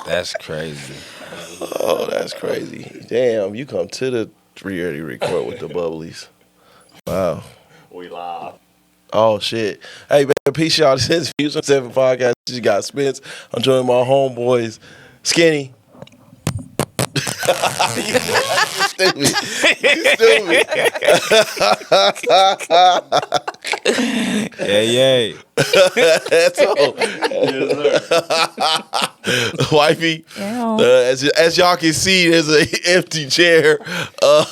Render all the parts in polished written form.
That's crazy. Oh, that's crazy. Damn, you come to the 3:30 record with the bubblies. Wow. We live. Oh, shit. Hey, man, peace, y'all. This is Views from 7 Podcast. You got Spence. I'm joining my homeboys, Skinny. You stupid. Yeah. That's all. Wifey. As y'all can see, there's an empty chair. My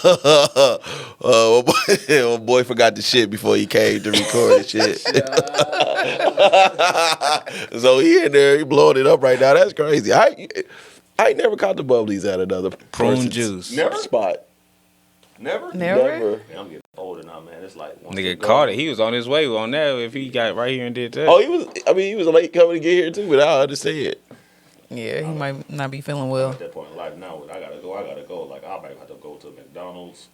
boy forgot the shit before he came to record the shit. So he in there, he blowing it up right now. That's crazy. I ain't never caught the bubblies at another Prune juice. Never? Spot. Never? Never. Man, I'm getting older now, man. It's like Nigga caught it. He was on his way on that. If he got right here and did that. Oh, he was late coming to get here too, but I understand. Yeah, he might not be feeling well. At that point in life now, I gotta go. Like I might have to go to McDonald's.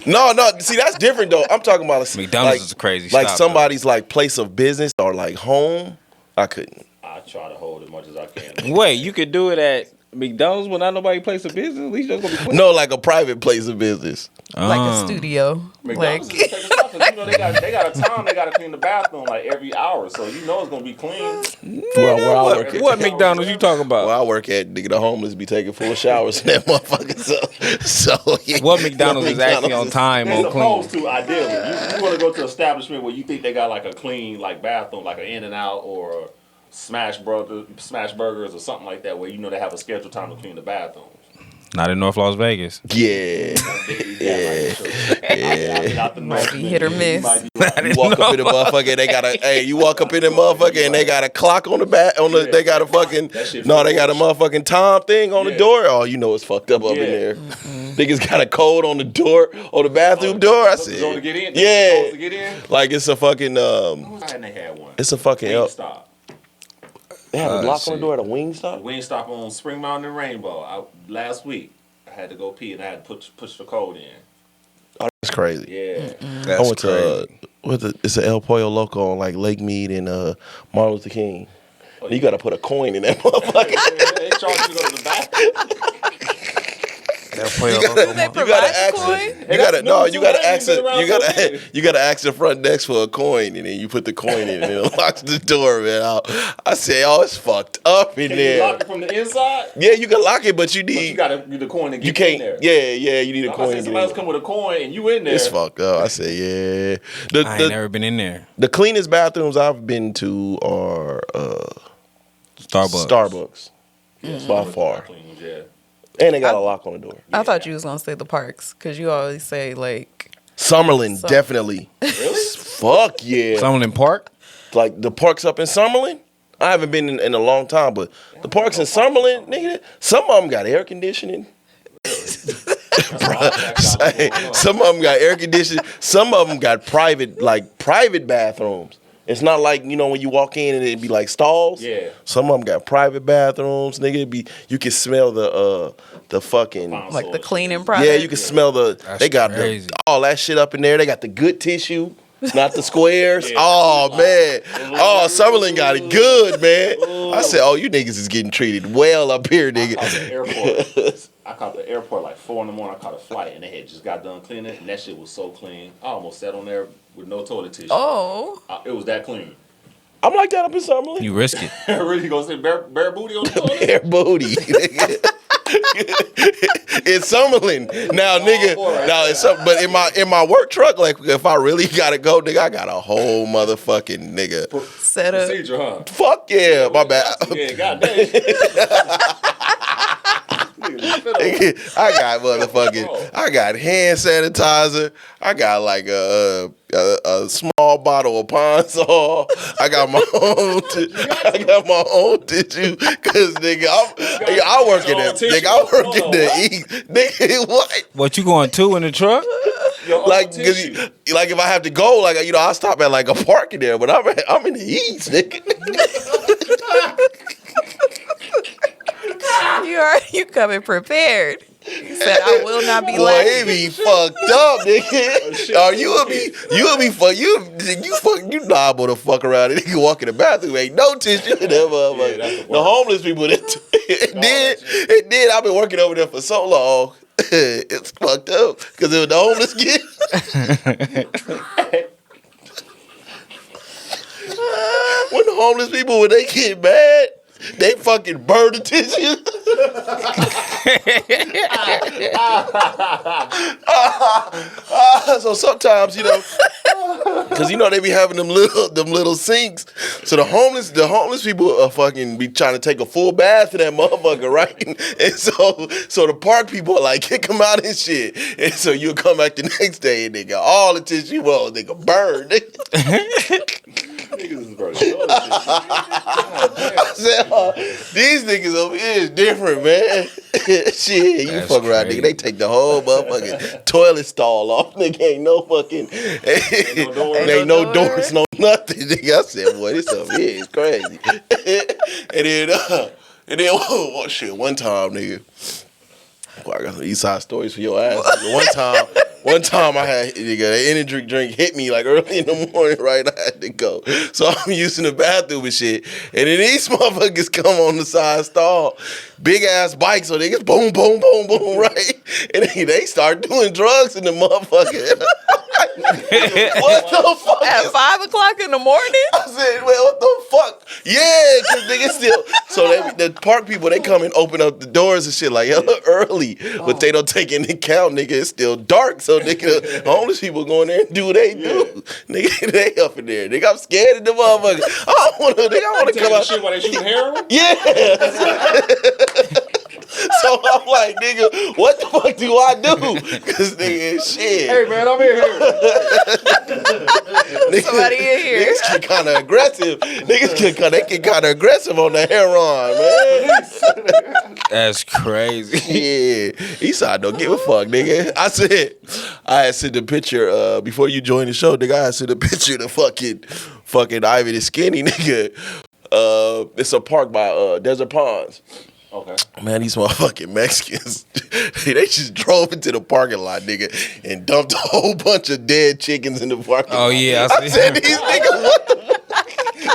No. See, that's different though. I'm talking about McDonald's is a crazy like stop, somebody's like place of business or like home. I couldn't. I try to hold as much as I can. Wait, you could do it at McDonald's when not nobody place of business? At least that's gonna be quick. No, like a private place of business. Like a studio. McDonald's Like, is taking stuff, 'cause you know they got a time they gotta clean the bathroom like every hour, so you know it's gonna be clean. Where I work at. What McDonald's you talking about? Where I work at, nigga, the homeless be taking full showers in that motherfucker. So yeah. What McDonald's is actually on time They're or clean? supposed to, ideally. You want to go to an establishment where you think they got like a clean like bathroom, like an In-N-Out or a Smash Burgers or something like that, where you know they have a scheduled time to clean the bathrooms. Not in North Las Vegas. Yeah. might be hit or miss. You walk up in the motherfucker and they got you walk up in the motherfucker and they got a clock on the back they got a fucking they got a motherfucking time thing on the door. Oh, you know it's fucked up in there. Niggas got a code on the door, on the bathroom door. I said, to get in? Yeah. To get in? Like it's a fucking And they had one. it's a fucking Wingstop. They had a lock on the door at a Wingstop? Wingstop on Spring Mountain and Rainbow. Last week, I had to go pee and I had to push the code in. Oh, that's crazy. Yeah. I went to it's an El Pollo Loco on like Lake Mead and Martin Luther King. You got to put a coin in that motherfucker. They charge you to go to the bathroom. They provide a coin? You gotta ask the front desk for a coin, and then you put the coin in, and it locks the door, man. I say, oh, it's fucked up in there. You lock it from the inside? Yeah, you can lock it, but you need. You gotta need the coin to get you can't, in there. Yeah, you need a coin. Somebody else come with a coin and you in there. It's fucked up. I say, yeah. I ain't never been in there. The cleanest bathrooms I've been to are Starbucks. By far. Yeah. And they got a lock on the door. I thought you was going to say the parks, because you always say, like... Summerlinn, definitely. Really? Fuck yeah. Summerlinn Park? Like the parks up in Summerlinn? I haven't been in a long time, but the parks in Summerlinn, nigga, some of them got air conditioning. Some of them got air conditioning. Some of them got private bathrooms. It's not like, you know, when you walk in and it'd be like stalls. Yeah. Some of them got private bathrooms, nigga. You can smell the fucking Like the cleaning product? Yeah, you can smell they got all that shit up in there. They got the good tissue, not the squares. Yeah. Oh man. Oh, Summerlinn got it good, man. I said, oh, you niggas is getting treated well up here, nigga. I caught the airport like 4 a.m. I caught a flight and they had just got done cleaning it, and that shit was so clean. I almost sat on there with no toilet tissue. Oh. It was that clean. I'm like that up in Summerlinn. You risk it. Really gonna say bare booty on the toilet? Bare booty. It's Summerlinn. Now, nigga, but in my work truck, like if I really gotta go, nigga, I got a whole motherfucking nigga Set up. Procedure, huh? Fuck yeah, my bad. Yeah, goddamn. I got hand sanitizer. I got like a small bottle of Ponsol. I got my own tissue. Cause nigga, I work in that. Nigga, I work in the nigga, what? What, you going to in the truck? Like if I have to go, like, you know, I stop at like a park in there, but I'm in the East, nigga. You coming prepared. You said I will not be Boy, lacking. it be fucked up, nigga. Or you would be you liable to fuck around and you can walk in the bathroom, ain't no tissue in that motherfucker. The homeless people, it did. I've been working over there for so long. It's fucked up because it was the homeless kid. When the homeless people, when they get mad, they fucking burn the tissue. So sometimes, because they be having them little sinks. So the homeless people are fucking be trying to take a full bath in that motherfucker, right? And so the park people are like, kick them out and shit. And so you'll come back the next day and they got all the tissue, well, they got burned. Niggas is burning. I said, these niggas over here is different, man. Shit, you fuck around, nigga. They take the whole motherfucking toilet stall off. Nigga, ain't no fucking, ain't no doors, no nothing. Nigga, I said, boy, this over here is crazy. and then, shit, one time, nigga. Boy, I got some Eastside stories for your ass. One time I had an energy drink hit me like early in the morning, right? I had to go. So I'm using the bathroom and shit. And then these motherfuckers come on the side stall, big ass bikes, so they just boom, boom, boom, boom, right? And they start doing drugs in the motherfucker. What the fuck? At 5 o'clock in the morning? I said, well, what the fuck? Yeah, because niggas still. So the park people, they come and open up the doors and shit like hella early. But they don't take into account, nigga, it's still dark. So nigga, homeless people go in there and do what they do. Nigga, they up in there. Nigga, I'm scared of the motherfucker. I want to come out. Shit while they shooting heroin? Yeah. So I'm like, nigga, what the fuck do I do? Because nigga, shit. Hey, man, I'm in here. Somebody in here. Niggas get kind of aggressive. They get kind of aggressive on the heroin, man. That's crazy. Yeah. Eastside don't give a fuck, nigga. I had sent the picture, before you joined the show, nigga, I had sent a picture of the fucking Ivy the Skinny, nigga. It's a park by Desert Ponds. Okay. Man, these motherfucking Mexicans, they just drove into the parking lot, nigga, and dumped a whole bunch of dead chickens in the parking lot. Oh, yeah. I said, these niggas, what the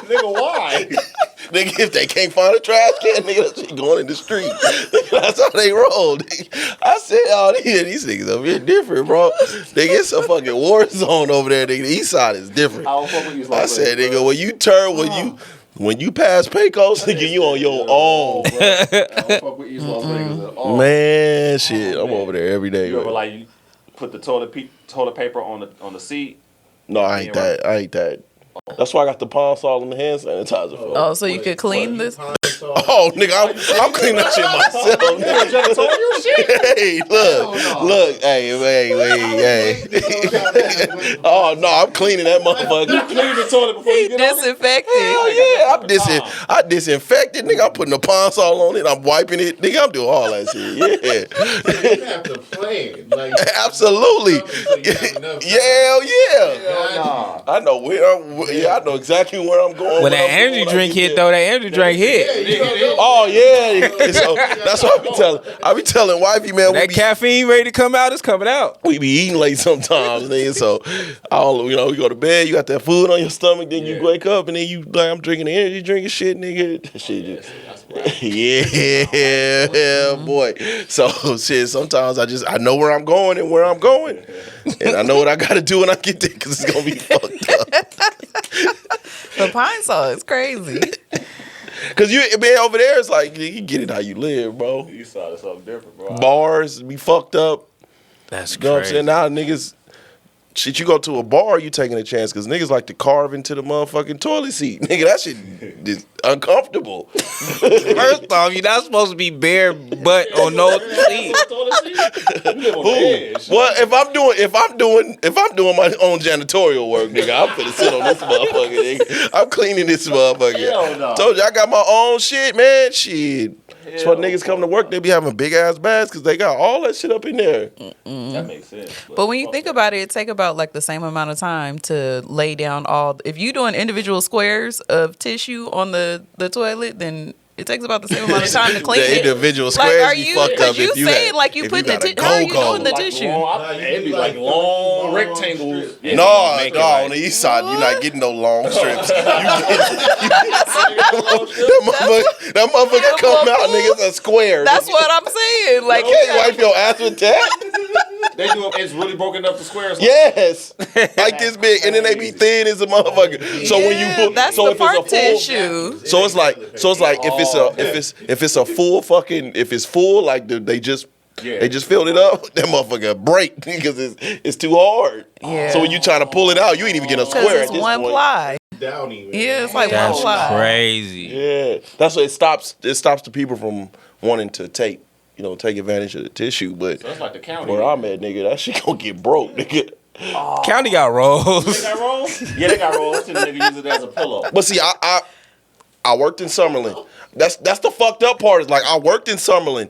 Nigga, why? nigga, if they can't find a trash can, nigga, that shit going in the street. That's how they roll. Nigga. I said, oh, these niggas over here different, bro. Nigga, it's a fucking war zone over there, nigga. The east side is different. I said, nigga, when you turn, when you pass Pecos, nigga, you on your own, bro. I don't fuck with East Las Vegas at all. Man, shit, I'm over there every day. You ever you put the toilet paper on the seat? No, I ain't that. That's why I got the Pond Salt and the hand sanitizer for. Oh, so you could clean this? Oh, nigga, I'm cleaning that shit myself. Hey, look, hey. Oh no, I'm cleaning that motherfucker. You clean the toilet before you get on it? Disinfected. Hell yeah, I disinfected, nigga. I'm putting the Pond Salt on it. I'm wiping it, nigga. I'm doing all that shit. Yeah. You have to plan. Absolutely. Hell yeah. Nah. I know I know exactly where I'm going. When that energy drink hit, though, that energy drink hit. Oh yeah. So that's what I be telling wifey, man. That caffeine ready to come out is coming out. We be eating late sometimes, nigga. So we go to bed, you got that food on your stomach, then you wake up and then you like, I'm drinking the energy drink and shit, nigga. That shit just yeah, boy. So shit, sometimes I know where I'm going and where I'm going. And I know what I gotta do when I get there because it's gonna be fucked up. The pine saw is crazy. Cause man, over there, it's like you get it how you live, bro. East side is something different, bro. Bars be fucked up. That's You know what I'm crazy. saying? Now niggas, shit, you go to a bar, you taking a chance because niggas like to carve into the motherfucking toilet seat. Nigga, that shit is uncomfortable. First off, you're not supposed to be bare butt on no seat. Well, if I'm doing my own janitorial work, nigga, I'm finna sit on this motherfucker, nigga. I'm cleaning this motherfucker. Hell no. Told you I got my own shit, man. Shit. That's why niggas come to work, they be having big ass bags because they got all that shit up in there. That makes sense. But when you think about it, it take about like the same amount of time to lay down if you doing individual squares of tissue on the toilet, then It takes about the same amount of time to clean The it. individual Like, squares are be you? fucked up You if you saying had, like you if put got the a how are you go-go. doing the Like tissue? it'd be like long rectangles. Yeah, No, make it no, like- on the east side, you're not getting no long strips. that motherfucker come out, nigga, it's a square. That's what I'm saying. Like You can't wipe your ass with that. They do it. It's really broken up to squares. Yes, like this big, and then they be thin as a motherfucker. So when you Yeah, put, that's so the if it's a part full, tissue. so it's like if it's a full fucking, if it's full, like they just filled it up, that motherfucker break because it's too hard. Yeah. So when you trying to pull it out, you ain't even get a square Because at it's this one point. ply. Downy, man. Yeah, it's like That's one ply. crazy. Yeah, that's what it stops. It stops the people from wanting to take advantage of the tissue. But So that's like the county. where I'm at, nigga, that shit gonna get broke, nigga. County got rolls. They got rolls? Yeah, they got rolls. The nigga use it as a pillow. But see, I worked in Summerlinn. That's the fucked up part. Is like I worked in Summerlinn.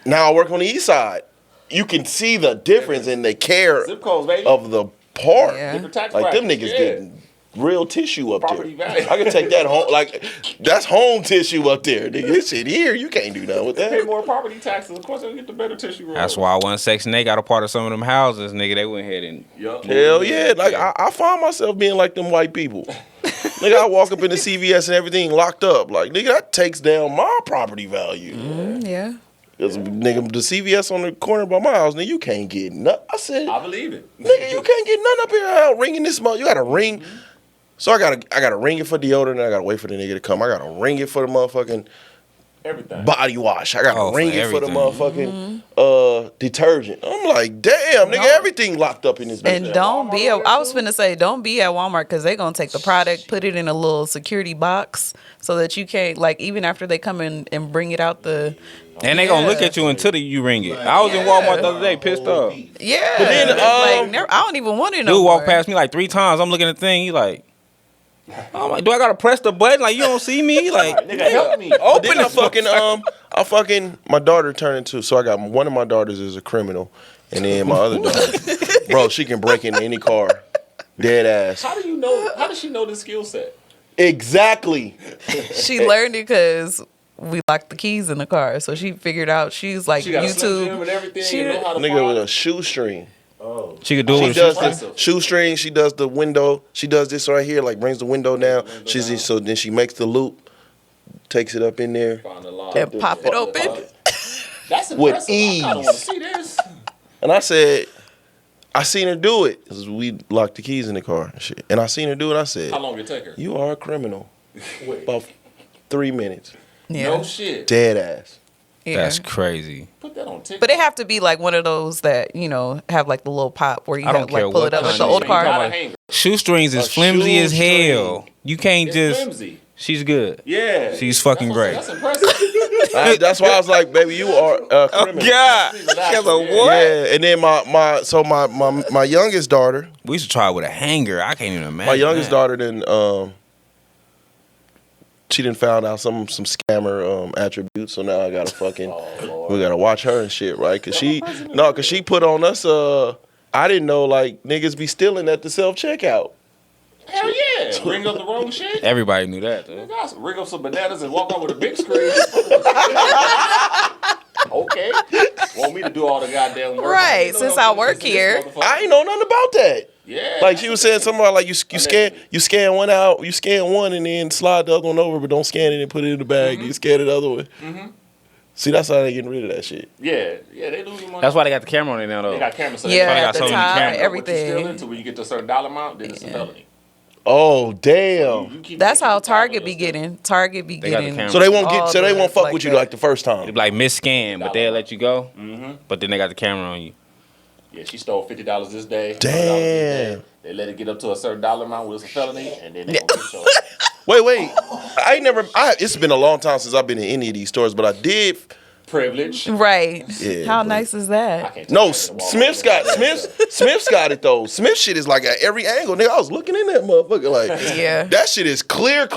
Now I work on the east side. You can see the difference in the care Zip codes, baby. of the part. Yeah. Different tax Like them brackets. niggas getting real tissue up Property there. value. I can take that home. Like that's home tissue up there. Nigga, this shit here, you can't do nothing with Pay that. more property taxes. Of course, they get the better tissue rolls. That's why one Section 8 got a part of some of them houses, nigga. They went ahead and Yup. Hell yeah. Like I find myself being like them white people. Nigga, I walk up in the CVS and everything locked up. Like, nigga, that takes down my property value. Yeah. Cause nigga, the CVS on the corner by my house, nigga, you can't get nothing. I said, I believe it. nigga, you can't get nothing up here out ringing this mother. You gotta ring. So I gotta ring it for deodorant, and I gotta wait for the nigga to come. I gotta ring it for the motherfucking Everything. body wash. I gotta Oh, ring for it for the everything. motherfucking detergent. I'm like, damn, nigga, everything locked up in this bitch. And don't be at, I was finna say, don't be at Walmart because they going to take the product, put it in a little security box so that you can't, like, even after they come in and bring it out the, and they gonna look at you until you ring it. I was in Walmart the other day, pissed off. yeah. But then, like, I don't even want it no Dude more. walked past me like 3 times. I'm looking at the thing. He like, I'm like, do I gotta press the button? Like, you don't see me? Like, Nigga, help me. open Then the I fucking my daughter turned into, so I got one of my daughters is a criminal, and then my other daughter, bro, she can break into any car, dead ass. How do you know? How does she know this skill set? Exactly. She learned it because we locked the keys in the car. So she figured out, she's like She got a Slim Jim YouTube. and everything. She- You know how to Nigga with fly? a shoestring. She could do She it. does impressive. the shoestring. She does the window. She does this right here, like brings the window down. So then she makes the loop, takes it up in there. Find the lock. And pop it open. That's impressive. With I kind of want to ease. see this. And I said, I seen her do it. 'Cause we locked the keys in the car and shit. And I seen her do it. I said, How long did it take her? you are a criminal. About 3 minutes. Yeah. No shit. Dead ass. Yeah. That's crazy. Put that on TikTok. But it have to be like one of those that, you know, have like the little pop where you I don't have like care pull what it up like kind the of old shit. Not car. a hanger. Shoestrings is A flimsy as shoestring. hell. You can't It's just. flimsy. She's good. Yeah. She's fucking That's great. That's impressive. That's why I was like, baby, you are a criminal. God. Yeah, and then my youngest daughter, We should try it with a hanger. I can't even imagine. my youngest that. daughter, then she done found out some scammer attributes. So now I gotta fucking we gotta watch her and shit, right? Cause she put on us. I didn't know like niggas be stealing at the self checkout. Hell yeah. Ring up the wrong shit. Everybody knew that. Though. Guys, ring up some bananas and walk out with a big screen. Okay. Want me to do all the goddamn work? Right, You know since what I'm I work doing? here. Motherfucker. I ain't know nothing about that. Yeah. Like she was saying something about like you scan one out, you scan one and then slide the other one over, but don't scan it and put it in the bag. You scan it the other way. See, that's how they getting rid of that shit. Yeah, they losing money. That's why they got the camera on it now, though. They got cameras. So Yeah, Probably got at the so many top, cameras. everything. What you steal into when you get to a certain dollar amount, then it's a felony. Oh damn! You keep- That's you how keep track Target of be your getting. Target be They got the getting. camera. So they won't all fuck like with you that. like the first They time. be like miss-scan, but they'll let you go. But then they got the camera on you. Yeah, she stole $50 this day. $100 this Damn. day. They let it get up to a certain dollar amount where it's a felony, and then they gonna get your Wait. It's been a long time since I've been in any of these stores, but I did. privilege. Right. Yeah, How but- nice is I that? can't No, take that to Walmart. Smith's got it though. Smith shit is like at every angle. Nigga, I was looking in that motherfucker like, Yeah. that shit is clear.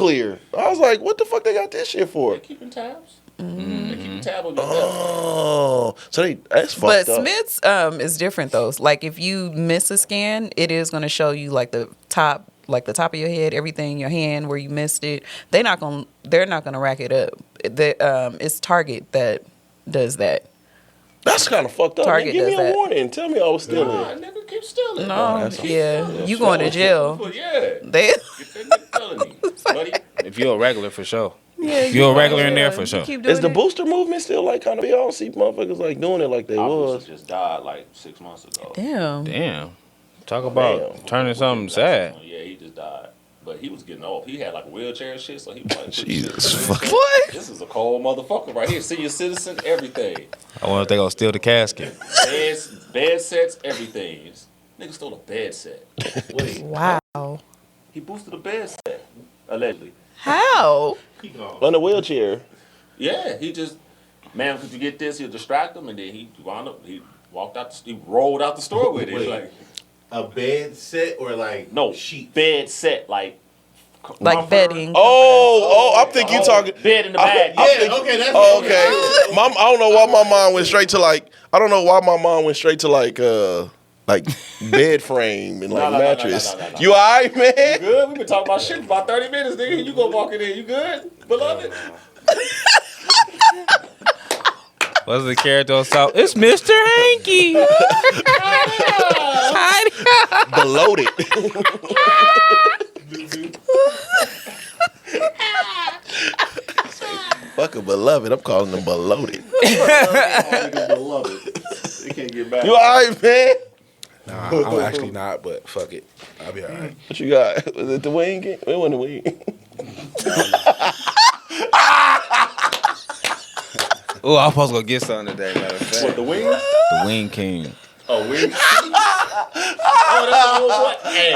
I was like, what the fuck they got this shit for? They keeping tabs. They keeping tab on your bill. Oh, so that's But fucked up. Smith's is different though. Like if you miss a scan, it is going to show you like the top like the top of your head, everything in your hand where you missed it. They're not gonna rack it up. It's Target that does that. That's kind of fucked up. Target Give me does a that. warning. Tell me I was stealing. Nah, nigga, keep stealing. No, you going to jail. Yeah. They Get that nigga felony, buddy. If you're a regular, for sure. yeah, If you're a regular in there, yeah, for you sure. keep doing Is the it. booster movement still like kind of? I don't see motherfuckers like doing it like they Our was. booster just died like 6 months ago. Damn. Damn. Talk about Damn. turning something sad. Yeah, he just died. But he was getting old. He had like a wheelchair and shit, so he was like, Jesus shit. fuck. What? This is a cold motherfucker right here. Senior citizen, everything. I wonder if they gonna steal the casket. Bed sets, everything. Nigga stole a bed set. Wait, Wow. he boosted a bed set, allegedly. How? He gone. On the wheelchair. Yeah, he just, man, could you get this? He'll distract him, and then he wound up, he rolled out the store with it. Wait. Like, A bed set or like no, sheet? bed set, like Bedding. Oh, I'm thinking you talking. bed in the bag. Yeah, okay, that's Oh, okay. I don't know why my mind went straight to like. I don't know why my mind went straight to like bed frame and like No. mattress. You alright, man? Good? We've been talking about shit for about 30 minutes, nigga. You go walking in. You good, beloved? What's the character on South? It's Mr. Hanky. Bloated. Fucking beloved. I'm calling them bloated. Beloved. They can't get back. You alright, man? Nah, I'm actually not, but fuck it. I'll be alright. What you got? Was it the wing? It wasn't the wing. Oh, I was supposed to go get something today, matter of fact. What, the wings? The Wing King. Oh, wings? Oh, that's the whole what? Hey.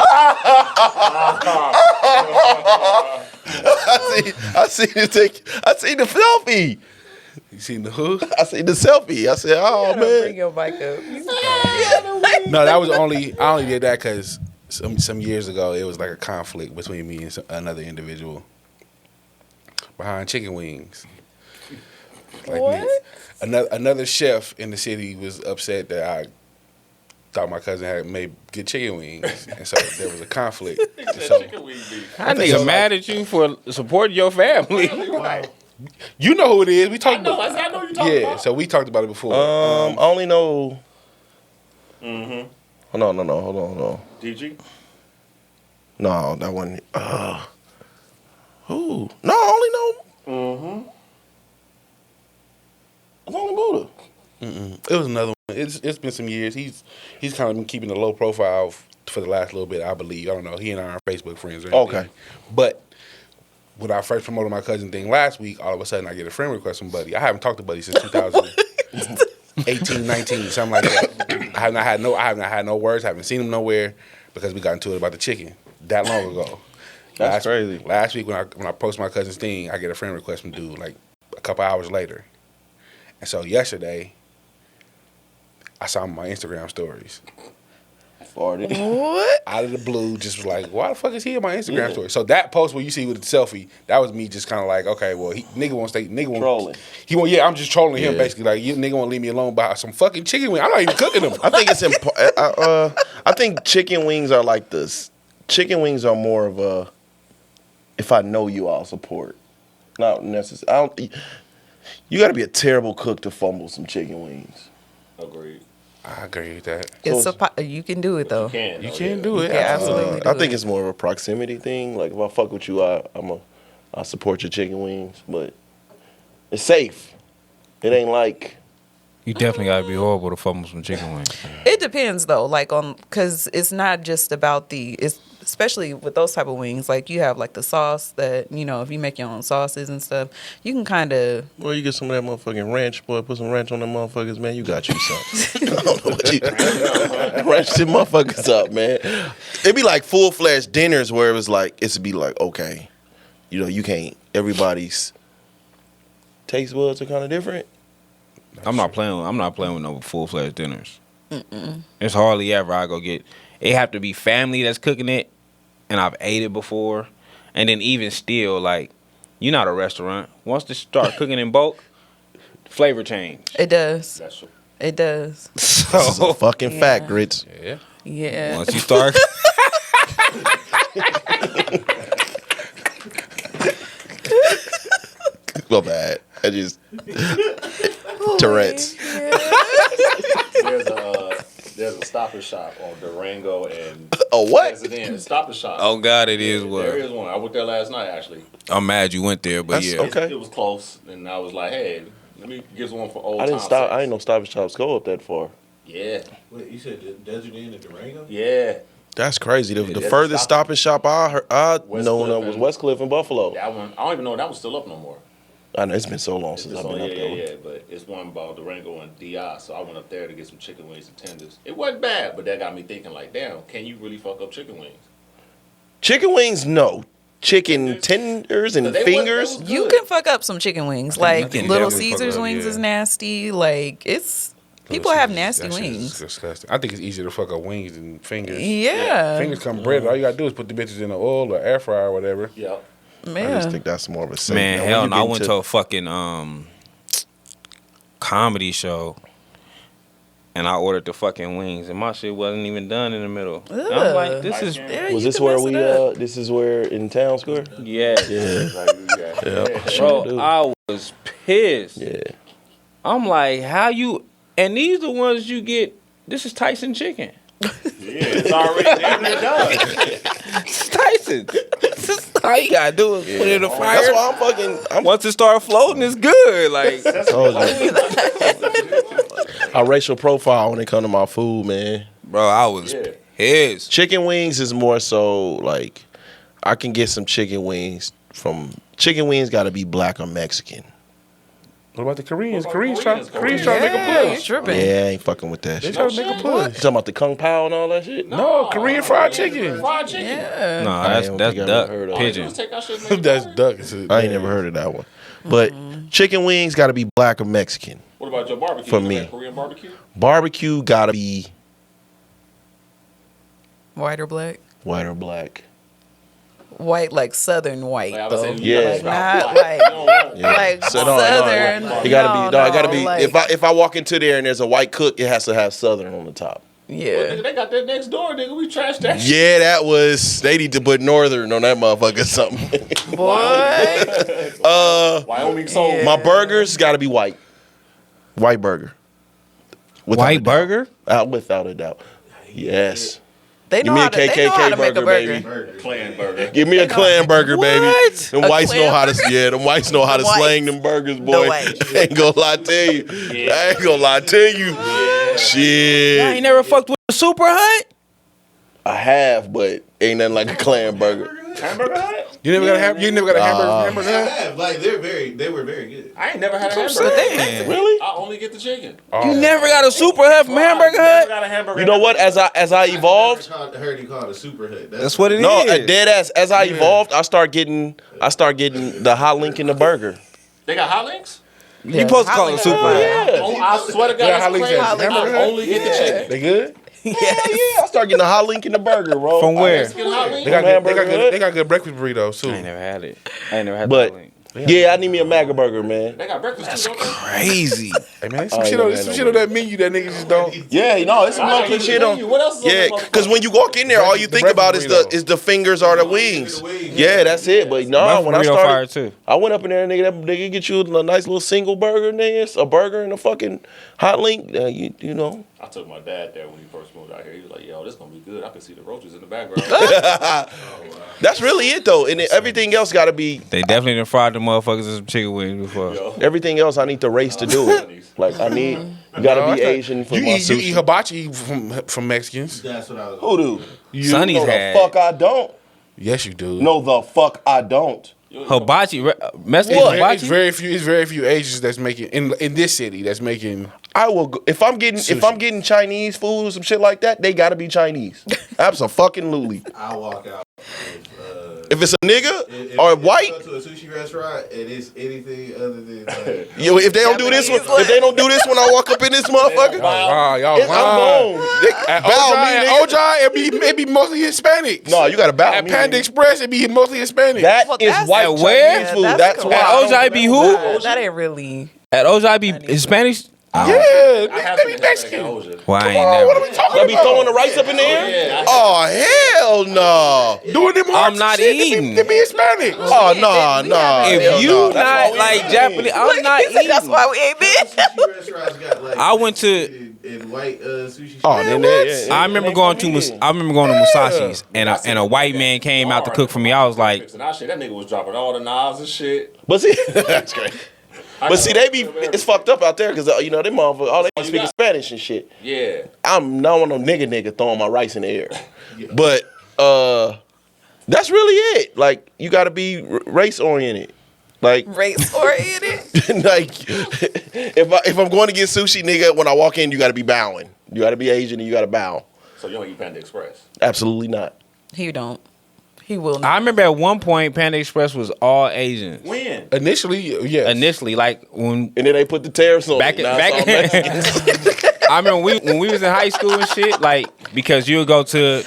I seen the selfie. You seen the who? I seen the selfie. I said, oh Bring man. your bike up. No, that was I only did that because some years ago it was like a conflict between me and another individual behind chicken wings. Like What? Another chef in the city was upset that I thought my cousin had made good chicken wings, and so there was a conflict. And so, Chicken wing beef. That nigga mad at you for supporting your family. Right. you know who it is. We talked I know about. you talking Yeah, about. so we talked about it before. I only know. Mm-hmm. Hold on. DG? No, that wasn't. Who? No, I only know. Mm-hmm. It's only Buddha. It was another one. It's been some years. He's kind of been keeping a low profile for the last little bit, I believe. I don't know. He and I are Facebook friends or anything. Okay. But when I first promoted my cousin thing last week, all of a sudden I get a friend request from Buddy. I haven't talked to Buddy since 2018, 19, something like that. I have not had no words. I haven't seen him nowhere because we got into it about the chicken that long ago. That's crazy. Last week when I post my cousin's thing, I get a friend request from dude like a couple hours later. And so yesterday, I saw him on my Instagram stories. Farted. What? Out of the blue, just was like, why the fuck is he in my Instagram story? So that post where you see with the selfie, that was me just kind of like, okay, well, nigga won't Trolling. Yeah, I'm just trolling him Yeah. basically. Like, you nigga won't leave me alone about some fucking chicken wing. I'm not even cooking them. I think it's important. I think chicken wings are like this. Chicken wings are more of a. If I know you, I'll support. Not necessarily. You got to be a terrible cook to fumble some chicken wings. Agreed. I agree with that. You can do it though. Can, You though, can yeah. do it. Yeah, absolutely. I think it's more of a proximity thing. Like if I fuck with you, I support your chicken wings, but it's safe. It ain't like. You definitely gotta be horrible to fumble some chicken wings. It depends though, like because it's not just about especially with those type of wings. Like you have like the sauce that if you make your own sauces and stuff, you can kind of. Well, you get some of that motherfucking ranch, boy. Put some ranch on them motherfuckers, man. You got you something. I don't know what you ranch them motherfuckers up, man. It'd be like full-fledged dinners where it was like it'd be like okay, you can't. Everybody's taste buds are kind of different. I'm not playing with no full-fledged dinners. It's hardly ever I go get. It have to be family that's cooking it, and I've ate it before, and then even still, like, you're not a restaurant. Once they start cooking in bulk, flavor change. It does. That's true. It does. This is a fucking fact, Grits. Yeah. Yeah. Once you start, Well, bad. I just Tourette's. There's a Stop and Shop on Durango and A what? President. Stop and Shop. Oh God, it is There what. is one. I went there last night actually. I'm mad you went there, but That's yeah. okay. It was close, and I was like, hey, let me get one for old I didn't time's stop. sake. I didn't know Stop and Shops go up that far. Yeah, Wait, you said the Desert Inn in Durango? yeah. That's crazy. The that's furthest Stop Stop and Shop I know Westcliff was and- Westcliff in Buffalo. That one, I don't even know if that was still up no more. I know it's been so long since It's I've on, been up there. yeah, but it's one about Durango and DI, so I went up there to get some chicken wings and tenders. It wasn't bad, but that got me thinking like, damn, can you really fuck up chicken wings? Chicken wings, no. Chicken tenders and They wasn't- fingers. they was You good. can fuck up some chicken wings. Like can Little definitely fuck Caesars up, wings yeah. is nasty. Like people have nasty That shit is wings. disgusting. I think it's easier to fuck up wings than fingers. Yeah. Fingers come breaded. All you gotta do is put the bitches in the oil or air fryer or whatever. Yeah. I Yeah. just think that's more of a safe. Man, Now, when hell you no. I get went to a fucking comedy show. And I ordered the fucking wings, and my shit wasn't even done in the middle. And I'm like, Ugh. this is Yeah, Was you this can where mess we? it up. This is where in Town Square. yeah, Yeah. bro. I was pissed. Yeah. I'm like, how you? And these the ones you get. This is Tyson chicken. Yeah, it's already damn near done. It's Tyson. This is all you gotta do is put it in the fire. That's why I'm fucking. Once it start floating, it's good. Like, Told you. Our racial profile when it come to my food, man. bro, I was Yeah. pissed. Chicken wings is more so like I can get some chicken wings from. Chicken wings got to be black or Mexican. What about the Koreans? What about Koreans Koreans? trying to make a Yeah, you push. tripping. Yeah, I ain't fucking with that They shit. trying to make a You push. talking about the Kung Pao and all that shit? No, Korean fried chicken. Fried chicken. Yeah. No, I that's don't that's think I duck ever heard of it. pigeon. Just take our shit and make it That's better. duck. I ain't never heard of that one. But chicken wings got to be black or Mexican. What about your barbecue? For You me. got Korean barbecue? Barbecue got to be White or black? white or black. White, like Southern white, Like I was though. saying, Yeah. Like not black. like, You don't want- Yeah. like So, no, Southern. It gotta be. No, it gotta be. like- If I walk into there and there's a white cook, it has to have Southern on the top. yeah. Nigga, they got that next door, nigga. We trashed that shit. Yeah, that was. They need to put Northern on that motherfucker or something. Boy. Wyoming soul. Yeah. My burgers got to be white. White burger. Without a White doubt. burger? Without a doubt. Yes. They Give know me how a to, they know how KKK to make a burger, burger. baby. Burger. Clan burger. Give me a clan burger, baby. What? Them A whites know clan how to. Yeah, them whites know how to The whites. slang them burgers, boy. whites. I ain't gonna lie to you. I ain't gonna lie to you. I Shit. ain't never fucked with a Super Hut. I have, but ain't nothing like a clan burger. Hamburger Hut? You never got a hamburger. You never got a hamburger. Yeah, I Hut? have. Like they were very good. I ain't never had a That's hamburger. what I'm saying. Really? I only get the chicken. You never got a Super Hut from Hamburger I never Hut? got a hamburger. You know what? As I evolved, I heard you call it a super hut. That's what it is. no, dead ass. As I evolved, I start getting the hot link in the burger. They got hot links? You supposed to call it a Super Hut. Yeah. Oh, I swear to God, Yeah, that's hot links crazy. at Hamburger I Hut? only get the chicken. They good? Yes. Yeah, I start getting the hot link in the burger, bro. From where? Get a hot link? They got Hamburger Hut? they got good breakfast burritos too. I ain't never had it. I ain't never had But that. yeah, I need me a MAGA burger, man. They got breakfast too, don't they? Crazy. Hey man, Oh, some yeah, shit on that menu that niggas just don't. Yeah, no, it's some I low ain't key even shit know on. you. What else is on Yeah, that because when you walk in there, all you The think about breakfast burrito. is the fingers or the wings. Yeah, that's it. But no, My when I burrito fire started, too. I went up in there, nigga. That nigga get you a nice little single burger, nigga. A burger and a fucking hot link. You know. I took my dad there when he first moved out here. He was like, yo, this gonna be good. I can see the roaches in the background. That's really it though, and then everything else got to be. They definitely done fried the motherfuckers with some chicken wings before. Yo. Everything else, I need the race to do it. Like I need, you got to be Asian for You my eat sushi. hibachi from Mexicans. That's what I was. Who do? You, Sonny's No, the had fuck I don't. yes, you do. No, the fuck I don't. hibachi. Mexican It's hibachi. very few Asians that's making in this city that's making. I will go, if I'm getting Chinese food or some shit like that, they gotta be Chinese. Absolutely. I walk out. If it's a nigga If or I white, go to a sushi restaurant and it's anything other than like, yo, if they don't do this one, if they don't do this when I walk up in this motherfucker, Wow, y'all I'm lying. gone. They At bow me, nigga. Ojai, it be mostly Hispanics. No, you gotta bow At me. Panda nigga. Express, it be mostly Hispanics. That Well, is that's- white At where? Chinese food. Yeah, That's that's why. correct. I At don't- Ojai be who? That ain't really. At Ojai be Hispanics. Yeah, I have they been be Mexican. Well, I ain't What are never. we talking They be about? throwing the rice up in there? Oh, hell no. Doing them I'm arts not shit, eating. They be Hispanic. Oh, no, no. If you not like Japanese, I'm not eating. That's why we ain't been. Sushi restaurants got like I went to. and white sushi. Oh, then I remember going to Musashi's and a white man came out to cook for me. I was like, that nigga was dropping all the knives and shit. But see, that's great. But see, it's fucked up out there because, you know, them motherfuckers, all they speak Spanish and shit. Yeah. I'm not one of them nigga throwing my rice in the air. But that's really it. Like, you got to be race oriented. Like, Race oriented. like if I'm going to get sushi, nigga, when I walk in, you got to be bowing. You got to be Asian and you got to bow. So you don't eat Panda Express? Absolutely not. He don't. He will not. I remember at one point Panda Express was all Asians. When? Initially, yes. Initially, like when And then they put the tariffs on back it. Now it's all Mexican. I remember when we was in high school and shit, like because you would go to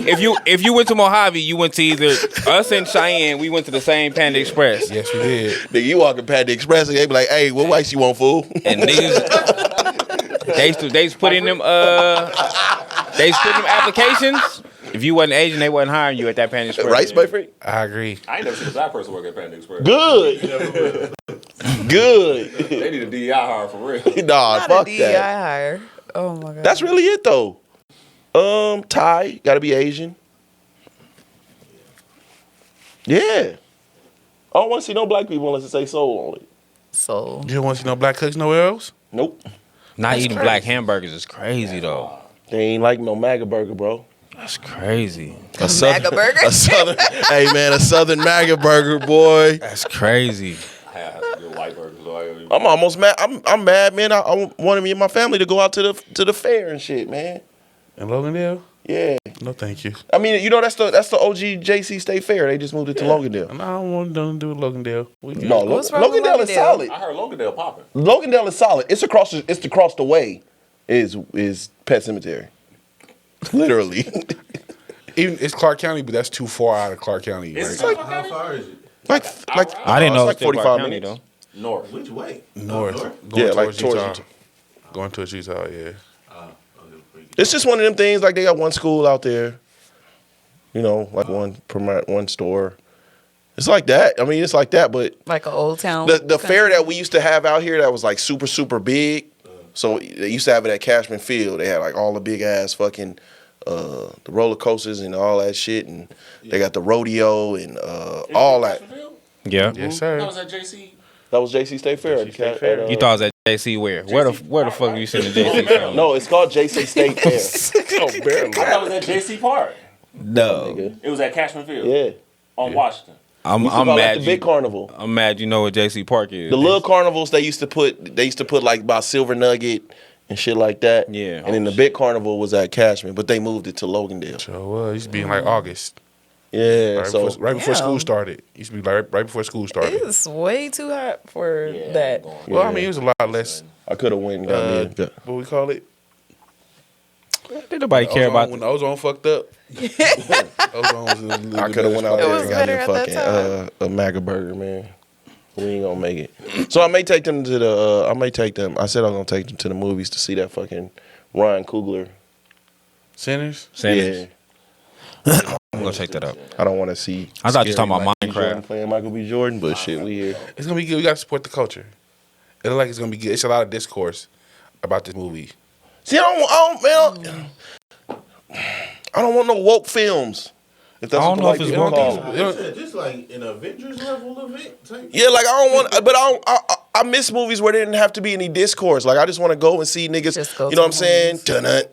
if you went to Mojave, you went to either us and Cheyenne. We went to the same Panda Express, Yes, we did. Nigga, you walk in Panda Express and they be like, hey, what rice you want, fool? and niggas they used to put in them applications. If you wasn't Asian, they wasn't hiring you at that Panda Express. Rice, my friend? I agree. I ain't never seen a black person work at Panda Express. Good. Good. They need a DEI hire for real. Nah, Not fuck a DEI that. hire. Oh my god. That's really it, though. Thai, gotta be Asian. Yeah. I don't want to see no black people unless it say soul on it. so. You don't want to see no black cooks nowhere else? Nope. Not eating black hamburgers is crazy though. They ain't like no MAGA burger, bro. That's crazy. A southern, MAGA burger? A southern, hey man, a southern MAGA burger, boy. That's crazy. I have to do white burgers. So I'm almost mad. I'm mad, man. I wanted me and my family to go out to the fair and shit, man. In Logandale? Yeah. No, thank you. I mean, you know, that's the OG JC State Fair. They just moved it to Logandale. And I don't want nothing to do with Logandale. We good. No, What's wrong with Logandale is Logandale? solid. I heard Logandale popping. Logandale is solid. It's across the way is Pet Cemetery. Literally. Even it's Clark County, but that's too far out of Clark County. It's Like, like How far is it? like I didn't know it's it like was 45 County minutes. though. north. Which way? north. North? Going Yeah, like towards towards Utah. Utah. Going towards Utah, yeah. It's just one of them things. Like they got one school out there, you know, like one store. It's like that. I mean, it's like that. But Like an old town. the fair that we used to have out here that was like super super big. So they used to have it at Cashman Field. They had like all the big ass fucking the roller coasters and all that shit, and they got the rodeo and all that. Yeah. Yes, sir. That was at JC. That was JC State Fair. JC State Fair. You thought it was at JC where? Where the fuck are you seen the JC from? No, it's called JC State Fair. Oh, barely. I thought it was at JC Park. No. Nigga. It was at Cashman Field. Yeah. On Washington. I'm We used to call that mad. the big carnival. I'm mad. You know what JC Park is? The little carnivals they used to put like about Silver Nugget and shit like that. Yeah. And then the big carnival was at Cashman, but they moved it to Logandale. So, it used to be in like August. Yeah. Right, So before Damn. school started. Used to be like right before school started. It's way too hot for that. Well, I mean, it was a lot less. I could have went and got me a What we call it? Did nobody care about? When the ozone fucked up. Ozone was a little I could have went out It there was and got better me a at that fucking a MAGA burger, man. We ain't gonna make it. So I may take them to the. I said I was gonna take them to the movies to see that fucking Ryan Coogler. Sinners. Sanders. Yeah, I'm gonna check that out. I don't want to see. I thought you were talking Scary about Michael B. Jordan Minecraft. playing Michael B. Jordan, but shit, we here. It's gonna be good. We gotta support the culture. It look like it's gonna be good. It's a lot of discourse about this movie. See, I don't want no woke films. If that's I don't what know if like it's people woke. call it. Like I said, this like an Avengers level event type. Yeah, like I don't want, but I miss movies where there didn't have to be any discourse. Like I just want to go and see niggas. Just go You know to what I'm saying? movies.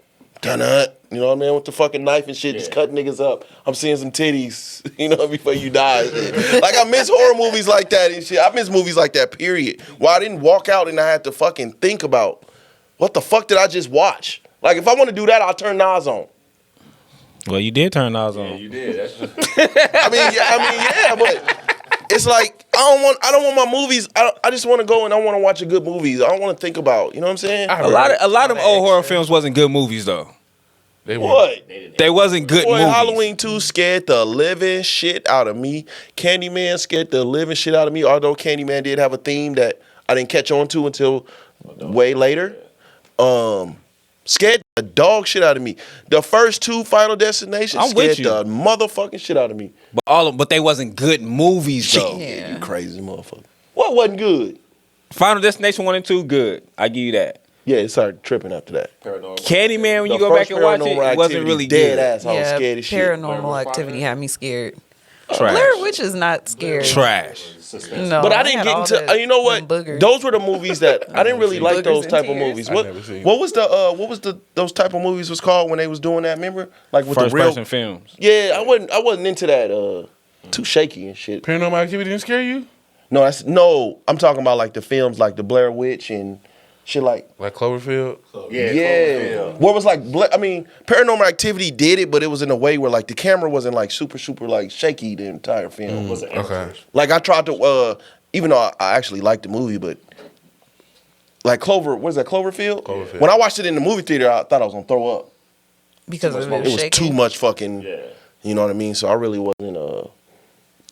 Dun-dun. You know what I mean? With the fucking knife and shit, just cutting niggas up. I'm seeing some titties, you know, before you die. Like I miss horror movies like that and shit. I miss movies like that. Period. Why I didn't walk out and I had to fucking think about what the fuck did I just watch? Like if I want to do that, I'll turn Nas on. Well, you did turn those Yeah, on. you did. That's just, I mean, yeah, but it's like I don't want my movies. I just want to go and I want to watch a good movies. I don't want to think about. You know what I'm saying? A lot of old horror films wasn't good movies though. They were. What? They wasn't good Boy, movies. Halloween 2 scared the living shit out of me. Candyman scared the living shit out of me. Although Candyman did have a theme that I didn't catch on to until way later. Scared the dog shit out of me. The first 2 Final Destinations I'm with scared you. the motherfucking shit out of me. But they wasn't good movies though. You crazy motherfucker. What wasn't good? Final Destination 1 and 2, good. I give you that. Yeah, it started tripping after that. Candyman, when The you go back first and watch it, Paranormal it wasn't Activity, really dead good. ass. I was Yeah, scared as shit. Paranormal Activity had me scared. Trash. Blair Witch is not scary. Trash. No, But I it didn't had get all into. the- You know what? them boogers. Those were the movies that I didn't really like. Boogers Those and type of tears. movies. I never seen What was the those type of movies was called when they was doing that? Remember, like with First the real. person films. Yeah, I wasn't into that. Too shaky and shit. Paranormal Activity didn't scare you? No. I'm talking about like the films, like the Blair Witch and shit. Like Like Cloverfield? yeah, what was like? Paranormal Activity did it, but it was in a way where like the camera wasn't like super like shaky the entire film. Okay. Like I tried to, even though I actually liked the movie, but like what is that, Cloverfield? Cloverfield. When I watched it in the movie theater, I thought I was gonna throw up. Because of It was shaking. too much fucking, you know what I mean? So I really wasn't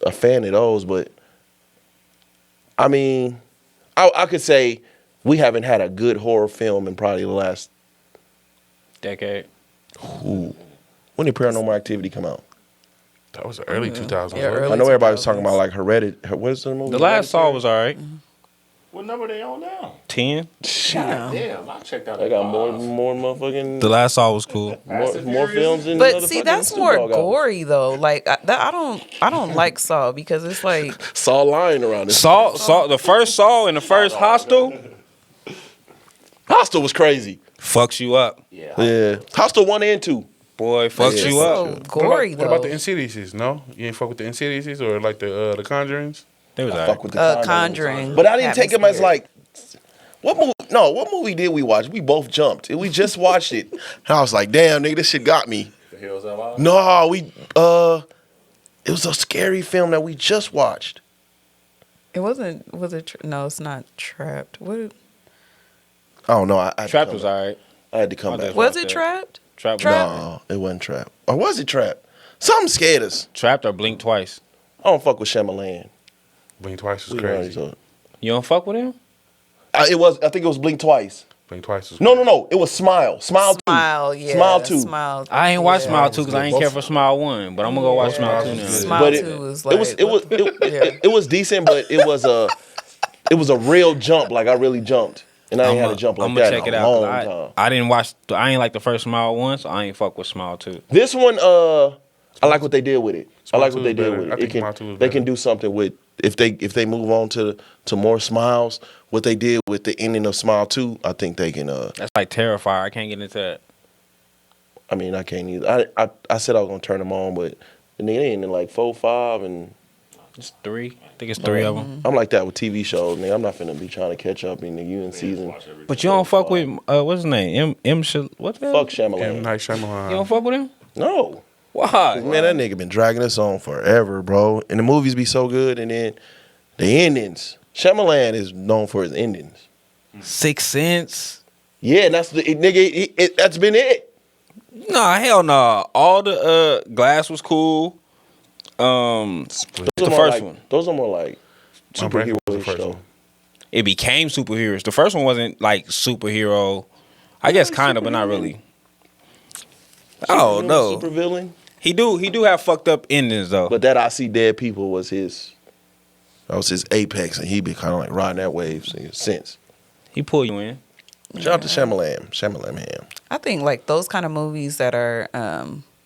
a fan of those, but I mean, I could say we haven't had a good horror film in probably the last, Decade. when did Paranormal Activity come out? That was the early 2000s. Yeah, wasn't it? early I know everybody was 2000s. talking about like what is the movie? The last Saw was alright. What number they on now? 10. Damn, I checked out. I got more motherfucking The last Saw was cool. more films than But see, motherfucking that's Snoop more Dogg album. gory though. Like I don't like Saw because it's like Saw lying around this. Saw the first Saw and the first Hostel Hostel was crazy. fucks you up. Yeah. Hostel 1 and 2. Boy, fucks it's you so up. gory What about the though. Insidiouses? No? You ain't fuck with the Insidiouses or like the Conjurings? They was Fuck alright. with the Conjuring. But I didn't had me take him as scared. like what movie did we watch? We both jumped. We just watched it. And I was like, damn, nigga, this shit got me. The Hills Have Eyes? No, it was a scary film that we just watched. It wasn't. Was it? No, it's not Trapped. What? I don't know. I had to Trapped come was back. alright. I had to come I back. just Was watched it that. Trapped? Trapped. Trapped? No, it wasn't Trap. Or was it Trap? Something scared us. Trapped or Blink Twice. I don't fuck with Shyamalan. Blink Twice was We already crazy. saw it. You don't fuck with him? I think it was Blink Twice. Blink Twice was No. It was Smile. Smile 2. Smile. Yeah. Smile 2. Smile. I ain't watched yeah. Smile 2 because I ain't care for Smile 1, but I'm gonna go watch Smile 2 now. Smile But 2 was like. it was decent, but it was a real jump. Like I really jumped, and I ain't had a jump like I'm gonna that check in it a out. long 'Cause time. I didn't watch. I ain't like the first Smile 1, so I ain't fuck with Smile 2. This one, I like what they did with it. I like what they did better. with I it. think Smile 2 was They better. can do something with if they move on to more Smiles. What they did with the ending of Smile 2, I think they can. That's like Terrifier. I can't get into that. I mean, I can't either. I said I was gonna turn them on, but they ended like 4, 5, and It's 3. I think it's 3 of them. I'm like that with TV shows. Nigga, I'm not finna be trying to catch up in you in season. But you don't fuck with what's his name? What's that? Fuck Shyamalan. M. Night You Shyamalan. don't fuck with him? No. Why? Man, that nigga been dragging us on forever, bro. And the movies be so good, and then the endings. Shyamalan is known for his endings. Sixth Sense. Yeah, and that's that's been it. Nah, hell nah. All the Glass was cool. Those The are more first like- one. Those are more like Unbreakable was the superhero first show. one. It became superheroes. The first one wasn't like superhero. I guess kind of, but not really. Oh no. Super villain. He do have fucked up endings though. But that I See Dead People was his. That was his apex, and he been kind of like riding that wave since. He pulled you in. Shout out to Shyamalan, man. I think like those kind of movies that are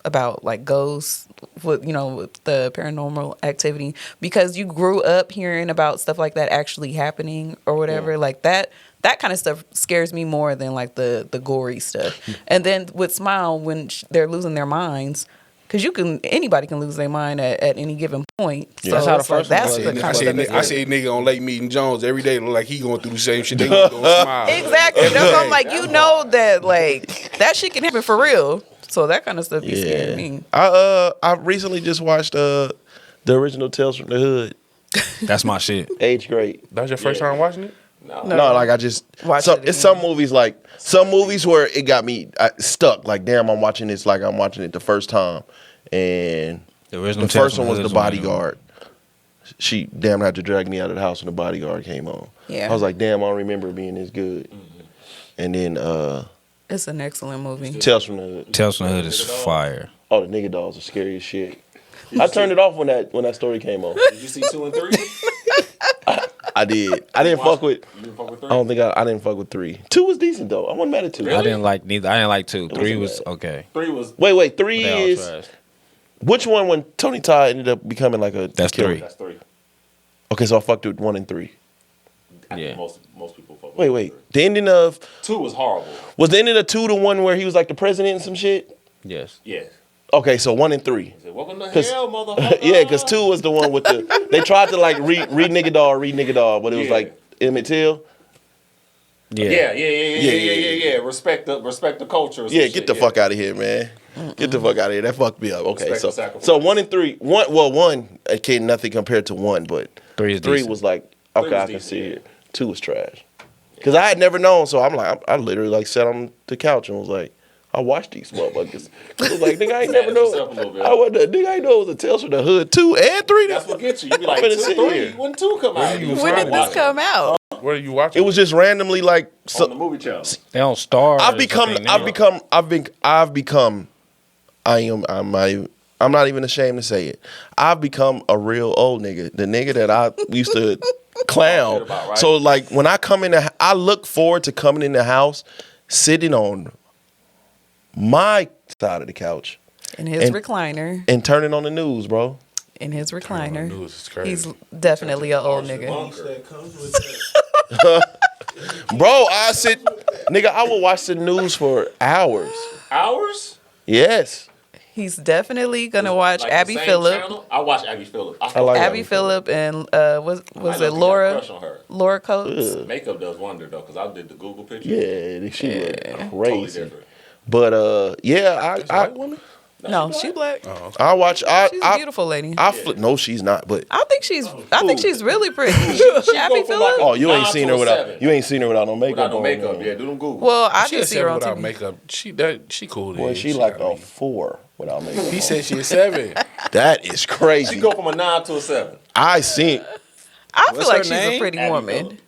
about like ghosts with with the paranormal activity, because you grew up hearing about stuff like that actually happening or whatever, like that kind of stuff scares me more than like the gory stuff. And then with Smile, when they're losing their minds, because anybody can lose their mind at any given point. So That's how the it's like, first one that's was. the kind I of see, stuff. I see a nigga on Lake Meeting Jones every day look like he going through the same shit they going through on Smile. Exactly. That's why I'm like, that like that shit can happen for real. So that kind of stuff be scaring me. I recently just watched the original Tales from the Hood. That's my shit. 8th grade. That was your first time watching it? No, like I just Watch some, it it's again. some movies where it got me stuck. Like damn, I'm watching this like I'm watching it the first time, and The original the first Tales from one was the The Hood is one of them. Bodyguard, she damn had to drag me out of the house when the bodyguard came on. Yeah. I was like, damn, I don't remember it being this good. And then It's an excellent movie. Tales from the Hood. Tales from the Hood is fire. Oh, the nigga dolls are scary as shit. I turned it off when that story came on. Did you see 2 and 3? I did. I didn't fuck with. You didn't fuck with 3? I don't think I didn't fuck with 3. 2 was decent though. I wasn't mad at 2. I didn't like neither. I didn't like 2. 3 wasn't was bad. okay. 3 was. Wait. 3 They all is trash. which one when Tony Todd ended up becoming like a That's killer? 3. That's 3. Okay, so I fucked with 1 and 3. I think Yeah. most people fuck with Wait. The ending of 2 was horrible. was the ending of 2 the one where he was like the president and some shit? Yes. Yeah. Okay, so 1 and 3. I said, welcome to 'Cause- hell, motherfucker. Yeah, because 2 was the one with the. They tried to like read nigga dog, but it was Yeah. like Emmett Till. Yeah. Respect the culture. or some Yeah, shit, get the fuck out of here, man. Get the fuck out of here. That fucked me up. Okay, Respect so the sacrifice. 1 and 3. One okay, nothing compared to 1, but 3 is 3 decent. was like Three okay, was I can decent, see yeah. it. 2 was trash. Because I had never known, so I'm like, I literally like sat on the couch and was like, I watched these motherfuckers. I was like, nigga, I ain't never Sad yourself a know. little bit. I wasn't, nigga, I ain't know it was a Tales from the Hood 2 and 3. That's what gets you. You be like, I'm finna 2, sit 3. here. When 2 come out? you When did this come out? Where are you watching? It was just randomly like On the movie channel. They don't star. I'm not even ashamed to say it. I've become a real old nigga. The nigga that I used to clown. About, right? So like when I come in I look forward to coming in the house, sitting on my side of the couch In his And- recliner. and turning on the news, bro. In his recliner. news is crazy. He's definitely an old nigga. That comes with that. Bro, nigga, I will watch the news for hours. Hours? Yes. He's definitely gonna watch Like the Abby same Phillip. channel? I watch Abby Phillip. I like Abby Phillip and was it Laura? Crush on her. Laura Coates. Makeup does wonder though, because I did the Google picture. Yeah, she look Totally crazy. different. But yeah, I No, she black. I watch She's a beautiful lady. No, she's not. But I think she's really pretty. She Abby go from Phillip. like a oh, you ain't 9 seen to her a without 7. you ain't seen her without no makeup. Without no on, makeup, man. yeah. Do them Google. Well, I She did a see her 7 on without TV. makeup. She cool. Boy, then. she like got a me. 4 without makeup. He said she a 7. That is She crazy. go from a 9 to a 7. I seen I feel What's like her she's a name? pretty Abby woman. Phillip.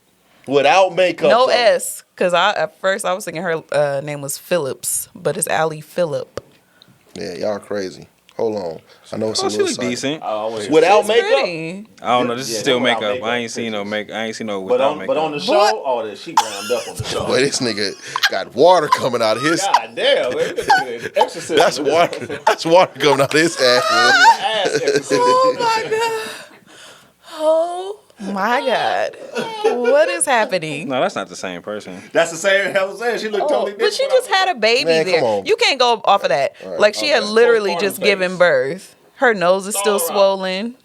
without makeup. No though. S, because at first I was thinking her name was Phillips, but it's Allie Phillip. Yeah, y'all crazy. Hold on. I know it's Oh, a she little look side. decent. I always Without She's makeup. pretty. I don't know. This is Yeah, still without makeup. makeup I ain't seen no pictures. make. I ain't seen no But without on, makeup. but on the show, What? oh, that she glammed up on the show. Boy, this nigga got water coming out of his. God damn, man. This nigga exorcism. That's water. That's water coming out of his ass. Ass exorcism. Oh my god. Oh my god. What is happening? No, that's not the same person. That's the same hell I'm saying. She looked totally different. But she just had a baby Man, there. come on. You can't go off of that. Like she had Okay. literally Postpartum just face. given birth. Her nose is still all right. swollen.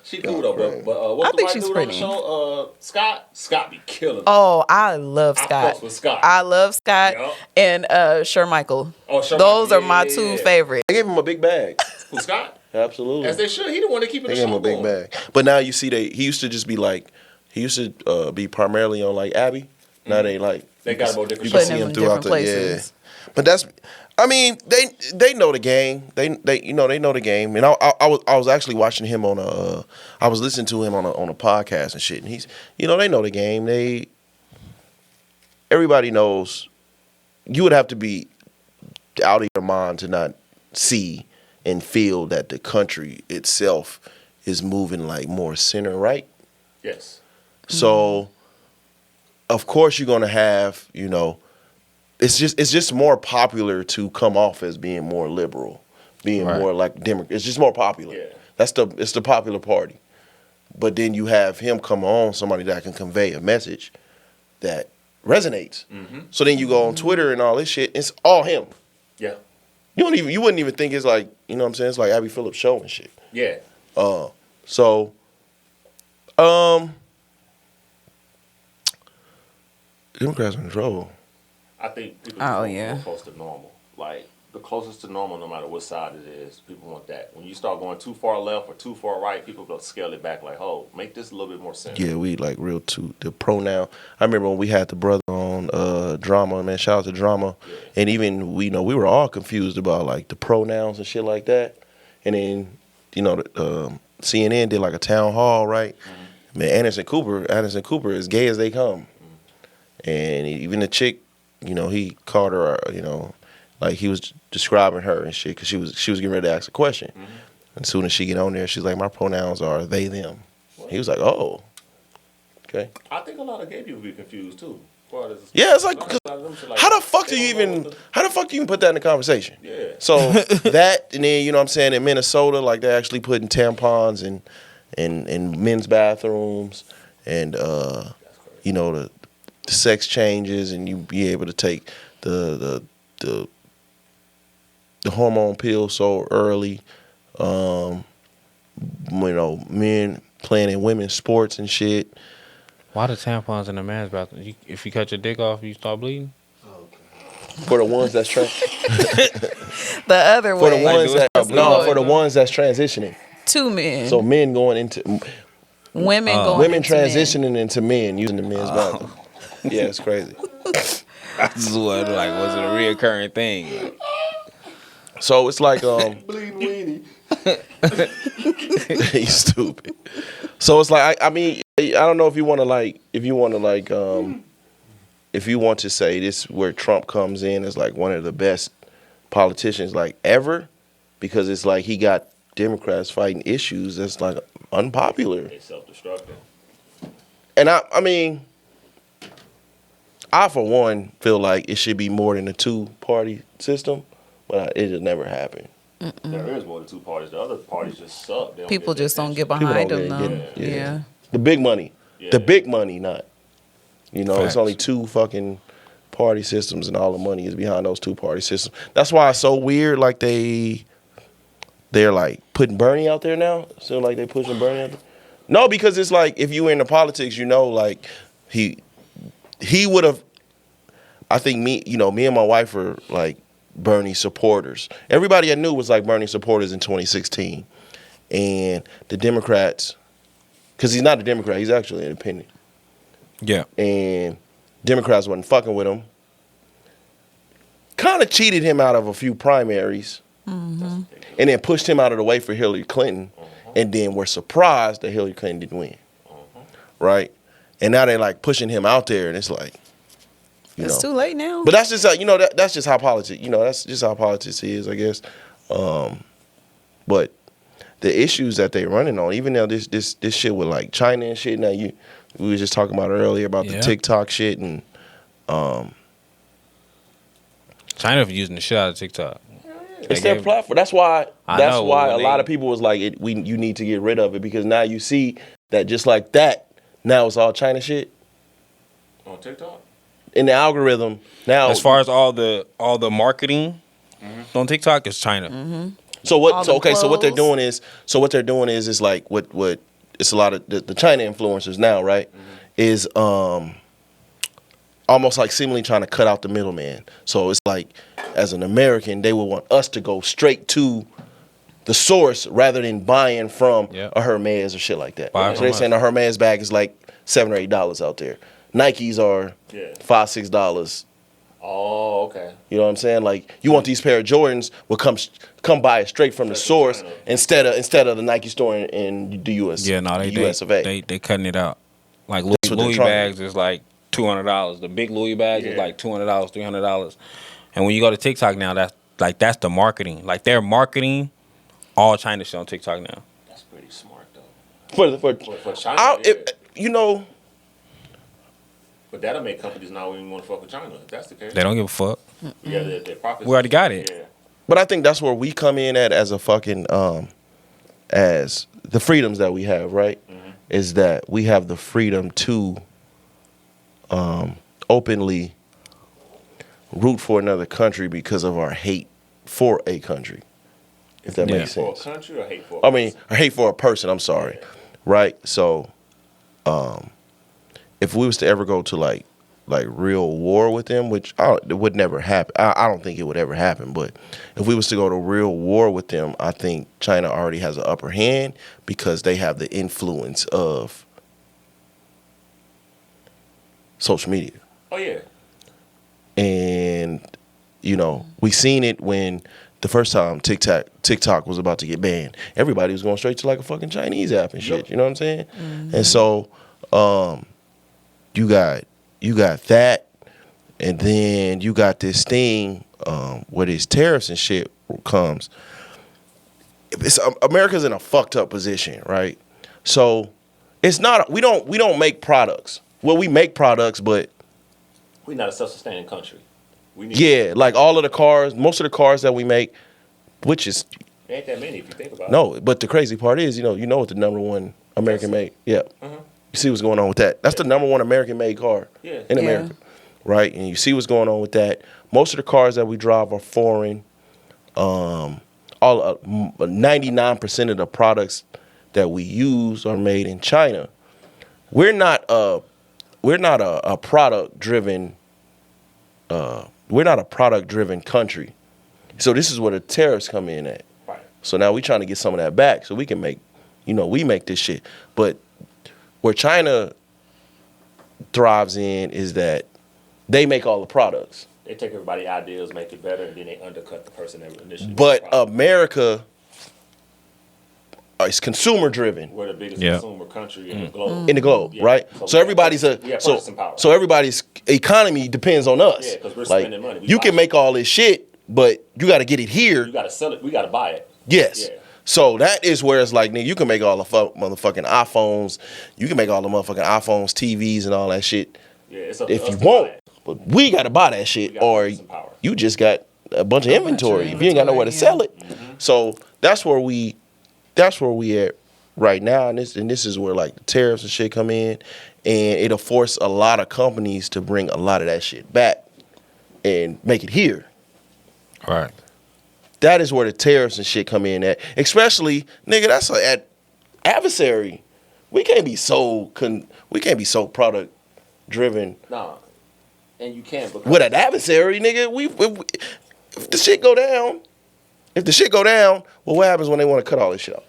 She cool though, crazy. but what's I the think white she's dude pretty. on the show? Scott? Scott be killing. Oh, I love I Scott. fucks with Scott. I love Scott Yup. and Shermichael. Oh, Shermichael. Those are my Yeah. two favorites. They gave him a big bag. Who, Scott? Absolutely. As they should. He the one that keeping They the gave him show a big going. bag. But now you see, he used to just be like, he used to be primarily on like Abby. Now they like They got about different you can shows. see Putting him him in throughout different the places. yeah. But that's, I mean, they know the game. They know the game. And I was actually watching him on I was listening to him on a podcast and shit. And he's, they know the game. Everybody knows. You would have to be out of your mind to not see and feel that the country itself is moving like more center right. Yes. So, of course, you're gonna have, it's just more popular to come off as being more liberal, being Right. more like Democrat. It's just more popular. Yeah. It's the popular party. But then you have him come on, somebody that can convey a message that resonates. So then you go on Twitter and all this shit. It's all him. Yeah. You wouldn't even think it's like, what I'm saying? It's like Abby Phillips show and shit. Yeah. So, Democrats are in trouble. I think people Oh, just want yeah. more close to normal. Like the closest to normal, no matter what side it is, people want that. When you start going too far left or too far right, people go scale it back. Like, oh, make this a little bit more sense. Yeah, we like real to the pronoun. I remember when we had the brother on Drama, man. Shout out to Drama, and even we we were all confused about like the pronouns and shit like that. And then CNN did like a town hall, right? Man, Anderson Cooper is gay as they come. And even the chick, you know, he called her, you know, like he was describing her and shit because she was getting ready to ask a question. And as soon as she get on there, she's like, my pronouns are they, them. He was like, oh, okay. I think a lot of gay people be confused too. Yeah, it's like, how the fuck do you even put that in the conversation? Yeah. So that, and then, you know what I'm saying, in Minnesota, like they're actually putting tampons in men's bathrooms, and you know, the sex changes, and you be able to take the hormone pill so early. You know, men playing in women's sports and shit. Why the tampons in the man's bathroom? If you cut your dick off, you start bleeding? For the ones that's The other for way. the ones that for the Lord. ones that's transitioning. Two men. So men going into women going women into men. transitioning into men using the men's bathroom. Yeah, it's crazy. That's what, like, was it a reoccurring thing? So it's like Bleeding weenie. you stupid. So it's like I mean I don't know if you want to say this where Trump comes in as like one of the best politicians like ever, because it's like he got Democrats fighting issues that's like unpopular. They self-destructing. And I mean, I for one feel like it should be more than a two-party system, but it just never happened. There is more than two parties. The other parties just suck. They don't People get just don't get People behind don't them, get- though. Yeah. The big money. Yeah. The big money, not. You know, Facts. it's only two fucking party systems, and all the money is behind those two party systems. That's why it's so weird, like they're like putting Bernie out there now. So like they pushing Bernie out there. No, because it's like if you were into politics, you know, like he would have, I think me and my wife are like Bernie supporters. Everybody I knew was like Bernie supporters in 2016. And the Democrats, because he's not a Democrat, he's actually independent. Yeah. And Democrats wasn't fucking with him. Kind of cheated him out of a few primaries. And then pushed him out of the way for Hillary Clinton. And then were surprised that Hillary Clinton didn't win. Right? And now they're like pushing him out there, and it's like, It's too late now. But that's just that's just how politics, that's just how politics is, I guess. But the issues that they running on, even though this shit with like China and shit, we were just talking about it earlier about the TikTok shit, and China for using the shit out of TikTok. it's their platform. That's why I a know, lot of people was like, you need to get rid of it, because now you see that just like that, now it's all China shit On TikTok? in the algorithm. Now, As far as all the marketing on TikTok, it's China. So what? All So the okay. So what they're clothes. doing is like what it's a lot of the China influencers now, right? Is almost like seemingly trying to cut out the middleman. So it's like, as an American, they would want us to go straight to the source rather than buying from a Hermes or shit like that. Buy So from they're us. saying a Hermes bag is like $7 or $8 out there. Nikes are $5-6. Oh, okay. You know what I'm saying? Like, you want these pair of Jordans, will come buy it straight from the source instead of the Nike store in the US. Yeah, no, the US of A. they cutting it out. Like That's what they're Louis trying. bags is like $200. The big Louis bags is like $200, $300. And when you go to TikTok now, that's the marketing. Like, they're marketing all China shit on TikTok now. That's pretty smart, though. For China, but that'll make companies not even want to fuck with China, if that's the case. They don't give a fuck. Yeah, their profits. We already got it. Yeah. But I think that's where we come in at as a fucking as the freedoms that we have, right? Is that we have the freedom to openly root for another country because of our hate for a country. If that makes For a sense. country or hate for a I mean, or hate for a person, I'm sorry. Right? So if we was to ever go to like real war with them, which it would never happen. I don't think it would ever happen, but if we was to go to real war with them, I think China already has an upper hand because they have the influence of social media. Oh, yeah. And, we seen it when the first time TikTok was about to get banned, everybody was going straight to like a fucking Chinese app and shit. You know what I'm saying? And so you got that, and then you got this thing where these tariffs and shit comes. America's in a fucked up position, right? So it's not we don't make products. Well, we make products, but we're not a self-sustaining country. Like all of the cars, most of the cars that we make, which is ain't that many if you think about it. No, but the crazy part is, you know what the number one American made. Yeah. You see what's going on with that. That's the number one American made car in America. Right? And you see what's going on with that. Most of the cars that we drive are foreign. 99% of the products that we use are made in China. We're not a product driven country. So this is where the tariffs come in at. Right. So now we're trying to get some of that back so we can make, we make this shit. But where China thrives in is that they make all the products. They take everybody's ideas, make it better, and then they undercut the person that initially. But America is consumer driven. We're the biggest consumer country in the globe. In the globe, right? So everybody's everybody's economy depends on us. Yeah, because we're spending money. You can make all this shit, but you got to get it here. You got to sell it. We got to buy it. Yes. Yeah. So that is where it's like, nigga, you can make all the motherfucking iPhones. You can make all the motherfucking iPhones, TVs, and all that shit. Yeah, it's up if you want. But we got to buy that shit, or you just got a bunch of inventory. If you ain't got nowhere to sell it. So that's where we at right now, and this is where like the tariffs and shit come in, and it'll force a lot of companies to bring a lot of that shit back and make it here. All right. That is where the tariffs and shit come in at. Especially, nigga, that's an adversary. We can't be so product driven. Nah. And you can't because with an adversary, nigga. If the shit go down, well, what happens when they want to cut all this shit off?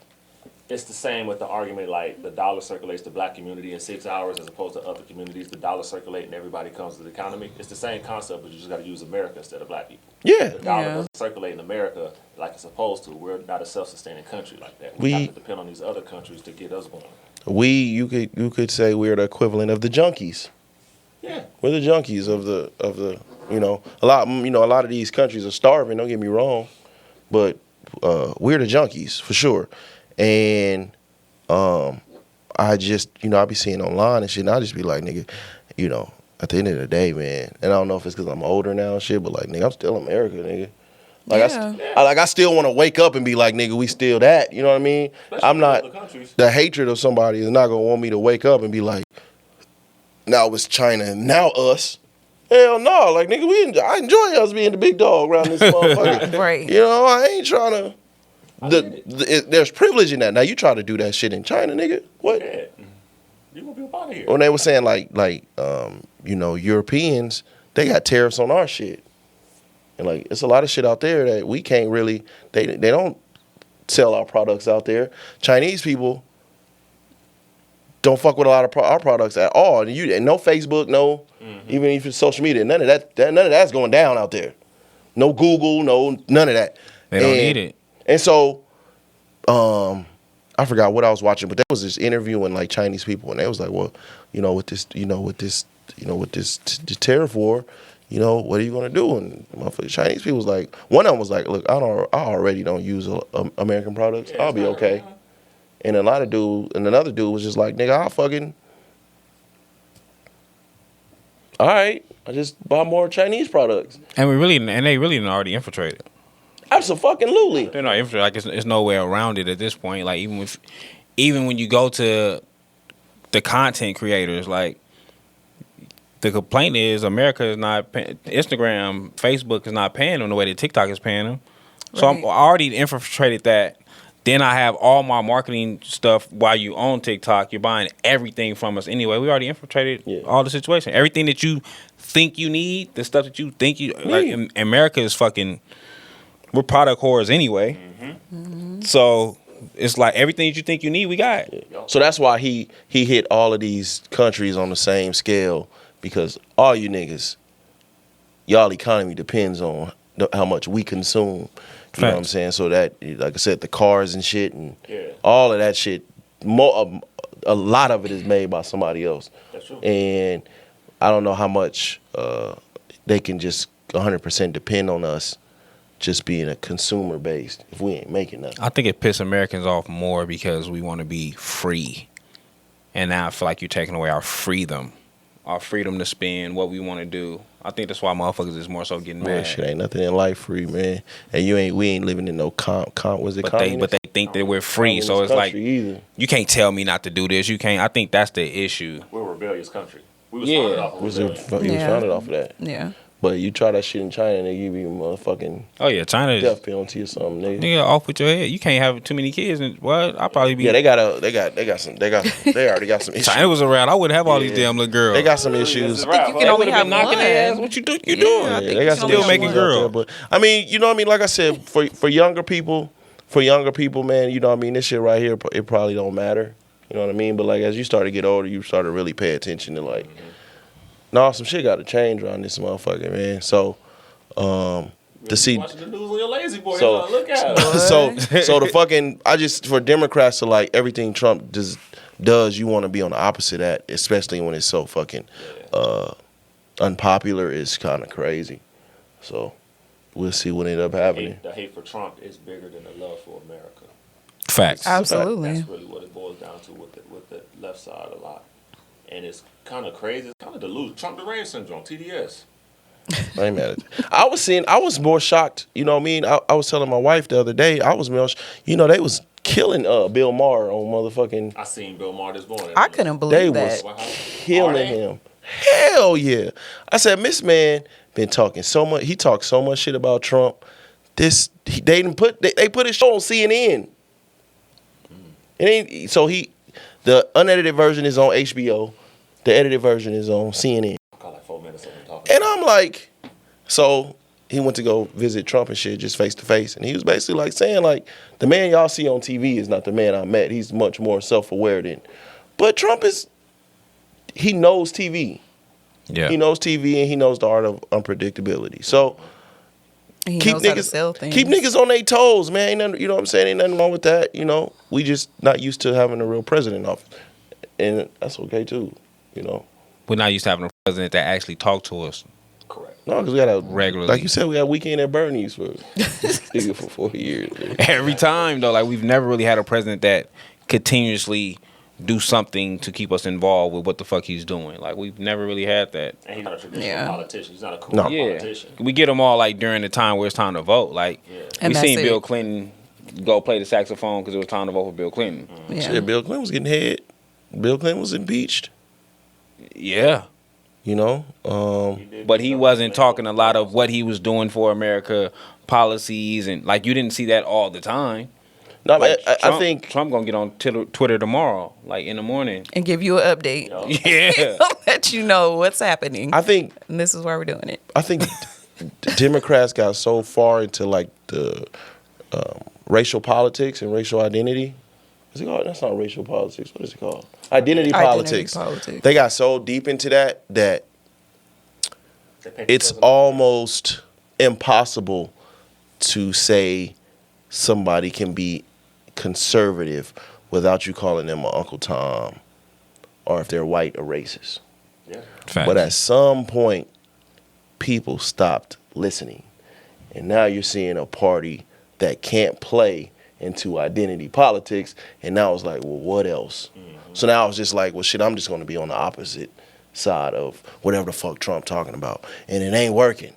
It's the same with the argument like the dollar circulates the black community in 6 hours as opposed to other communities. The dollar circulates and everybody comes to the economy. It's the same concept, but you just got to use America instead of black people. Yeah. The dollar doesn't circulate in America like it's supposed to. We're not a self-sustaining country like that. We have to depend on these other countries to get us going. You could say we're the equivalent of the junkies. Yeah. We're the junkies of the a lot of these countries are starving, don't get me wrong, but we're the junkies for sure. And I just, I be seeing online and shit, and I just be like, nigga, at the end of the day, man, and I don't know if it's because I'm older now and shit, but like, nigga, I'm still America, nigga. Like, I still want to wake up and be like, nigga, we still that, you know what I mean? Especially I'm not, the hatred of somebody is not going to want me to wake up and be like, now it's China and now us. Hell no, like, nigga, I enjoy us being the big dog around this motherfucker. Right. I ain't trying to. There's privilege in that. Now you try to do that shit in China, nigga. What? Yeah. You gonna be up out of here. When they were saying like Europeans, they got tariffs on our shit, and like it's a lot of shit out there that we can't really. They don't sell our products out there. Chinese people don't fuck with a lot of our products at all. And no Facebook, even if it's social media, none of that's going down out there. No Google, none of that. They don't need it. And so, I forgot what I was watching, but there was this interviewing like Chinese people, and they was like, well, with this tariff war, what are you gonna do? And motherfucking Chinese people was like, one of them was like, look, I already don't use American products. I'll be okay. And another dude was just like, nigga, I'll fucking, all right, I just buy more Chinese products. And they really already infiltrated. Absolutely. They're not infiltrated. Like it's no way around it at this point. Like even when you go to the content creators, like the complaint is America is not Instagram, Facebook is not paying them the way that TikTok is paying them. So I'm already infiltrated that. Then I have all my marketing stuff while you own TikTok. You're buying everything from us anyway. We already infiltrated all the situation. Everything that you think you need, the stuff that you think you like. America is fucking. We're product whores anyway. So it's like everything that you think you need, we got. So that's why he hit all of these countries on the same scale, because all you niggas, y'all economy depends on how much we consume. You know what I'm saying? So that, like I said, the cars and shit and Yeah. all of that shit, a lot of it is made by somebody else. That's true. And I don't know how much they can just 100% depend on us just being a consumer based if we ain't making nothing. I think it pisses Americans off more because we want to be free. And now I feel like you're taking away our freedom to spend what we want to do. I think that's why motherfuckers is more so getting Man, mad. shit ain't nothing in life free, man. And we ain't living in no was it But communist? they think that we're free, so it's like either. you can't tell me not to do this. You can't. I think that's the issue. We're a rebellious country. We was Yeah. founded off of rebellion. He was founded off of that. Yeah. But you try that shit in China and they give you a motherfucking Oh yeah, China is death penalty or something, nigga. nigga off with your head. You can't have too many kids. And what? I'll probably be. Yeah, they already got some issues. China was around. I wouldn't have all these Yeah. damn little girls. They got some issues. I think you can only have knocking one. their ass. What you doing? Yeah, I think They got some you still can only making have girls. out there, but I mean, you know what I mean? Like I said, for younger people, man, you know what I mean? This shit right here, it probably don't matter. You know what I mean? But like as you start to get older, you start to really pay attention to like, nah, some shit got to change around this motherfucker, man. So, to see. Watching the news on your lazy boy. So- Look at it. so the fucking for Democrats to like everything Trump does you want to be on the opposite of that, especially when it's so fucking unpopular, is kind of crazy. So we'll see what end up happening. The hate for Trump is bigger than the love for America. Facts. Absolutely. That's really what it boils down to with the left side a lot. And it's kind of crazy. It's kind of delusional. Trump deranged syndrome, TDS. I ain't mad at it. I was more shocked. You know what I mean? I was telling my wife the other day. I was more. They was killing Bill Maher on motherfucking. I seen Bill Maher this morning. I couldn't They believe that. was killing him. Hell yeah! I said, Miss Man been talking so much. He talked so much shit about Trump. They put his show on CNN. It ain't so the unedited version is on HBO. The edited version is on CNN. I got like 4 minutes of him talking. And I'm like, so he went to go visit Trump and shit just face to face. And he was basically like saying like, the man y'all see on TV is not the man I met. He's much more self-aware than. But Trump he knows TV. Yeah. He knows TV and he knows the art of unpredictability. So He keep knows how to sell things. niggas on their toes, man. Ain't nothing, you know what I'm saying? Ain't nothing wrong with that. You know, we just not used to having a real president off. And that's okay too, you know. We're not used to having a president that actually talk to us. Correct. No, because we got a Regularly. like you said, we had Weekend at Bernie's for nigga for 4 years. Man. Every time though, like we've never really had a president that continuously do something to keep us involved with what the fuck he's doing. Like we've never really had that. And he's not a traditional Yeah. politician. He's not a cool No. politician. We get them all like during the time where it's time to vote. Like And we that's seen it. Bill Clinton go play the saxophone because it was time to vote for Bill Clinton. Yeah. Shit, Bill Clinton was getting head. Bill Clinton was impeached. Yeah. You know, But he wasn't talking a lot of what he was doing for America, policies, and like you didn't see that all the time. no, Like, I Trump, think Trump gonna get on Twitter tomorrow, like in the morning. And give you an update. Yeah. Let you know what's happening. I think And this is why we're doing it. Democrats got so far into like the racial politics and racial identity. Is it called? That's not racial politics. What is it called? Identity politics. politics. They got so deep into that it's almost impossible to say somebody can be conservative without you calling them an Uncle Tom, or if they're white, a racist. Yeah. Facts. But at some point, people stopped listening. And now you're seeing a party that can't play into identity politics. And now it's like, well, what else? Mm-hmm. So now it's just like, well, shit, I'm just going to be on the opposite side of whatever the fuck Trump talking about. And it ain't working.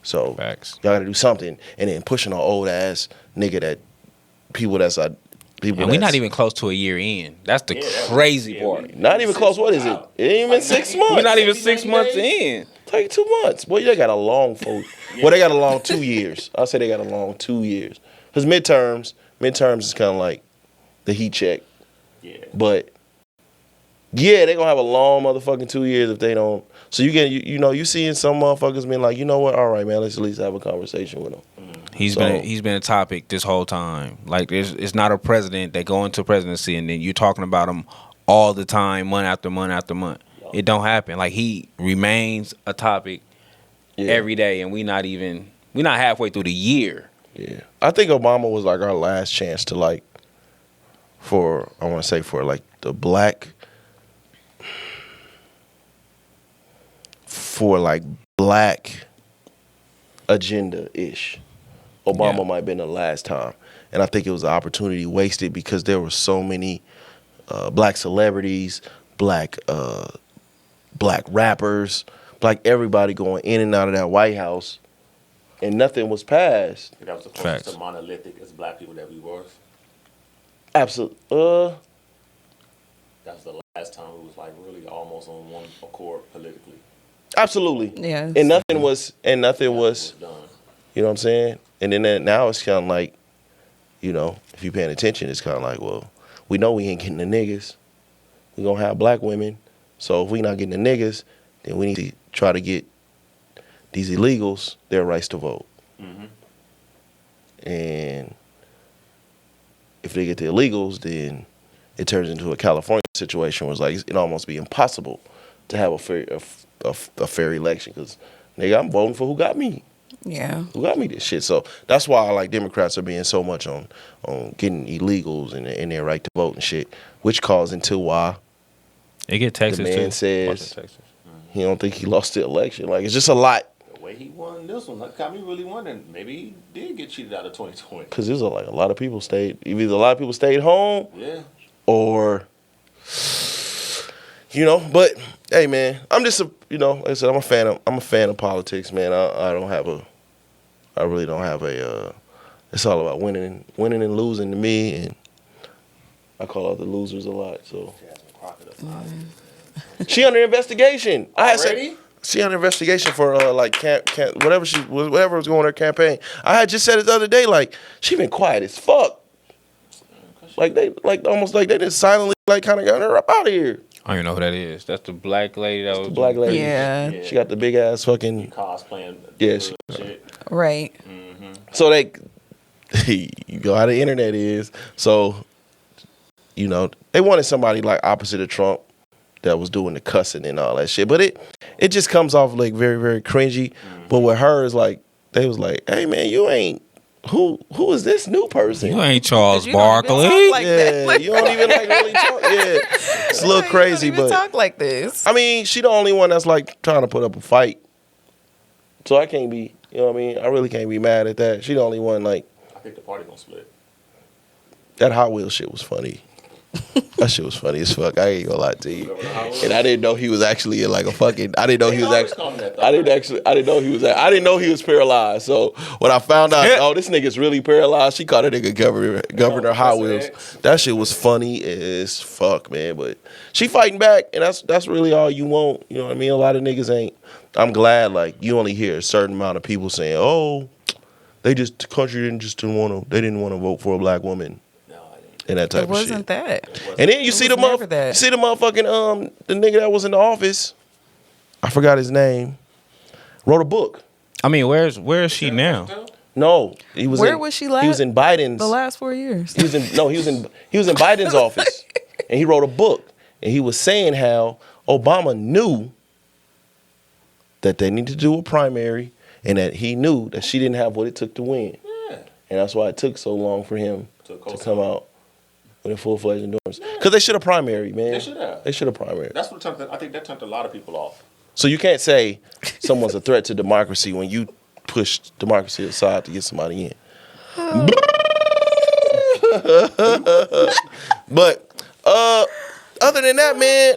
So Facts. y'all got to do something. And then pushing an old ass nigga that people that's people And we're not that's- even close to a year in. That's the Yeah, that was- crazy yeah, part. Not even close. What is it? It ain't even 6 months. We're not even Maybe 6 90 months days. in. Take 2 months. Well, they got a long well, they got a long 2 years. I'll say they got a long 2 years. Because midterms is kind of like the heat check. Yeah. But yeah, they gonna have a long motherfucking 2 years if they don't. So you seeing some motherfuckers being like, you know what? All right, man, let's at least have a conversation with them. He's been a topic this whole time. Like it's not a president that go into presidency and then you're talking about him all the time, month after month after month. It don't happen. Like he remains a topic Yeah. every day, and we're not halfway through the year Yeah, I think Obama was like our last chance to like, for like the black, for like black agenda ish. Obama might have been the last time, and I think it was an opportunity wasted because there were so many black celebrities, black rappers, black everybody going in and out of that White House, and nothing was passed. I think that was the closest to monolithic as black people that we was. Absolutely. That was the last time it was like really almost on one accord politically. Absolutely. Yeah. And nothing was. It was done. You know what I'm saying? And then now it's kind of like, you know, if you're paying attention, it's kind of like, well, we know we ain't getting the niggas. We gonna have black women. So if we not getting the niggas, then we need to try to get these illegals their rights to vote. And if they get the illegals, then it turns into a California situation where it's like it almost be impossible to have a fair election because, nigga, I'm voting for who got me. Yeah. Who got me this shit? So that's why I like Democrats are being so much on getting illegals and their right to vote and shit, which calls into why They get Texas the man too. says he don't think he lost the election. Like, it's just a lot. The way he won this one, that got me really wondering. Maybe he did get cheated out of 2020. Because there's like a lot of people stayed. Either a lot of people stayed home, Yeah. or, you know. But hey, man, I'm just like I said, I'm a fan of politics, man. I really don't have a. It's all about winning and losing to me, and I call out the losers a lot. So she under investigation. Already? She under investigation for like whatever was going on her campaign. I had just said it the other day, like she been quiet as fuck. Like they almost like they just silently like kind of got her up out of here. I don't even know who that is. That's the black lady that was. The black lady. Yeah. She got the big ass fucking. Cosplaying. Yeah, Shit. Right. So you know how the internet is. So, you know, they wanted somebody like opposite of Trump that was doing the cussing and all that shit. But it just comes off like very, very cringy. But with her, is like, they was like, hey man, you ain't, who is this new person? You ain't Charles You don't even Barkley. talk like Yeah, that. you don't even like really talk. Yeah, it's a little crazy, you don't even but talk like this. I mean, she the only one that's like trying to put up a fight. So I can't be, you know what I mean? I really can't be mad at that. She the only one like. I think the party gonna split. That Hot Wheels shit was funny. That shit was funny as fuck. I ain't gonna lie to you. And I didn't know he was actually in like a fucking. I didn't know he was actually. I didn't know he was paralyzed. So when I found out, oh, this nigga's really paralyzed, she called a nigga Governor Hot Wheels. That shit was funny as fuck, man. But she fighting back, and that's really all you want. You know what I mean? A lot of niggas ain't. I'm glad like you only hear a certain amount of people saying, oh, the country didn't want to vote for a black woman. And that type It wasn't of shit. that. And then you see the was never that. motherfucking the nigga that was in the office. I forgot his name. Wrote a book. I mean, where is she now? No, he was. Where was she last? He was in Biden's. The last 4 years. He was in Biden's office, and he wrote a book, and he was saying how Obama knew that they needed to do a primary, and that he knew that she didn't have what it took to win, and that's why it took so long for him to come out with a full-fledged endurance. Because they should have primary, man. They should have. They should have primary. That's what I think that turned a lot of people off. So you can't say someone's a threat to democracy when you push democracy aside to get somebody in. But other than that, man,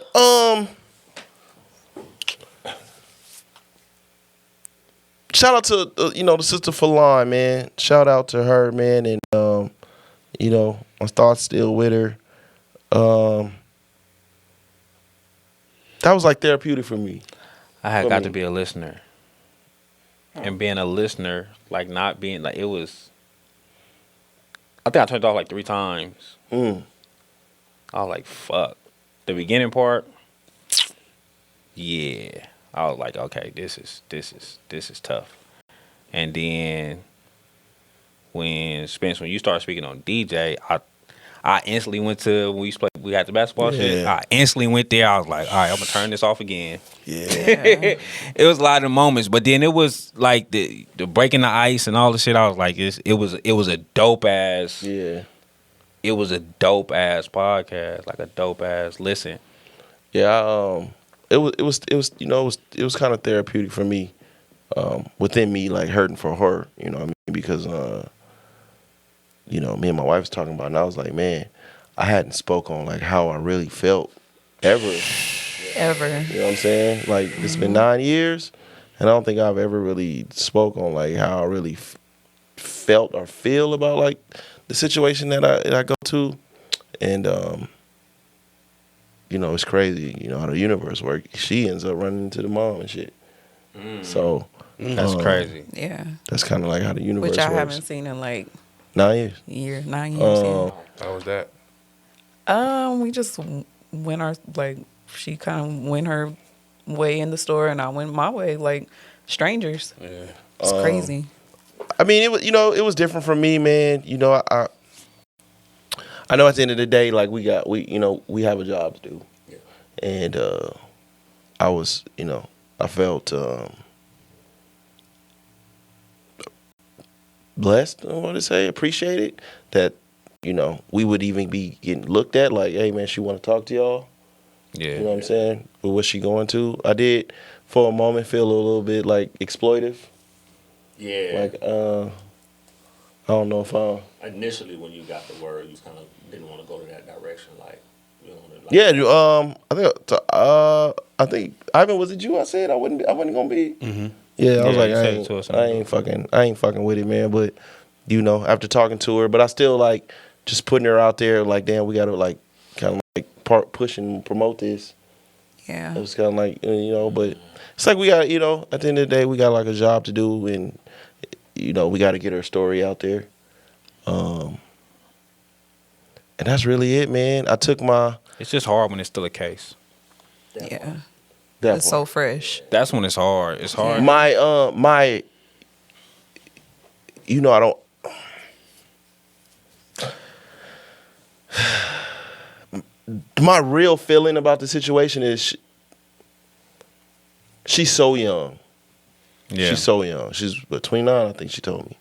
shout out to the sister Falon, man. Shout out to her, man, and my thoughts still with her. That was like therapeutic for me. I had got to be a listener. And being a listener, like not being like it was. I think I turned it off like 3 times. I was like, fuck. The beginning part, yeah. I was like, okay, this is tough. And then when Spence, when you start speaking on DJ, I instantly went to when we had the basketball shit. Yeah. I instantly went there. I was like, all right, I'm gonna turn this off again. Yeah. It was a lot of moments, but then it was like the breaking the ice and all the shit. I was like, it was a dope ass. Yeah. It was a dope ass podcast, like a dope ass listen. Yeah, it was you know it was kind of therapeutic for me, within me, like hurting for her, you know what I mean, because you know, me and my wife was talking about it, and I was like, man, I hadn't spoke on like how I really felt ever. You know what I'm saying? Like it's been 9 years, and I don't think I've ever really spoke on like how I really felt or feel about like the situation that I go to, and you know, it's crazy, you know, how the universe works. She ends up running into the mom and shit. So That's crazy. Yeah. that's kind of like how the universe Which I works. haven't seen in like 9 years. 9 years. Yeah. How was that? We just went our like she kind of went her way in the store and I went my way like strangers. Yeah. It's crazy. I mean, it was, you know, it was different for me, man. You know, I know at the end of the day, like we you know, we have a job to do, and I was, you know, I felt blessed. I want to say appreciated that, you know, we would even be getting looked at like, hey man, she want to talk to y'all. Yeah. You know what I'm saying? With what she going to, I did for a moment feel a little bit like exploitive. Yeah. Like I don't know if I. Initially, when you got the word, you kind of didn't want to go to that direction. Like, you know, like, Yeah, I think Ivan, was it you? I said I wasn't gonna be. Mm-hmm. Yeah, I was Yeah, like, you said it to us, I ain't fucking with it, man. But you know, after talking to her, but I still like just putting her out there. Like, damn, we gotta like kind of like push and promote this. Yeah. It was kind of like, you know, but it's like we got, you know, at the end of the day, we got like a job to do, and you know, we got to get her story out there. And that's really it, man. I took my. It's just hard when it's still a case. Yeah. That It's part. so fresh. That's when it's hard. It's hard. My you know, I don't my real feeling about the situation is she's so young. Yeah. She's so young. She's 29, I think she told me.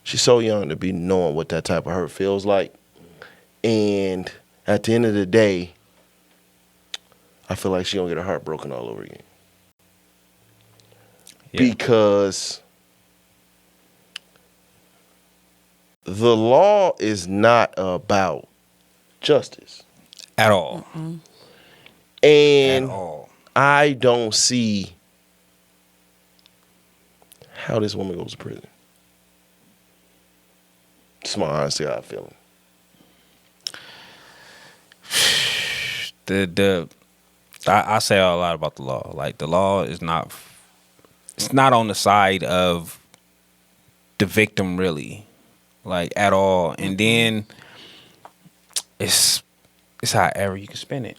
She's so young to be knowing what that type of hurt feels like. And at the end of the day, I feel like she gonna get her heart broken all over again. Yeah. Because the law is not about justice. At all. And At all. I don't see how this woman goes to prison. It's my honest to God feeling. I say a lot about the law. Like the law is not. It's not on the side of the victim really, like at all. And then it's however you can spin it.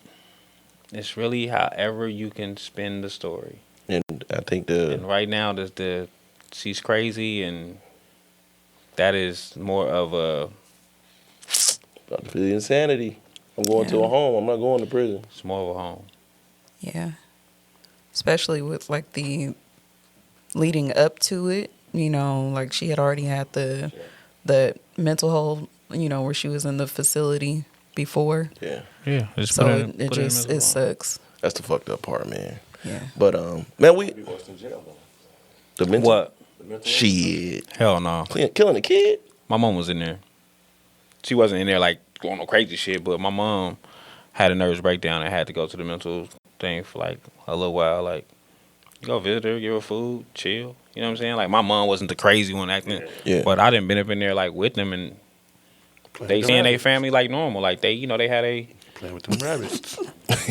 It's really however you can spin the story. And I think And right now, she's crazy, and that is more of a. about to feel the insanity. I'm going to a home. I'm not going to prison. It's more of a home. Yeah. Especially with like the leading up to it, you know, like she had already had the mental health, you know, where she was in the facility before. Yeah, Yeah. So it sucks. that's the fucked up part, man. Yeah. But man, we be worse than jail, though. the mental What? The mental shit Hell no. killing a kid. My mom was in there. She wasn't in there like going no crazy shit, but my mom had a nervous breakdown and had to go to the mental thing for like a little while. Like, go visit her, give her food, chill. You know what I'm saying? Like, my mom wasn't the crazy one acting. Yeah. But I didn't been up in there like with them, and they seeing their family like normal. Like they, you know, they had a. Playing with them rabbits.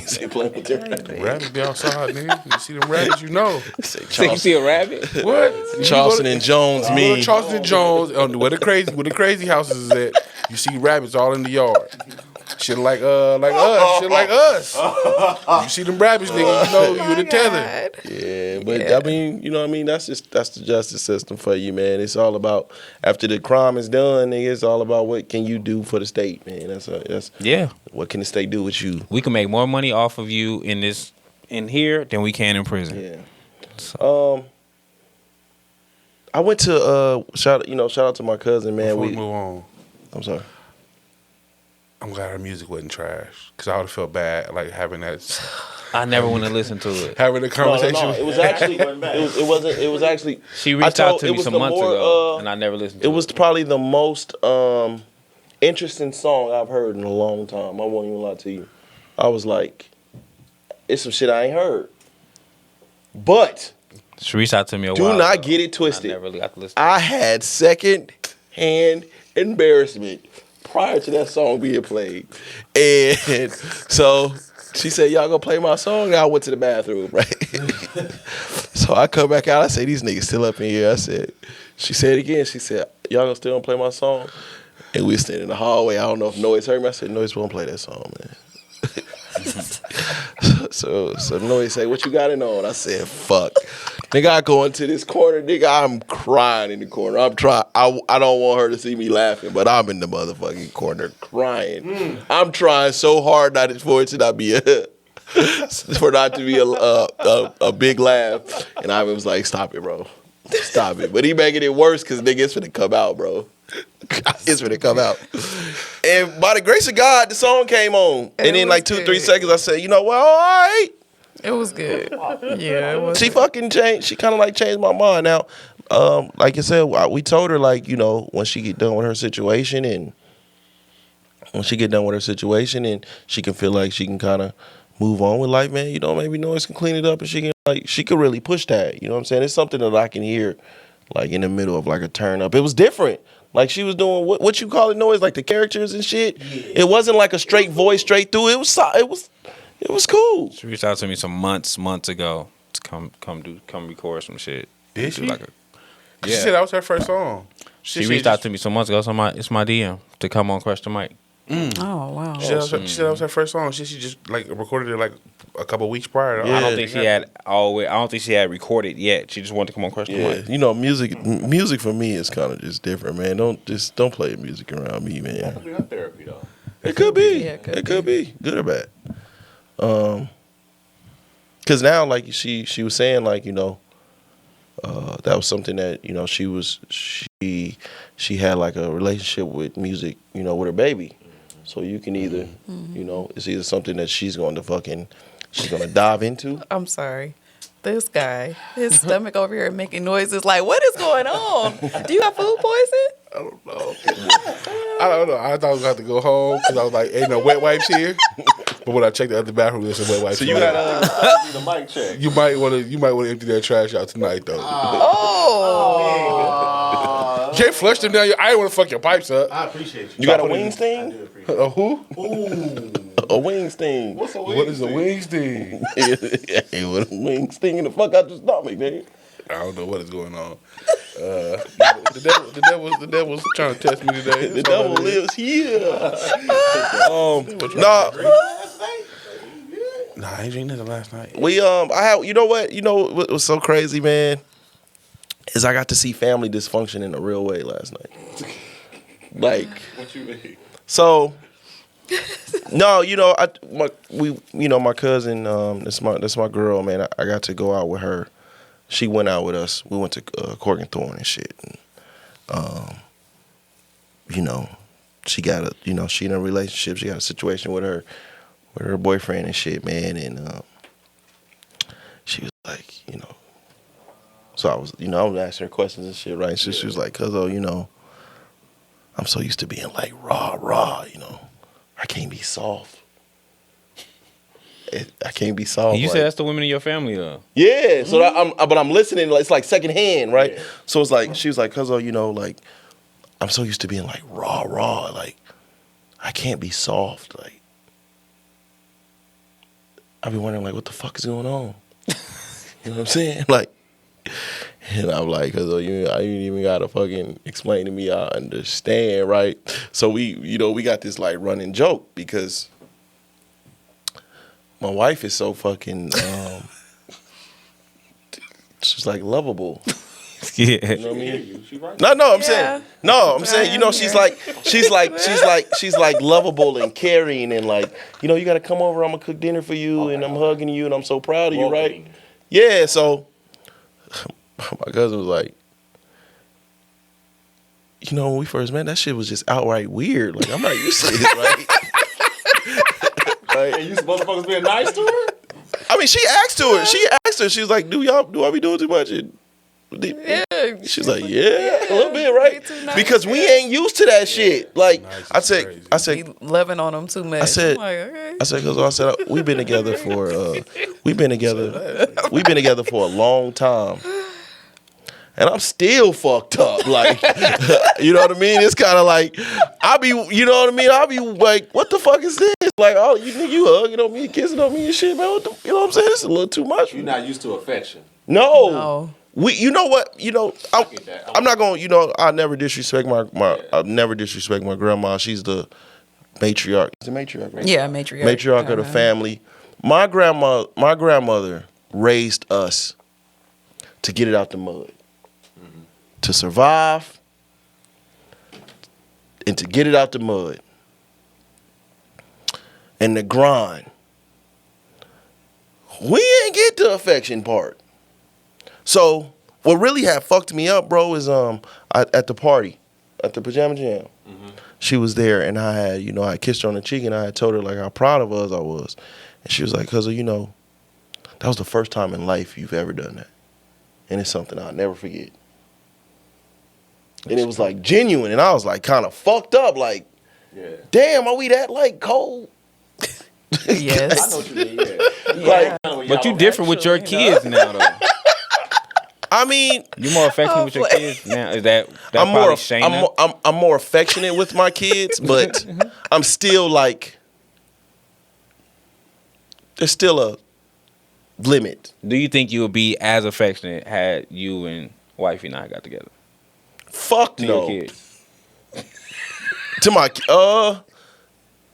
Say playing with their The rabbits be outside, nigga. You see them rabbits, you know. Say So you see a rabbit? What? Charleston and Jones You go me. to Charleston and Jones, where the crazy houses is at, you see rabbits all in the yard. Shit like us. Shit like us. You see them rappers, nigga, you know you the tether. Yeah, but I mean, you know what I mean? That's the justice system for you, man. It's all about, after the crime is done, nigga, it's all about what can you do for the state, man. That's what can the state do with you? We can make more money off of you in here than we can in prison. Yeah. So. I went to shout out to my cousin, man. Before we move on, I'm sorry. I'm glad her music wasn't trash, because I would have felt bad like having that. I never want to listen to it. Having a conversation. No, it was actually it was actually. She reached out to me some months ago, and I never listened to it. It was probably the most interesting song I've heard in a long time. I won't even lie to you. I was like, it's some shit I ain't heard. But she reached out to me a while do not ago. get it twisted. I never really got to listen. I had second-hand embarrassment prior to that song being played. And so she said, y'all gonna play my song? And I went to the bathroom, right? So I come back out. I say, these niggas still up in here. She said it again. She said, y'all gonna still gonna play my song? And we standing in the hallway. I don't know if Noise heard me. I said, Noise won't play that song, man. So Noise say, what you got it on? I said, fuck. Nigga, I go into this corner. Nigga, I'm crying in the corner. I'm trying. I don't want her to see me laughing, but I'm in the motherfucking corner crying. I'm trying so hard for it to not be a big laugh. And I was like, stop it, bro. Stop it. But he making it worse because nigga, it's finna come out, bro. It's finna come out. And by the grace of God, the song came on. And then like 2-3 seconds, I said, you know what, all right. It was good. Yeah, it was. She fucking changed. She kind of like changed my mind. Now, like I said, we told her, like, you know, when she get done with her situation and she can feel like she can kind of move on with life, man, you know, maybe Noise can clean it up and she could really push that. You know what I'm saying? It's something that I can hear like in the middle of like a turn up. It was different. Like she was doing what you call it, Noise, like the characters and shit. Yeah. It wasn't like a straight voice straight through. It was cool. She reached out to me some months ago to come record some shit. Did she? Yeah. She said that was her first song. She reached out to me some months ago. So it's my DM to come on Crush the Mic. Oh wow. She said that was her first song. She just like recorded it like a couple weeks prior. I don't think she had recorded yet. She just wanted to come on Crush the Mic. You know, music for me is kind of just different, man. Don't play music around me, man. That could be her therapy though. It could be. Yeah, it could be good or bad. Because now, like she was saying, like, you know, that was something that, you know, she had like a relationship with music, you know, with her baby. So you can either, you know, it's either something that she's going to dive into. I'm sorry. This guy, his stomach over here making noises like, what is going on? Do you have food poison? I don't know. I thought I was going to have to go home because I was like, ain't no wet wipes here. But when I checked the other bathroom, there's some wet wipes. So you got the mic check. You might want to empty that trash out tonight, though. You can't flush them down. I ain't want to fuck your pipes up. I appreciate you. You got a wing sting? A who? A wing sting. What's a wing What is a wing sting? Hey, what a wing sting in the fuck out your stomach, nigga. I don't know what is going on. The devil's trying to test me today. The devil lives here. Nah, I ain't drinking nothing last night. You know what was so crazy, man, is I got to see family dysfunction in a real way last night. Like, What you mean? so, no, you know, my cousin, that's my girl, man. I got to go out with her. She went out with us. We went to Cork and Thorn and shit. And, you know, she in a relationship. She got a situation with her boyfriend and shit, man. And she was like, you know, so I was asking her questions and shit, right? So she was like, cuzzo, you know, I'm so used to being like raw, you know. I can't be soft. I can't be soft. You said that's the women in your family, though. Yeah, so I'm listening. It's like secondhand, right? Yeah. So it's like she was like, "Cuzzo, you know, like I'm so used to being like raw, like I can't be soft. Like I've been wondering, like, what the fuck is going on? You know what I'm saying? Like, And I'm like, cause I ain't even gotta fucking explain to me. I understand, right? So we got this like running joke because my wife is so fucking, she's like lovable. Yeah. You know what I mean? She right. No, I'm Yeah. saying, no, I'm saying, you know, she's like lovable and caring and like, you know, you gotta come over. I'm gonna cook dinner for you, and I'm hugging you, and I'm so proud of you, right? Welcoming. Yeah. So my cousin was like, you know, when we first met, that shit was just outright weird. Like, I'm not used to this, right? Hey, you motherfuckers being nice to her? I mean, she asked her. She was like, do I be doing too much? And Yeah. she's like, yeah, a little bit, right? Nice. Because we ain't used to that shit. Like, Nice I is said, crazy. I said, Be loving on them too much. I said, I'm like, okay. cause we've been together for a long time. And I'm still fucked up. Like, you know what I mean? It's kind of like, you know what I mean? I'll be like, what the fuck is this? Like, oh, you hugging on me, kissing on me and shit, man. You know what I'm saying? It's a little too much. You're not used to affection. No. You know what? You know, get that. I'm not going, you know, I never disrespect I never disrespect my grandma. She's the matriarch. Is it matriarch, right? Yeah, matriarch. Matriarch of the family. My grandmother raised us to get it out the mud. To survive and to get it out the mud. And the grind. We ain't get the affection part. So what really had fucked me up, bro, is at the party, at the pajama jam. She was there, and I had, you know, I kissed her on the cheek, and I had told her like how proud of us I was, and she was like, "Cause you know, that was the first time in life you've ever done that, and it's something I'll never forget." And it was like genuine, and I was like kind of fucked up, like, damn, are we that like cold? Yes. I know what you mean, Like, But you different with your kids now, though. I mean, You more affectionate with your kids now. Is that I'm probably more, Shayna? I'm more affectionate with my kids, but I'm still like, there's still a limit. Do you think you would be as affectionate had you and wifey not got together? Fuck To no. your kids. To my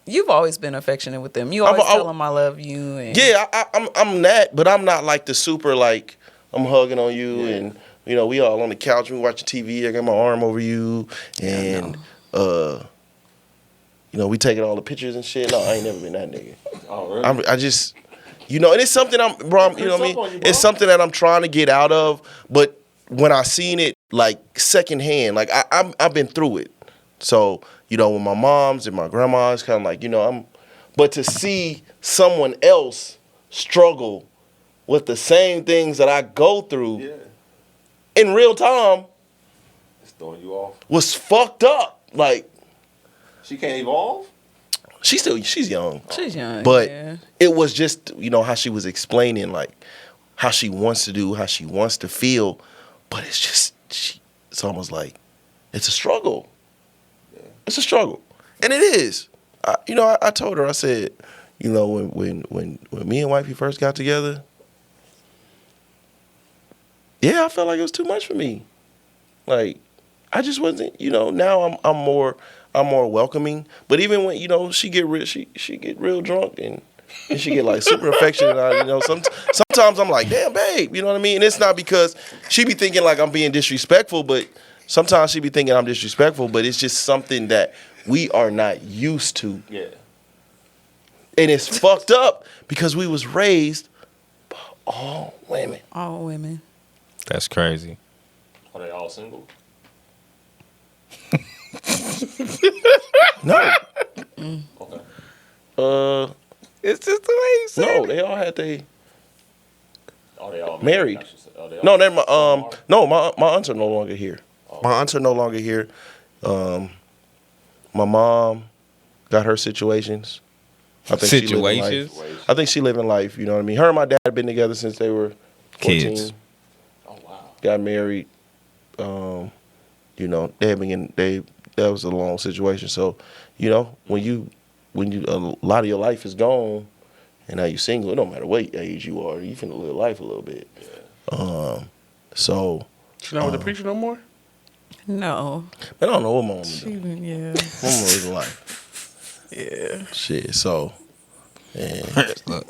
You've always been affectionate with them. You always tell them I love you. And yeah, I'm that, but I'm not like the super like I'm hugging on you and you know we all on the couch, we watching TV. I got my arm over you and you know we taking all the pictures and shit. No, I ain't never been that nigga. Oh, really? I just you know, and it's something you know what I mean. It's something that I'm trying to get out of, but when I seen it like secondhand, like I've been through it, so. You know, with my moms and my grandmas, kind of like, you know, but to see someone else struggle with the same things that I go through in real time It's throwing you off. was fucked up. Like, She can't evolve? she's young. she's young. But yeah. it was just, you know, how she was explaining, like, how she wants to do, how she wants to feel. But it's just, it's almost like, it's a struggle. It's a struggle, and it is. You know, I told her. I said, you know, when me and wifey first got together, yeah, I felt like it was too much for me. Like, I just wasn't. You know, now I'm more welcoming. But even when you know she get real drunk and she get like super affectionate. You know, sometimes I'm like, damn, babe. You know what I mean? And it's not because she be thinking like I'm being disrespectful, but. Sometimes she be thinking I'm disrespectful, but it's just something that we are not used to. Yeah. And it's fucked up because we was raised by all women. All women. That's crazy. Are they all single? No. Okay. It's just the way you said No, they all had they Are they all married. I should say. Are they all No, they're my aunts are no longer here. My aunts are no longer here. My mom got her situations. I think Situations? She living life. I think she living life, you know what I mean? Her and my dad have been together since they were 14. Kids. Oh, wow. Got married. You know, that was a long situation. So, you know, when you a lot of your life is gone and now you're single, it don't matter what age you are, you finna live life a little bit. So She not with the preacher no more? No. I don't know what my mama She, do. yeah. My mama living life. Yeah. Shit, so. Man. Look,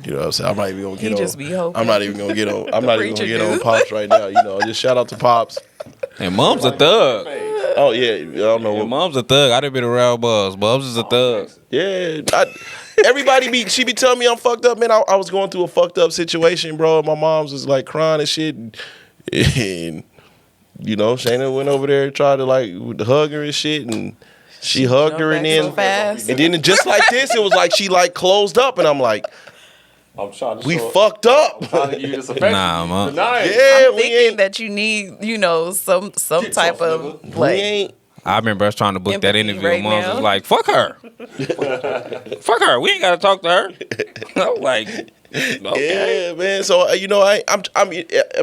You know what I'm saying? I'm not even gonna He get just on. be hoping. I'm not even gonna get on. I'm not even gonna preacher get on do. Pops right now. You know, just shout out to Pops. and Mom's a thug. Oh yeah, I don't know. And Mom's a thug. I done been around Bubs. Bubs is a thug. Yeah, everybody she be telling me I'm fucked up, man. I was going through a fucked up situation, bro. My mom's was like crying and shit, and you know, Shayna went over there and tried to like hug her and shit, and she hugged her, and so then fast. just like this, it was like she like closed up, and I'm like, I'm trying to we show- fucked up. I'm trying to give you this affection. Nah, man. Deny it. Yeah, I'm we thinking ain't. that you need, you know, some type of We like. ain't. I remember us trying to book that Empathy interview. right and Mom's now. was like, fuck her. Fuck her. We ain't got to talk to her. I was like, okay. Yeah, man. So you know, I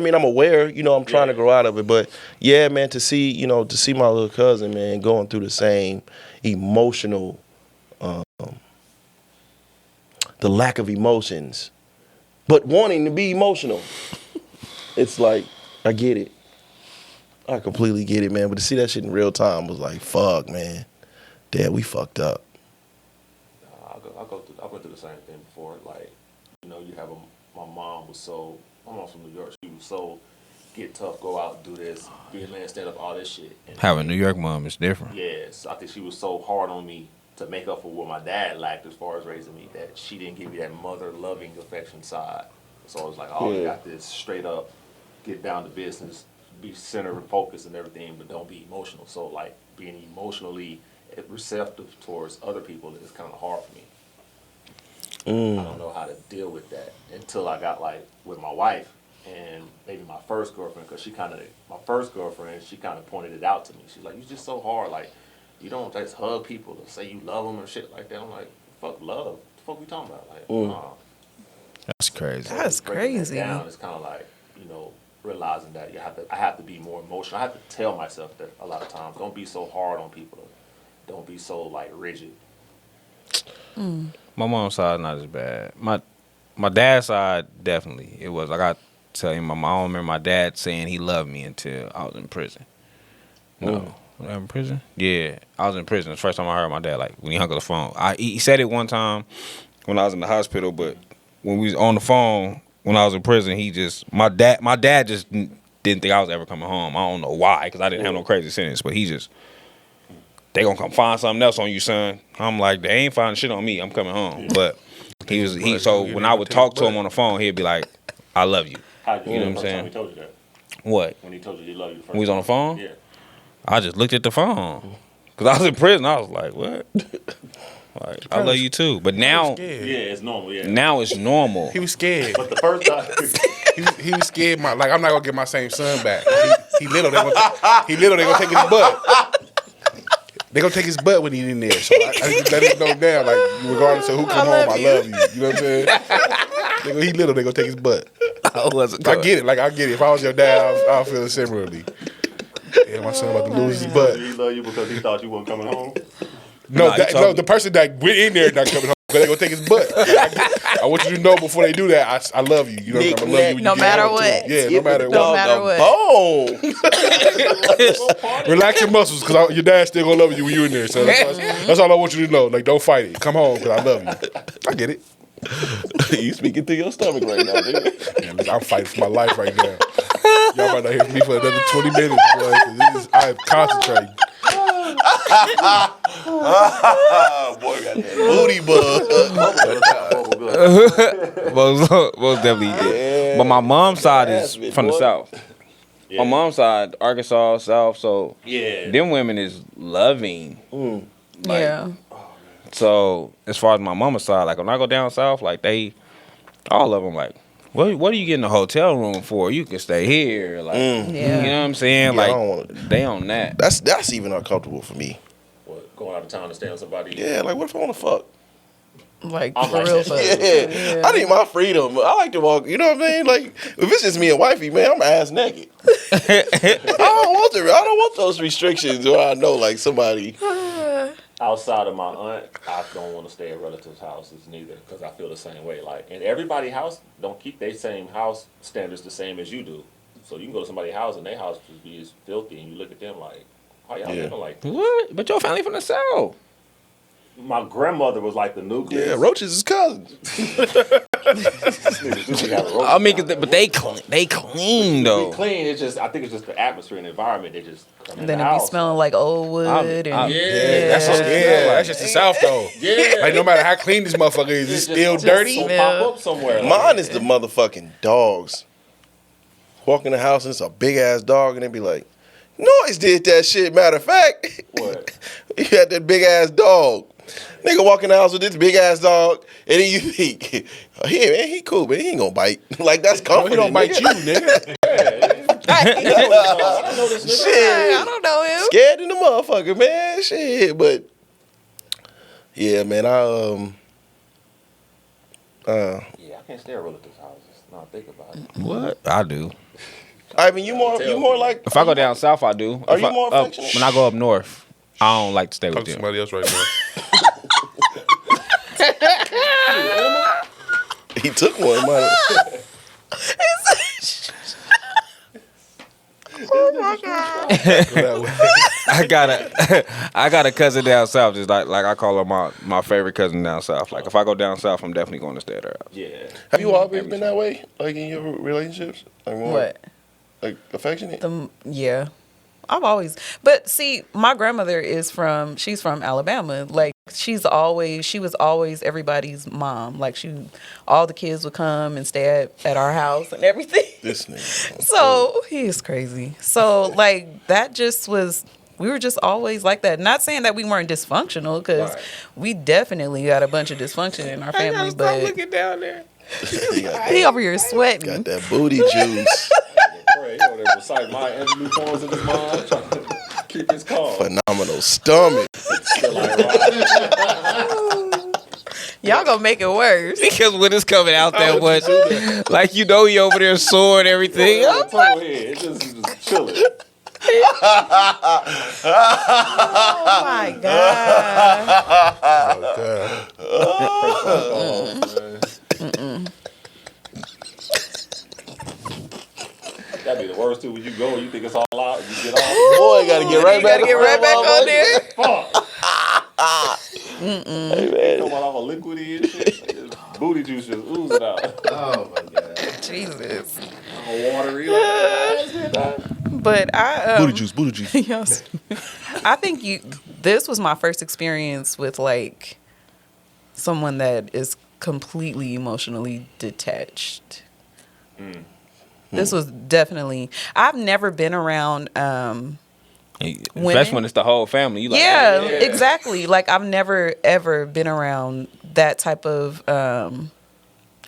mean, I'm aware. You know, I'm trying to grow out of it. But yeah, man, to see my little cousin, man, going through the same emotional, the lack of emotions, but wanting to be emotional. It's like I get it. I completely get it, man. But to see that shit in real time was like, fuck, man. Dad, we fucked up. I went through the same thing before. Like, you know, you have my mom's from New York. She was so get tough, go out, do this, be a man, stand up, all this shit. And Having a New York mom is different. yes, I think she was so hard on me to make up for what my dad lacked as far as raising me, that she didn't give me that mother loving affection side. So I was like, oh, you got this straight up, get down to business, be centered and focused and everything, but don't be emotional. So like being emotionally receptive towards other people is kind of hard for me. I don't know how to deal with that until I got like with my wife and maybe my first girlfriend, because she kind of pointed it out to me. She's like, you're just so hard, like you don't just hug people to say you love them or shit like that. I'm like, fuck love, what the fuck we talking about? Like, nah. That's crazy. That's Breaking that crazy. down, it's kind of like, you know, realizing that I have to be more emotional. I have to tell myself that a lot of times. Don't be so hard on people. Don't be so like rigid. My mom's side not as bad. My dad's side definitely it was. Like I tell you, I don't remember my dad saying he loved me until I was in prison. No, was I in prison? Yeah, I was in prison. The first time I heard my dad, like when he hung up the phone. He said it one time when I was in the hospital, but when we was on the phone when I was in prison, my dad just didn't think I was ever coming home. I don't know why, because I didn't have no crazy sentence, but they gonna come find something else on you, son. I'm like, they ain't finding shit on me. I'm coming home. But so when I would talk to him on the phone, he'd be like, I love you. How you know what I'm the first saying? time he told you that? What? When he told you he loved you the first When we was on the phone? Yeah. I just looked at the phone. Because I was in prison. I was like, what? Like, I love you too. But now, Yeah, it's normal, yeah. now it's normal. He was scared. But the first time He was scared. I'm not gonna get my same son back. He little. They gonna take his butt. They gonna take his butt when he's in there. So I just let him know now, like regardless of who come home, I love you. You know what I'm saying? He little. They gonna take his butt. I wasn't I get it. Like I get it. If I was your dad, I'll feel it similarly. Yeah, my son about to lose his butt. he loved you because he thought you weren't coming home. No, the person that went in there not coming home because they gonna take his butt. I want you to know before they do that, I love you. You know, I'm gonna love you. When No you get matter home, what. too. Yeah, no matter No what. matter what. Bone. Relax your muscles because your dad's still gonna love you when you're in there. So that's all I want you to know. Like, don't fight it. Come home because I love you. I get it. You speaking through your stomach right now, nigga. Man, listen, I'm fighting for my life right now. Y'all might not hear from me for another 20 minutes, boy. 'Cause I'm concentrating. Boy, got that booty bug. Most definitely did. But my mom's side is from the South. Yeah. My mom's side, Arkansas, South, so Yeah. them women is loving. Yeah. So as far as my mama's side, like when I go down south, like all of them, like, what are you getting a hotel room for? You can stay here, like, Yeah. you know what I'm saying? Yeah, I like, don't wanna- they on that. That's even uncomfortable for me. What, going out of town to stay with somebody? Yeah, like what if I want to fuck? Like, I'm for like real. that. Yeah. I need my freedom. I like to walk. You know what I mean? Like if it's just me and wifey, man, I'm ass naked. I don't want those restrictions where I know like somebody. Outside of my aunt, I don't want to stay at relatives' houses neither, because I feel the same way. Like, and everybody's house don't keep their same house standards the same as you do. So you can go to somebody's house and their house just be as filthy, and you look at them like, how y'all Yeah. living like this? What? But your family from the South. My grandmother was like the nucleus. Yeah, roaches is cousins. I mean, but they clean though. Be clean. It's just, I think it's just the atmosphere and environment. They just come in Then the it be house. smelling like old wood. That's just the South though. Yeah. Like no matter how clean this motherfucker is, it's still just dirty. gonna pop up somewhere. Mine is the motherfucking dogs. Walk in the house and it's a big ass dog, and they be like, Noise did that shit. Matter of fact, What? he had that big ass dog. Nigga walk in the house with this big ass dog, and then you think, he cool, man. He ain't gonna bite. Like, that's comforting. He don't bite you, nigga. I know this nigga. Shit. I don't know him. Scared in the motherfucker, man. Shit, but yeah, man. Yeah, I can't stay at relatives' houses. No, think about it. What? I do. I mean, you more like. If I go down south, I do. Are If you more I- affectionate? when I go up north, I don't like to stay Talk with to them. somebody else right now. He took one, man. I got a cousin down south. Just like I call her my favorite cousin down south. Like if I go down south, I'm definitely going to stay at her house. Yeah. Have you always been that way, like in your relationships? Like more, What? Like affectionate? Yeah. I've always, but see, my grandmother she's from Alabama. Like she was always everybody's mom. Like all the kids would come and stay at our house and everything. This nigga. So he is crazy. So like that just was, we were just always like that. Not saying that we weren't dysfunctional, because we definitely got a bunch of dysfunction in our family, but down there. he over here sweating. Got that booty juice. Pray, you know, they recite my Angelou poems in his mind, trying to keep his calm. Phenomenal stomach. Still like, right. Y'all gonna make it worse. Because when it's coming out that much, like he over there sore and everything. Yeah, total head. It's just chilling. Oh my god. That'd be the worst too. When you go, you think it's all out, you get off. Boy, gotta get right back. Gotta get right back on there. Hey, man. Come on off a liquidy and shit. Like, booty juice just oozing out. Oh my god. Jesus. All watery. Like, But I Booty juice. yes. I think this was my first experience with like someone that is completely emotionally detached. This was definitely, I've never been around Especially when it's the whole family. You like, yeah, exactly. Like I've never ever been around that type of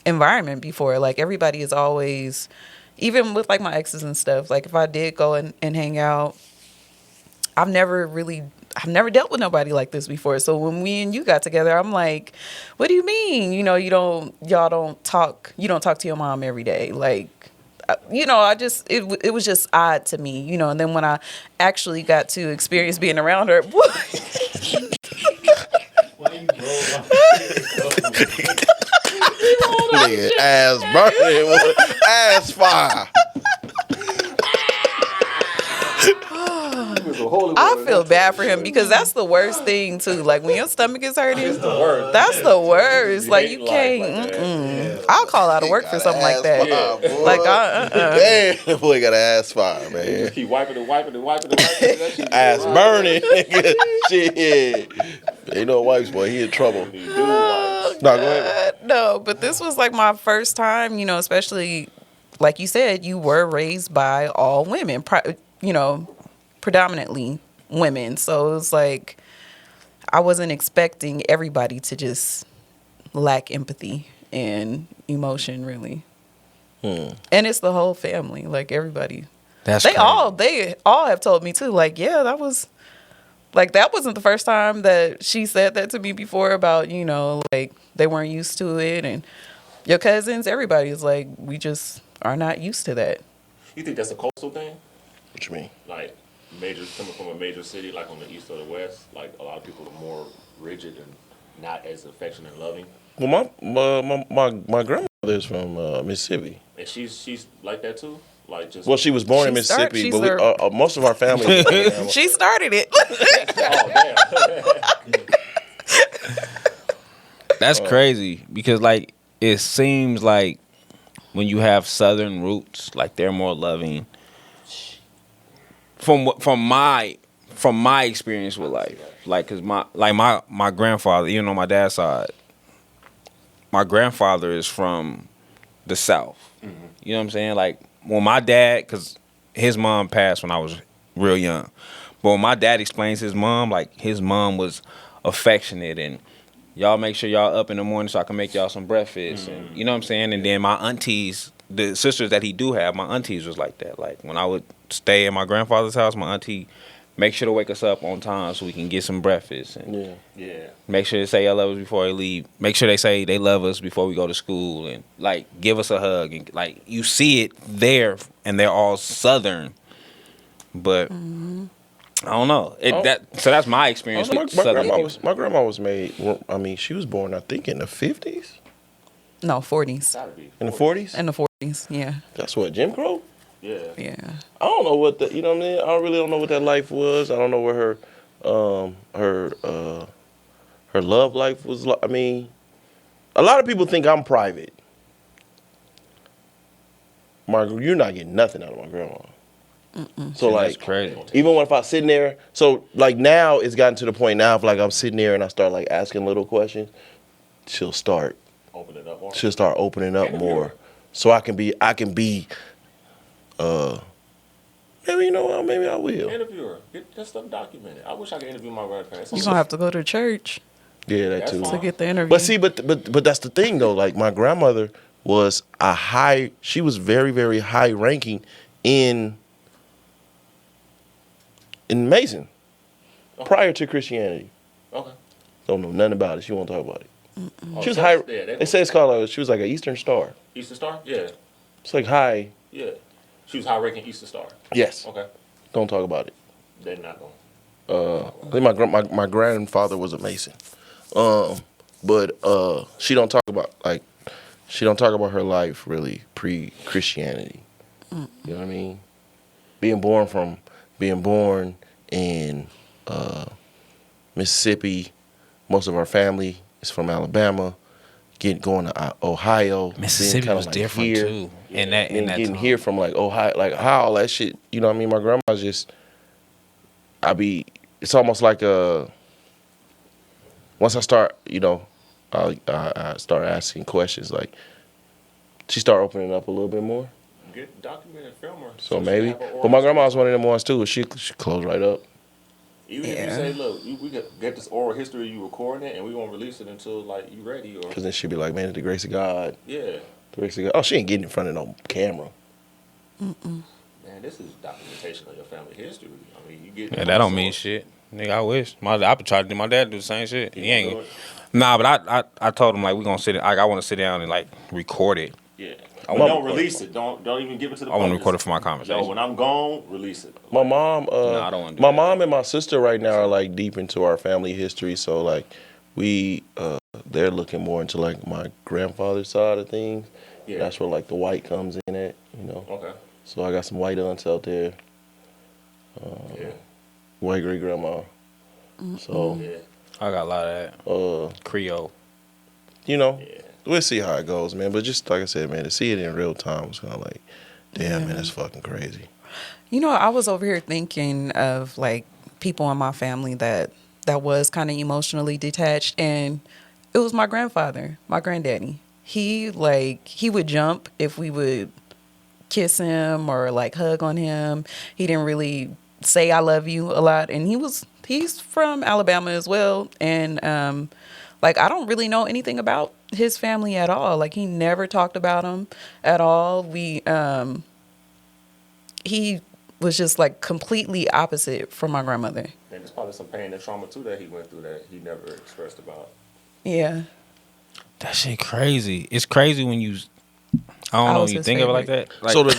environment before. Like everybody is always, even with like my exes and stuff, like if I did go and hang out, I've never dealt with nobody like this before. So when we and you got together, I'm like, what do you mean? You know, y'all don't talk to your mom every day. Like, you know, it was just odd to me, you know. And then when I actually got to experience being around her, Nigga, ass burning, ass fire. I feel bad for him because that's the worst thing too. Like when your stomach is hurting, it's the worst. that's the worst. Like you hate life can't. like that. I'll call out of work for something like that. Like Damn, that boy got an ass fire, man. Just keep wiping it. That shit Ass right. burning, nigga. Shit. Ain't no wipes, boy. He in trouble. You do wipes. No, go ahead. No, but this was like my first time, you know, especially like you said, you were raised by all women, you know, predominantly women. So it was like I wasn't expecting everybody to just lack empathy and emotion, really. And it's the whole family, like everybody. They all have told me too, like, yeah, that wasn't the first time that she said that to me before about, you know, like they weren't used to it. And your cousins, everybody's like, we just are not used to that. You think that's a coastal thing? What you mean? Like coming from a major city, like on the east or the west, like a lot of people are more rigid and not as affectionate and loving. Well, my grandmother is from Mississippi. And she's like that too. Like just. Well, she was born in Mississippi, but most of our family is from Alabama. She started it. Oh damn. That's crazy because like it seems like when you have Southern roots, like they're more loving. From my experience with life, like cause my grandfather, even on my dad's side, my grandfather is from the South. Mm-hmm. You know what I'm saying? Like when my dad, cause his mom passed when I was real young, but when my dad explains his mom, like his mom was affectionate and y'all make sure y'all up in the morning so I can make y'all some breakfast, and you know what I'm saying. And then my aunties, the sisters that he do have, my aunties was like that. Like when I would stay at my grandfather's house, my auntie make sure to wake us up on time so we can get some breakfast. And make sure they say I love us before they leave. Make sure they say they love us before we go to school, and like give us a hug. And like you see it there, and they're all Southern, but I don't know. So that's my experience with Southern people. My grandma was made. I mean, she was born, I think, in the 50s. No, 40s. In the 40s. In the 40s, yeah. That's what, Jim Crow. Yeah. I don't know what you know what I mean. I really don't know what that life was. I don't know where her love life was. I mean, a lot of people think I'm private. Margaret, you're not getting nothing out of my grandma. So like, crazy. Even if I'm sitting there, so like now it's gotten to the point now if like I'm sitting there and I start like asking little questions, she'll start opening up more. She'll start opening up more, so I can be. Maybe maybe I will. Interview her. Get that stuff documented. I wish I could interview my grandparents. You're gonna have to go to church. Yeah, that too. To get the interview. But see, but that's the thing though. Like my grandmother was she was very, very high ranking in Mason prior to Christianity. Okay. Don't know nothing about it. She won't talk about it. Mm-mm. She was high. They say it's called. She was like an Eastern Star. Eastern Star? Yeah. It's like high. Yeah. She was high ranking Eastern Star. Yes. Okay. Don't talk about it. They're not going. I think my grandfather was a Mason, but she don't talk about her life really pre-Christianity. You know what I mean? Being born in Mississippi, most of our family is from Alabama. Going to Ohio, Mississippi was like different here, too. In that getting time. here from like Ohio, like how all that shit. You know what I mean? My grandma's just. It's almost like once I start, I start asking questions. Like she start opening up a little bit more. Get documented, film her. So maybe, but my grandma was one of them ones too. She closed right up. Even if you say, look, we get this oral history, you recording it, and we won't release it until like you ready, or because then she'd be like, man, it's the grace of God. Yeah. The grace of God. Oh, she ain't getting in front of no camera. Man, this is documentation of your family history. I mean, you get. Yeah, that don't mean shit, nigga. I wish I tried to do my dad do the same shit. He ain't. Nah, but I told him like we gonna sit. Like I want to sit down and like record it. Yeah. Don't release it. Don't even give it to the public. I want to record it for my conversation. Yo, when I'm gone, release it. My mom, I don't want to do my that. mom and my sister right now are like deep into our family history. So like they're looking more into like my grandfather's side of things. Yeah. That's where like the white comes in at, Okay. So I got some white aunts out there. White great grandma. So yeah. I got a lot of that. Creole. Yeah. We'll see how it goes, man. But just like I said, man, to see it in real time was kind of like, damn, man, that's fucking crazy. I was over here thinking of like people in my family that was kind of emotionally detached, and it was my grandfather, my granddaddy. He would jump if we would kiss him or like hug on him. He didn't really say I love you a lot, and he's from Alabama as well, and like I don't really know anything about his family at all. Like he never talked about them at all. He was just like completely opposite from my grandmother. And there's probably some pain and trauma too that he went through that he never expressed about. Yeah. That shit crazy. It's crazy when you. I don't know. You think of it like that. Like, so the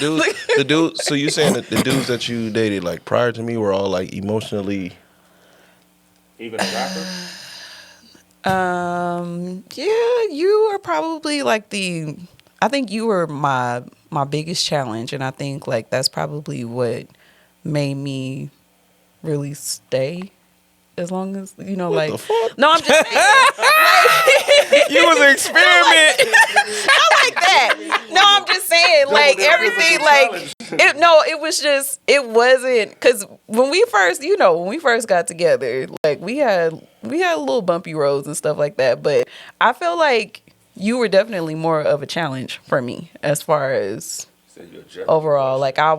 dudes. So you saying that the dudes that you dated like prior to me were all like emotionally. Even a rapper. Yeah, you are probably like I think you were my my biggest challenge, and I think like that's probably what made me really stay as long as like. the fuck? No, I'm just saying. You was an experiment. I like that. No, I'm just saying, like everything, like it wasn't because when we first got together, like we had a little bumpy roads and stuff like that. But I feel like you were definitely more of a challenge for me as far as overall. Like I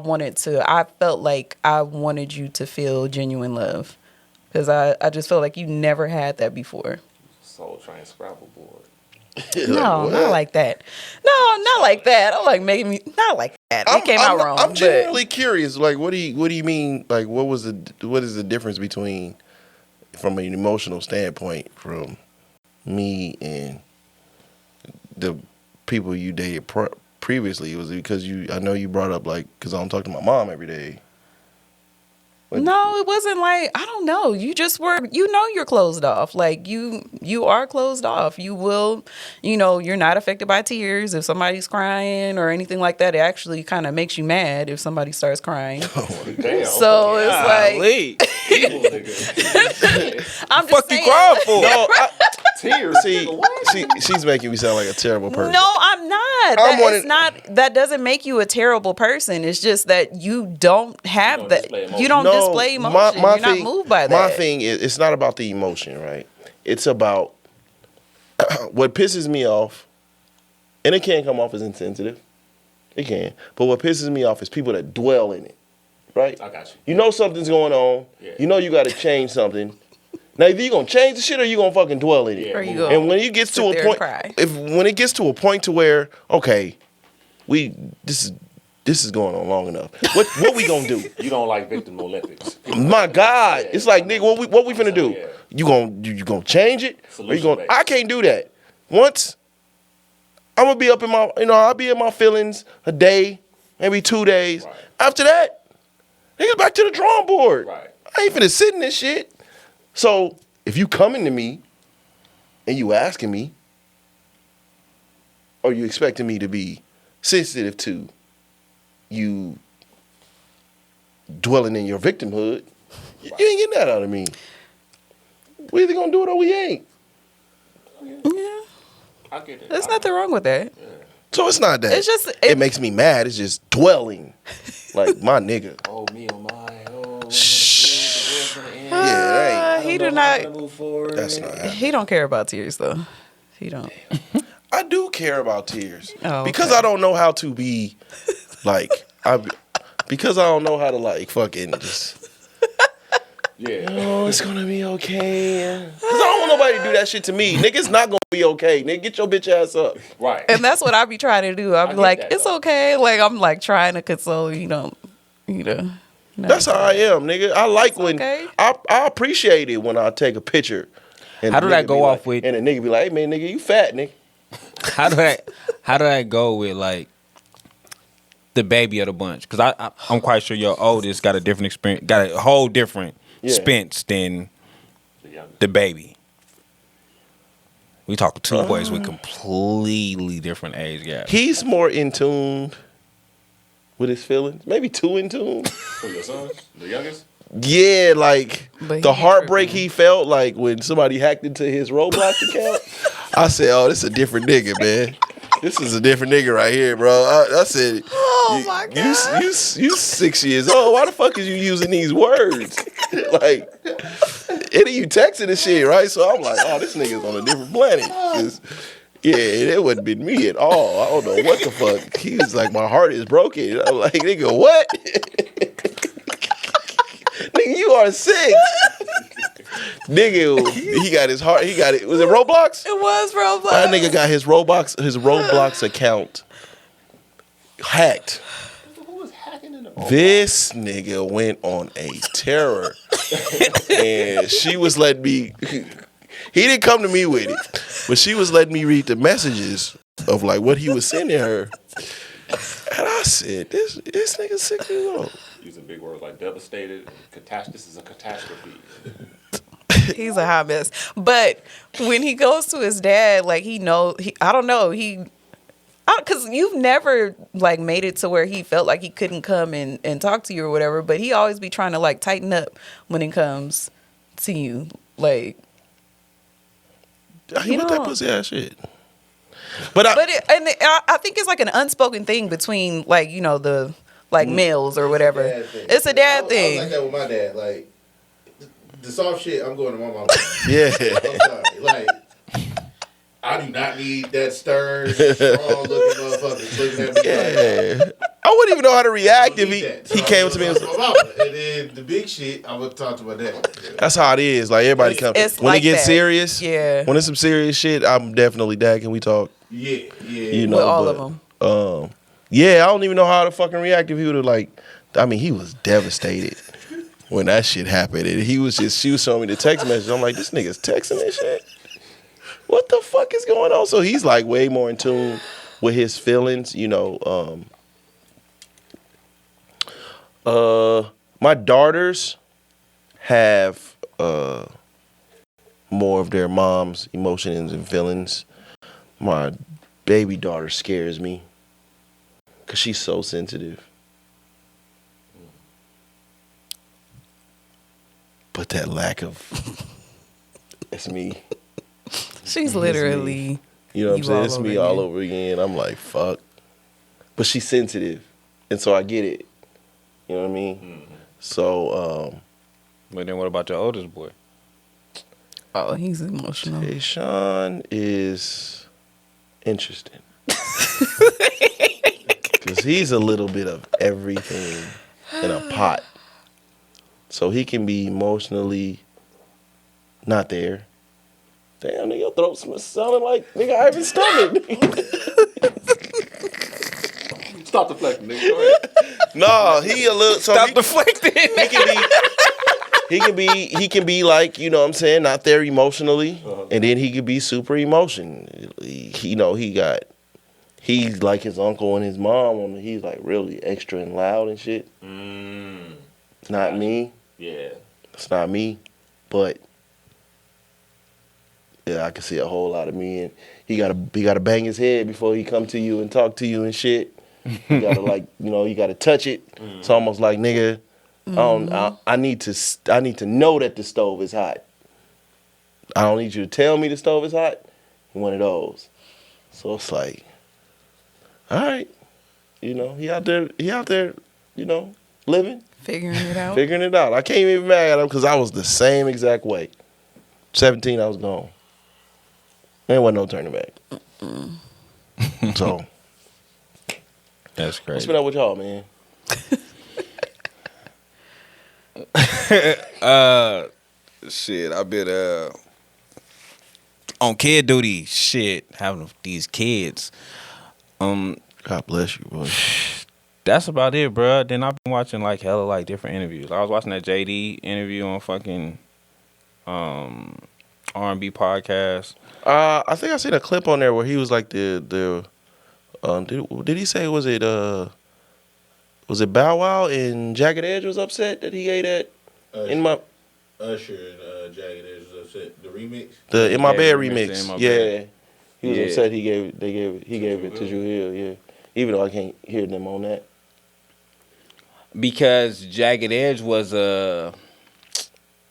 felt like I wanted you to feel genuine love because I just felt like you never had that before. Soul Train Scrabble board. No, not like that. No, not like that. I'm like making me not like that. It came out wrong. I'm genuinely curious. Like, what do you mean? Like, what is the difference between, from an emotional standpoint, from me and the people you dated previously? Was it because I know you brought up like because I don't talk to my mom every day. No, it wasn't like, I don't know. You just were, you're closed off. Like you are closed off. You will, you're not affected by tears. If somebody's crying or anything like that, it actually kind of makes you mad if somebody starts crying. Damn. So it's like, I'm just saying. You crying for? No, Tears. she's making me sound like a terrible person. No, I'm not. That doesn't make you a terrible person. It's just that you don't have that. You don't display emotion. You're not moved by that. My thing is, it's not about the emotion, right? It's about what pisses me off, and it can come off as insensitive. It can. But what pisses me off is people that dwell in it, right? I got you. You know something's going on. Yeah. You know you got to change something. Now, either you gonna change the shit or you gonna fucking dwell in it. Or you and when it gets to a point, when it gets to a point to where, okay, this is going on long enough. What we gonna do? You don't like victim Olympics. My God, it's like, nigga, what we finna do? Yeah. You gonna change it? Or you gonna? I can't do that. Once I'm gonna be up in my, I'll be in my feelings a day, maybe 2 days. Right. After that, nigga, back to the drawing board. Right. I ain't finna sit in this shit. So if you coming to me and you asking me, or you expecting me to be sensitive to you dwelling in your victimhood, you ain't getting that out of me. We either gonna do it or we ain't. Yeah. I get it. There's nothing wrong with that. Yeah. So it's not that. It's just it makes me mad. It's just dwelling, like my nigga. Oh me, oh my, oh. Yeah, he do not. That's not happening. He don't care about tears though. He don't. I do care about tears because I don't know how to be like because I don't know how to like fucking just. Yeah. Oh, it's gonna be okay. Cause I don't want nobody to do that shit to me. Nigga, it's not gonna be okay. Nigga, get your bitch ass up. Right. And that's what I be trying to do. I be like, it's okay. Like I'm like trying to console you. No, that's how I am, nigga. I like when I appreciate it when I take a picture. And how do that go off with? And a nigga be like, "Hey man, nigga, you fat, nigga." How do that go with like the baby of the bunch? Because I'm quite sure your oldest got a different experience, got a whole different Spence than the baby. We talk two boys with completely different age gaps. He's more in tune with his feelings, maybe too in tune. For your son, the youngest? Yeah, like the heartbreak he felt like when somebody hacked into his Roblox account. I said, "Oh, this is a different nigga, man. This is a different nigga right here, bro." I said, "Oh my God, you 6 years old. Why the fuck is you using these words? Like, and you texting this shit, right?" So I'm like, "Oh, this nigga's on a different planet." Yeah, it wouldn't been me at all. I don't know what the fuck. He was like, "My heart is broken." I'm like, "Nigga, what?" Nigga, you are 6. Nigga, he got his heart. He got it. Was it Roblox? It was Roblox. That nigga got his Roblox account hacked. Who was hacking in the This nigga went on a terror, and she was letting me. He didn't come to me with it, but she was letting me read the messages of like what he was sending her. And I said, "This nigga's 6 years old." Using big words like devastated, this is a catastrophe. He's a hot mess. But when he goes to his dad, like I don't know, Because you've never like made it to where he felt like he couldn't come and talk to you or whatever, but he always be trying to like tighten up when it comes to you. Like, He with that pussy ass shit. I think it's like an unspoken thing between like, you know, the like males or whatever. It's a dad thing. I was like that with my dad. Like the soft shit, I'm going to my mom. Yeah. I'm sorry. Like I do not need that stern, strong looking motherfucker looking at me. Yeah. I wouldn't even know how to react if he came to me and my mama. And then the big shit, I would talk to my dad. that's how it is. Like everybody comes when like it gets that. serious. Yeah. When it's some serious shit, I'm definitely dad. Can we talk? Yeah. You know, With all of them. Yeah, I don't even know how to fucking react if he would have like. I mean, he was devastated when that shit happened. And she was showing me the text message. I'm like, this nigga's texting this shit. What the fuck is going on? So he's like way more in tune with his feelings, you know. My daughters have more of their mom's emotions and feelings. My baby daughter scares me because she's so sensitive. But that lack of, it's me. She's literally, You know what I'm saying? It's me all over again. I'm like, fuck. But she's sensitive. And so I get it. You know what I mean? Mm-hmm. So, But then what about your oldest boy? Oh, he's emotional. Hey, Sean is interesting. Because he's a little bit of everything in a pot. So he can be emotionally not there. Damn, nigga, your throat sounding like nigga Ivan's stomach. Stop deflecting, nigga. Go ahead. No, he a little. So Stop deflecting. He can be like, you know what I'm saying, not there emotionally, and then he could be super emotion. He's like his uncle and his mom. He's like really extra and loud and shit. It's not me. Yeah. It's not me, but yeah, I can see a whole lot of me, and he gotta bang his head before he come to you and talk to you and shit. You gotta like, you know, you gotta touch it. It's almost like, nigga, I need to know that the stove is hot. I don't need you to tell me the stove is hot. One of those. So it's like, all right, you know, he out there, you know, living, Figuring it out. I can't even mad at him because I was the same exact way. 17, I was gone. There wasn't no turning back. So That's crazy. what's been up with y'all, man? Shit, I've been on kid duty. Shit, having these kids. God bless you, boy. That's about it, bro. Then I've been watching like hella like different interviews. I was watching that JD interview on fucking R&B podcast. I think I seen a clip on there where he was like did he say was it Bow Wow and Jagged Edge was upset that he ate at in my Usher and Jagged Edge was upset. The remix? the In My Yeah, Bed the remix, remix. In My Yeah. Bed. He was Yeah. upset he gave it to Drew Hill, yeah. Even though I can't hear them on that. Because Jagged Edge was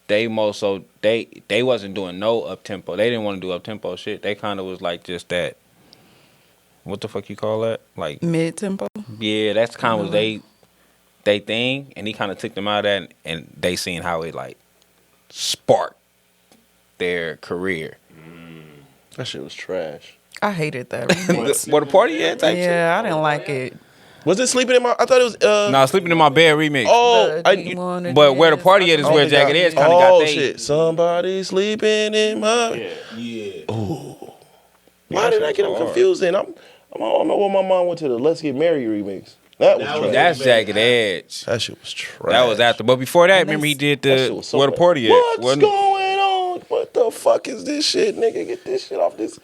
they wasn't doing no up tempo. They didn't want to do up tempo shit. They kind of was like just that. What the fuck you call that? Like Mid tempo. yeah, that's kind of was they thing, and he kind of took them out of that, and they seen how it like sparked their career. That shit was trash. I hated that remix. What a party at? Type shit? Yeah, I didn't like it. Was it Sleeping in My I thought it was Nah, Sleeping in My Bed remix. But where the party at is where Jagged Edge kind of got they. shit. Somebody sleeping in my Yeah. Ooh. Why did I get them confused then? I don't know where my mom went to the Let's Get Married remix. That was trash. That's Jagged Edge. That shit was trash. That was after. But before that, remember he did That shit the was so where the bad. party at? What's Wasn't- going on? What the fuck is this shit, nigga? Get this shit off this.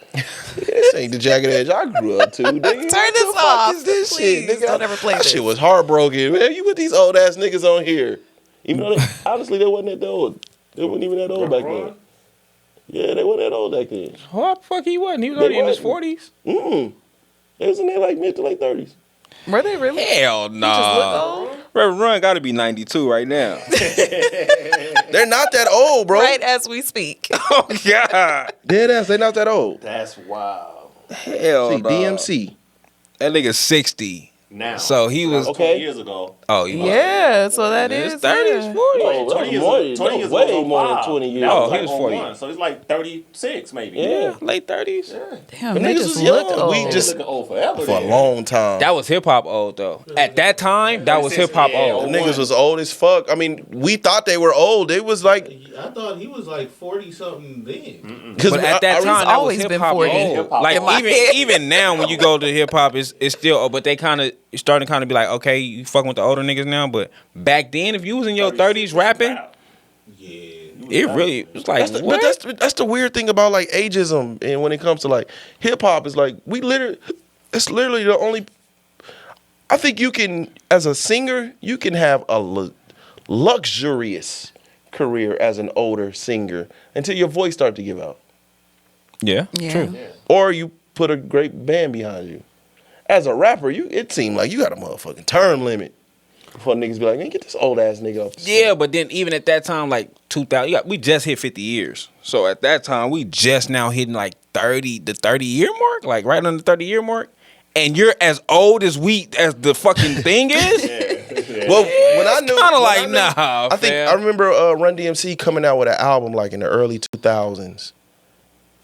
This ain't the Jagged Edge I grew up to, nigga. Turn What this the fuck off, is this please. shit, nigga? Don't ever play that this. shit was heartbroken, man. You put these old ass niggas on here. Even though honestly they wasn't that old. They wasn't even that old back then. Yeah, they weren't that old back then. What the fuck he wasn't? He was already in his wasn't. 40s. They was in their like mid to late 30s. Were they really? Hell They just look no. old. Reverend Run got to be 92 right now. They're not that old, bro. Right as we speak. Oh God. Dead ass, they're not that old. That's wild. Hell See, no. DMC. That nigga 60. Now. So he was. Okay. 20 years ago. Oh, he was. Yeah, so that His is 30s, 40s. Oh, 20 years, more, 20 years way ago, more than 05. 20 years. That Oh, was he like was 40. 01, so he's like 36 maybe. Yeah, late 30s. Yeah. Damn, But they niggas just was look young. old. We just- Looking old forever. For a then. long time. That was hip hop old though. At that time, that was hip hop Yeah, old. The niggas was old as fuck. I mean, we thought they were old. It was like, I thought he was like 40 something then. because But at that time, that was always hip been hop 40. old. Hip-hop Like old. In my head. even now, when you go to hip hop, it's still. Oh, but they kind of starting to kind of be like, okay, you fucking with the older niggas now. But back then, if you was in your 30s rapping, Yeah. it really was like but what? that's the weird thing about like ageism, and when it comes to like hip hop, is like it's literally the only. I think you can, as a singer, you can have a luxurious career as an older singer until your voice starts to give out, Yeah, Yeah. true. or you put a great band behind you. As a rapper, it seemed like you got a motherfucking term limit before niggas be like, man, get this old ass nigga off. The Yeah, but then even at that time, like 2000, we just hit 50 years. So at that time, we just now hitting like the 30-year mark, like right on the 30-year mark. And you're as old as the fucking thing is. Well, when I knew, Kind of when I like knew- nah. I think I remember Run DMC coming out with an album like in the early 2000s,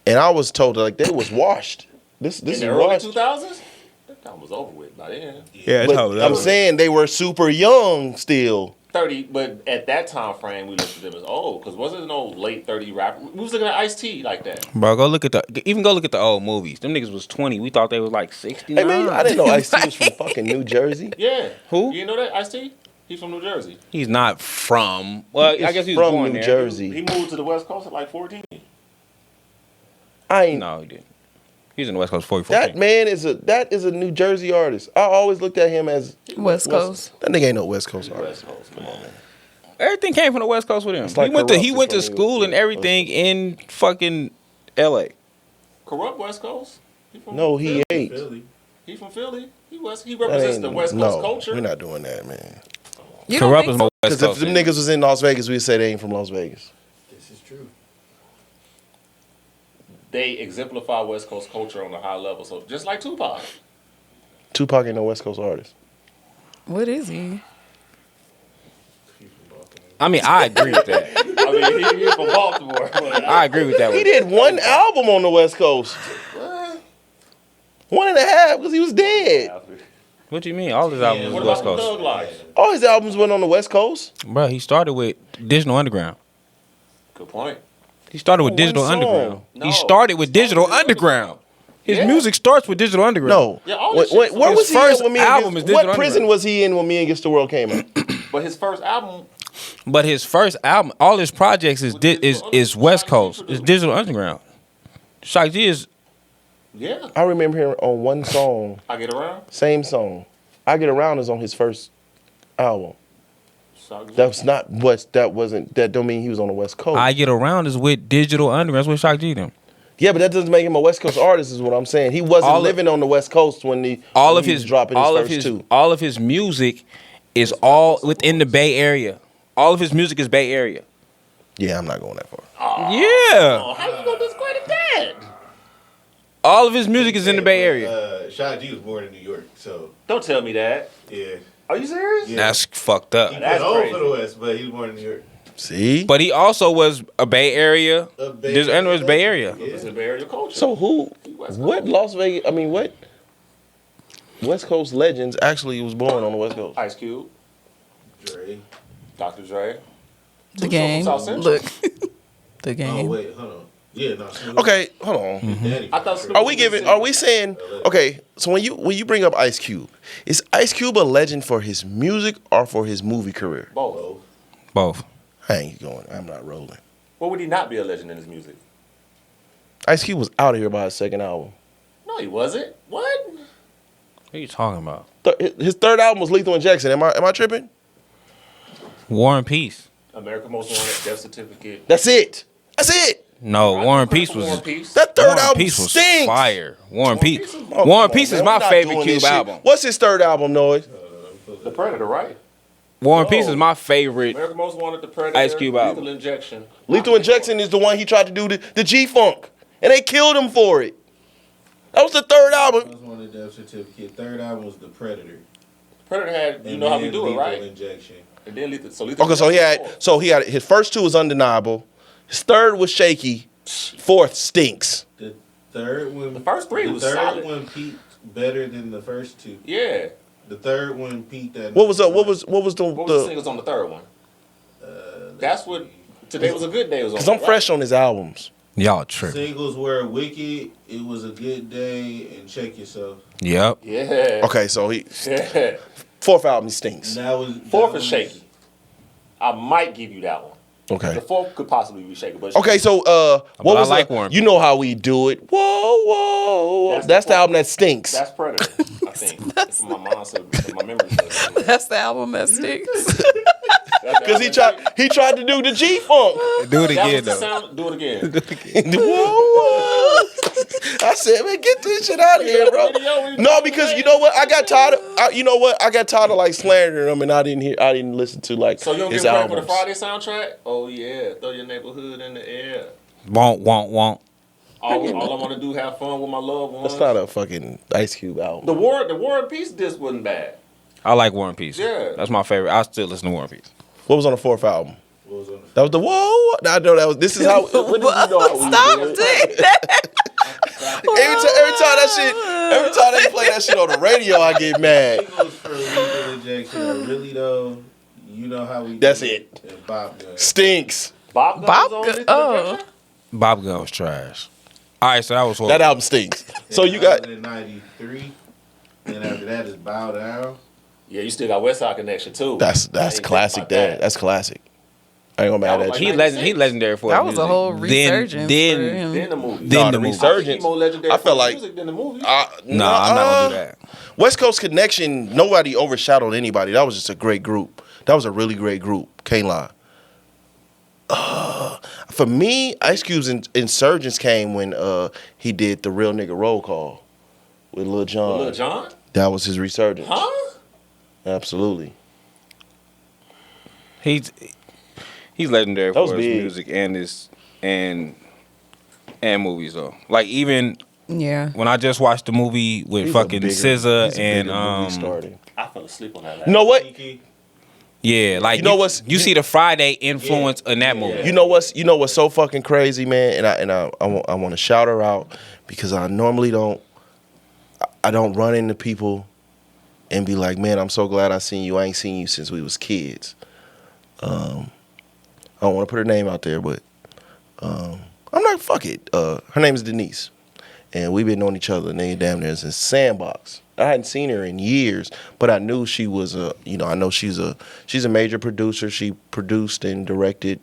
and I was told like they was washed. This In is the early washed. 2000s? That time was over with by then. Yeah, But I'm saying they were super young still. 30, but at that time frame, we looked at them as old because wasn't no late 30 rapper. We was looking at Ice-T like that. Bro, go look at the old movies. Them niggas was 20. We thought they was like 69. Hey man, I didn't know Ice-T was from fucking New Jersey. Yeah. Who? You know that Ice-T? He's from New Jersey. He's not from. Well, I guess he was from born New there. Jersey. He moved to the West Coast at like 14. I ain't. No, he didn't. He was in the West Coast 44. That man is a New Jersey artist. I always looked at him as West Coast. That nigga ain't no West Coast artist. West Coast, come on, man. Everything came from the West Coast with him. like He went to Corrupt is from school New- and everything in fucking L.A. Corrupt West Coast? from No, he Philly. ain't. Philly. He from Philly. He That represents ain't- the West Coast no, culture. we're not doing that, man. You don't Corrupt think is so? more West Because if Coast. them niggas was in Las Vegas, we'd say they ain't from Las Vegas. This is true. They exemplify West Coast culture on a high level. So just like Tupac. Tupac ain't no West Coast artist. What is he? I mean, I agree with that. I mean, he's from Baltimore. But I agree with that He one. did one album on the West Coast. 1.5 because he was dead. What do you mean? All his albums What was West about the Coast. Thug Life? All his albums went on the West Coast. Bro, he started with Digital Underground. Good point. He started with One Digital song. Underground. No. He started with Digital Underground. His Yeah. music starts with Digital Underground. No. Yeah, all Where this shit's where on was his he first in when me album and is Against, Digital what prison Underground. was he in when Me Against the World came out? But his first album, But his first album, all his projects is West Coast. It's Digital Underground. Shock G is yeah, I remember him on one song, I Get Around. same song. I Get Around is on his first album. That don't mean he was on the West Coast. I Get Around is with Digital Underground. That's with Shock G them. Yeah, but that doesn't make him a West Coast artist, is what I'm saying. He wasn't All of- living on the West Coast when he All when of he his was dropping his all of first his two. all of his music is all within the Bay Area. All of his music is Bay Area. Yeah, I'm not going that far. Yeah. Oh, how you gonna discredit that? All of his music is in the Bay Area. Shaq G was born in New York, so Don't tell me that. yeah. Are you serious? Yeah. That's fucked up. He That's went home crazy. for the West, but he was born in New York. See? But he also was a Bay Area. Digital Underground was Bay Area. It's the Bay Area culture. So who? West What Coast. Las Vegas? I mean, what West Coast legends actually was born on the West Coast? Ice Cube, Dre. Dr. Dre. The game. South Central. Look. The Oh game. wait, hold on. Yeah, no. Snoop. Okay, hold on. Daddy I thought from Snoop Are was we in giving? the Are city. we saying? Okay, so when you bring up Ice Cube, is Ice Cube a legend for his music or for his movie career? Both. Philly. Both. I ain't going. I'm not rolling. What would he not be a legend in his music? Ice Cube was out of here by his second album. No, he wasn't. What? What are you talking about? His third album was Lethal Injection. Am I tripping? War and Peace. American Most Wanted, Death Certificate. That's it. That's it. No, War and Peace was. War and Peace. That War third and album Peace was stinks. fire. War and Peace. Oh, War and come Peace on, is man. my We not favorite doing Cube this shit. album. What's his third album, Noise? The Predator, right? War and Peace is my favorite. America Most Wanted, The Predator, Ice Cube album. Lethal Injection. Lethal Injection is the one he tried to do the G-Funk, and they killed him for it. That was the third album. Most Wanted Death Certificate. Third album was The Predator. Predator had You And Know How We then Do It, Lethal right? Injection. And then Lethal Okay, so he had his first two was undeniable. His third was shaky. Fourth stinks. The third one. The first three was The third solid. one peaked better than the first two. Yeah. The third one peaked at. What was the What was the singles on the third one? That's what Today Was a Good Day was on. Because I'm fresh on his albums. Y'all tripping. Singles were Wicked, It Was a Good Day, and Check Yourself. Yep. Yeah. Okay, so Yeah. fourth album stinks. And that was Fourth that is was- shaky. I might give you that one. Okay. The fourth could possibly be shaky, but Okay, so what I was like the, Warren you know how we do it? Whoa, whoa. That's the album that stinks. that's Predator. I think. If my mom said, if my memory says. That's the album that sticks. Because he tried to do the G-Funk. Do it That again was the though. sound. Do it again. Whoa, whoa. I said, man, get this shit out of here, bro. No, because you know what? I got tired of. I got tired of like slandering them, and I didn't listen to like So you don't his get credit for the albums. Friday soundtrack? Oh yeah, throw your neighborhood in the air. Won't. All I want to do have fun with my loved ones. That's not a fucking Ice Cube album. The War and Peace disc wasn't bad. I like War and Peace. Yeah. That's my favorite. I still listen to War and Peace. What was on the fourth album? What was on the That was the whoa. I know that was. This is how. What did you know how we Stop do it? saying that. Every time they play that shit on the radio, I get mad. singles for Lethal Injection are really though? You Know How We That's Do it. And Bob Gun. Stinks. Bob Gun Bob was on Gun- Lethal oh. Injection? Bob Gun was trash. All right, so that was That album stinks. So you got. in '93. Then after that is Bow Down. Yeah, you still got West Side Connection too. That's I ain't classic. think about That that's classic. I ain't gonna mad That at was you. like he legendary for That his was a music. whole resurgence Then for him. Then the movie. Then Nah, the the movie. I think he resurgence. more legendary I for felt the like- music than the movie. Nah, I'm not gonna do that. West Coast Connection. Nobody overshadowed anybody. That was just a great group. That was a really great group. Can't lie. For me, Ice Cube's Insurgents came when he did the Real Nigga Roll Call with Lil Jon. Lil Jon? That was his resurgence. Huh? Absolutely. He's legendary That was for his big. music and his and movies though. Like even Yeah. when I just watched the movie with fucking SZA and I fell asleep on that. You know what? Kiki. yeah, like You know what's- you see the Friday influence in that movie. You know what's so fucking crazy, man, and I want to shout her out because I normally don't run into people and be like, man, I'm so glad I seen you. I ain't seen you since we was kids. I don't want to put her name out there, but I'm not. Fuck it. Her name is Denise, and we've been knowing each other damn near since Sandbox. I hadn't seen her in years, but I knew she was I know she's a major producer. She produced and directed.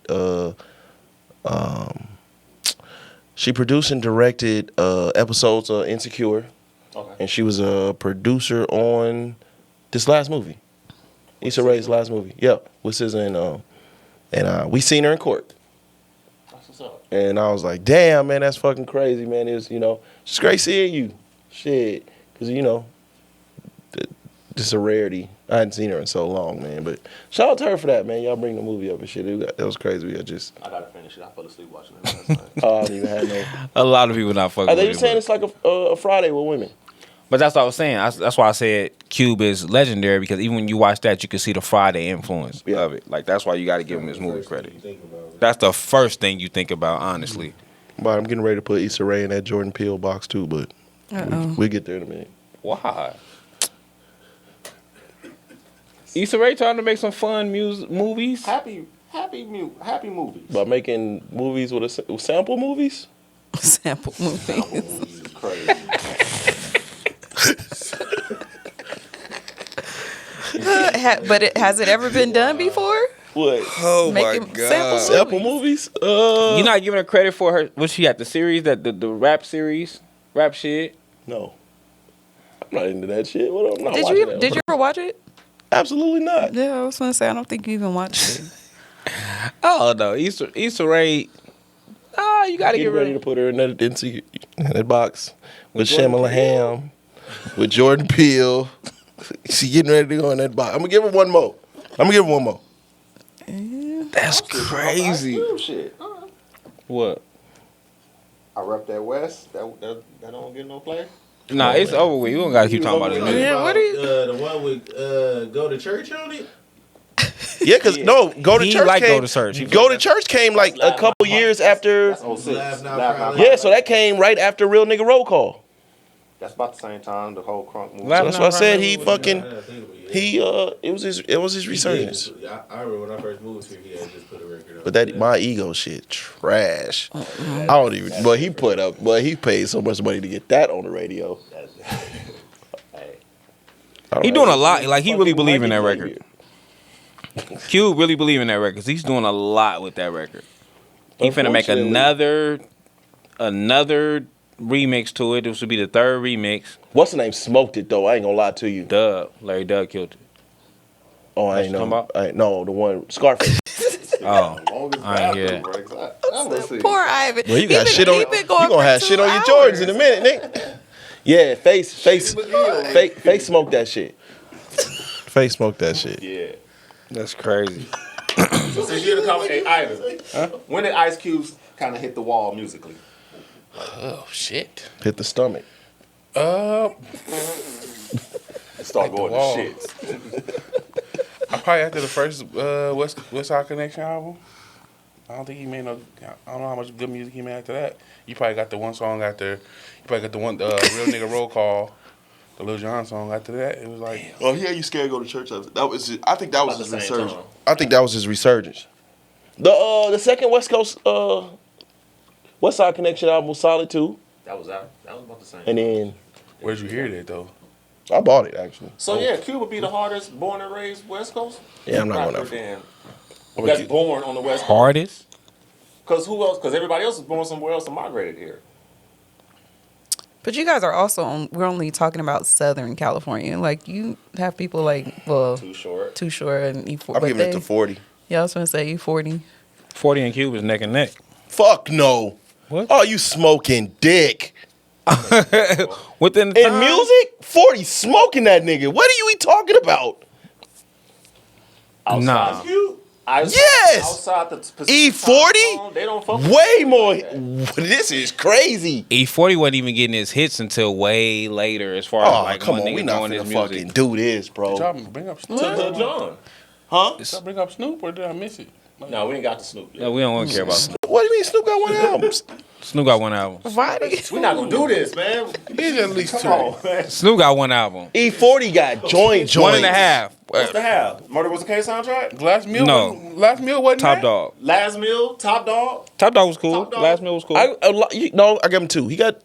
She produced and directed episodes of Insecure, Okay. and she was a producer on this last movie, Issa Rae's last movie. Yep, with SZA and we seen her in court. That's what's up. And I was like, damn, man, that's fucking crazy, man. It's, it's great seeing you. Shit. Because, just a rarity. I hadn't seen her in so long, man. But shout out to her for that, man. Y'all bring the movie up and shit. That was crazy. I gotta finish it. I fell asleep watching it last night. I don't even have no. A lot of people not fucking Are they with just it, saying but- it's like a Friday with women? But that's what I was saying. That's why I said Cube is legendary because even when you watch that, you can see the Friday influence Yeah. of it. Like that's why you got to give him this movie First thing credit. you think about it. That's the first thing you think about, honestly. But I'm getting ready to put Issa Rae in that Jordan Peele box too, but we'll get there in a minute. Why? Issa Rae trying to make some fun movies. happy movies. By making movies with sample movies? Sample movies. Movies is crazy. Has it ever been done before? What? Oh Making sample Sample movies? movies? You're not giving her credit for her. Was she at the series that the rap series, rap shit? No. I'm not into that shit. What? I'm not Did watching you that. did you ever watch it? Absolutely not. Yeah, I was gonna say I don't think you even watched it. Oh no, Issa Rae. Nah, you gotta Get get ready ready. to put her in that box with Shamala Ham, with Jordan Peele. She getting ready to go in that box. I'm gonna give her one more. That's crazy. Shit. What? I rep that West. That don't get no play. Nah, it's over with. You don't gotta keep talking about it. Yeah, Nigga. what are you- The one with go to church on it? Yeah, because no, Go to He Church like came. Go to Church. He Go to Church came like a couple years after. That's 06. Laugh Now, Laugh Cry Now, Yeah, so that came right after Real Nigga Roll Call. That's about the same time the whole crunk movie. Laugh So that's Now, why I Cry said Now he was- fucking Yeah. it was his resurgence. I remember when I first moved here, he had just put a record on. But that my ego shit trash. I don't even. But he paid so much money to get that on the radio. Hey, He doing a lot. Like he really believe in that record. Q really believe in that record. 'Cause he's doing a lot with that record. He finna make Unfortunately- another remix to it. This would be the third remix. What's the name? Smoked it though. I ain't gonna lie to you. Larry Doug killed it. Oh, I What ain't you talking know. about? I ain't know the one Scarface. Oh, longest I ain't hear bathroom that. breaks. I'm gonna see. Poor Ivan. Well, you got He shit on. he You been going gonna for have 2 shit on your hours. Jordans in a minute, Nick. Yeah, face smoked that shit. Face smoked that shit. Yeah. that's crazy. So since you're the comment, hey Ivan, when did Ice Cube's kind of hit the wall musically? Oh shit. Hit the stomach. Start the going wall. to shit. I probably after the first West Side Connection album. I don't think he made no. I don't know how much good music he made after that. You probably got the one song after. You probably got the one Real Nigga Roll Call, the Lil Jon song after that. It was like Oh, yeah, you scared to go to church? That was. I think that was About his the same resurgence. time. I think that was his resurgence. The second West Coast West Side Connection album was solid too, That was out. That was about the same. and then where'd you hear that though? I bought it actually. So yeah, Cube would be the hardest born and raised West Coast. Yeah, I'm not going rapper that far. than- That's born on the West Coast. Hardest. Cause who else? Cause everybody else is born somewhere else and migrated here. But you guys are also we're only talking about Southern California. Like you have people like Too short. Too Short and E40. I'm giving it to 40. Yeah, I was gonna say E40. 40 and Cube is neck and neck. Fuck no. What? Oh, you smoking dick. Within the In time? music, 40 smoking that nigga. What are you talking about? Nah. Yes! Outside the Pacific E40? time zone, they don't fuck with Way you more. like that. This is crazy. E40 wasn't even getting his hits until way later, as far as Oh, like come when on. We niggas not knowing his finna music. fucking do this, Did bro. y'all bring up Snoop? To John. Huh? Did y'all bring up Snoop or did I miss it? No, we ain't got the Snoop yet. Yeah, we don't want to care about Snoop. What do you mean Snoop got one album? Snoop got one album. Why do you? We're not gonna do this, man. He's at least Come two. on, man. Snoop got one album. E40 got joint. One and a half. What's the half? Murder Was Okay soundtrack? Last meal. No. Last meal wasn't Top that? Dog. Last Meal, Top Dog, Top Dog was cool. Top Dog. Last Meal was cool. No, I give him two. He got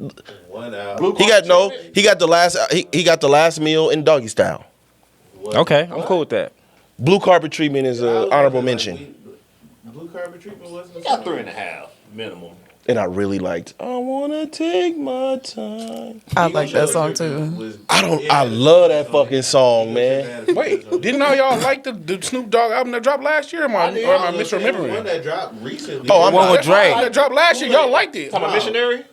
One out. Blue he got Carpet no. Treatment? He got the last. He got the last meal in Doggy Style. Okay, I'm cool with that. Blue Carpet Treatment is an honorable mention, Blue Carpet Treatment wasn't. Got 3.5 minimum. and I really liked. I wanna take my time. I like that song too. I love that fucking song, man. Wait, didn't all y'all like the Snoop Dogg album that dropped last year? Or am I The one misremembering? that dropped recently. Oh, I'm One not- with Dre. That dropped last year. Y'all liked it. Talking about Missionary?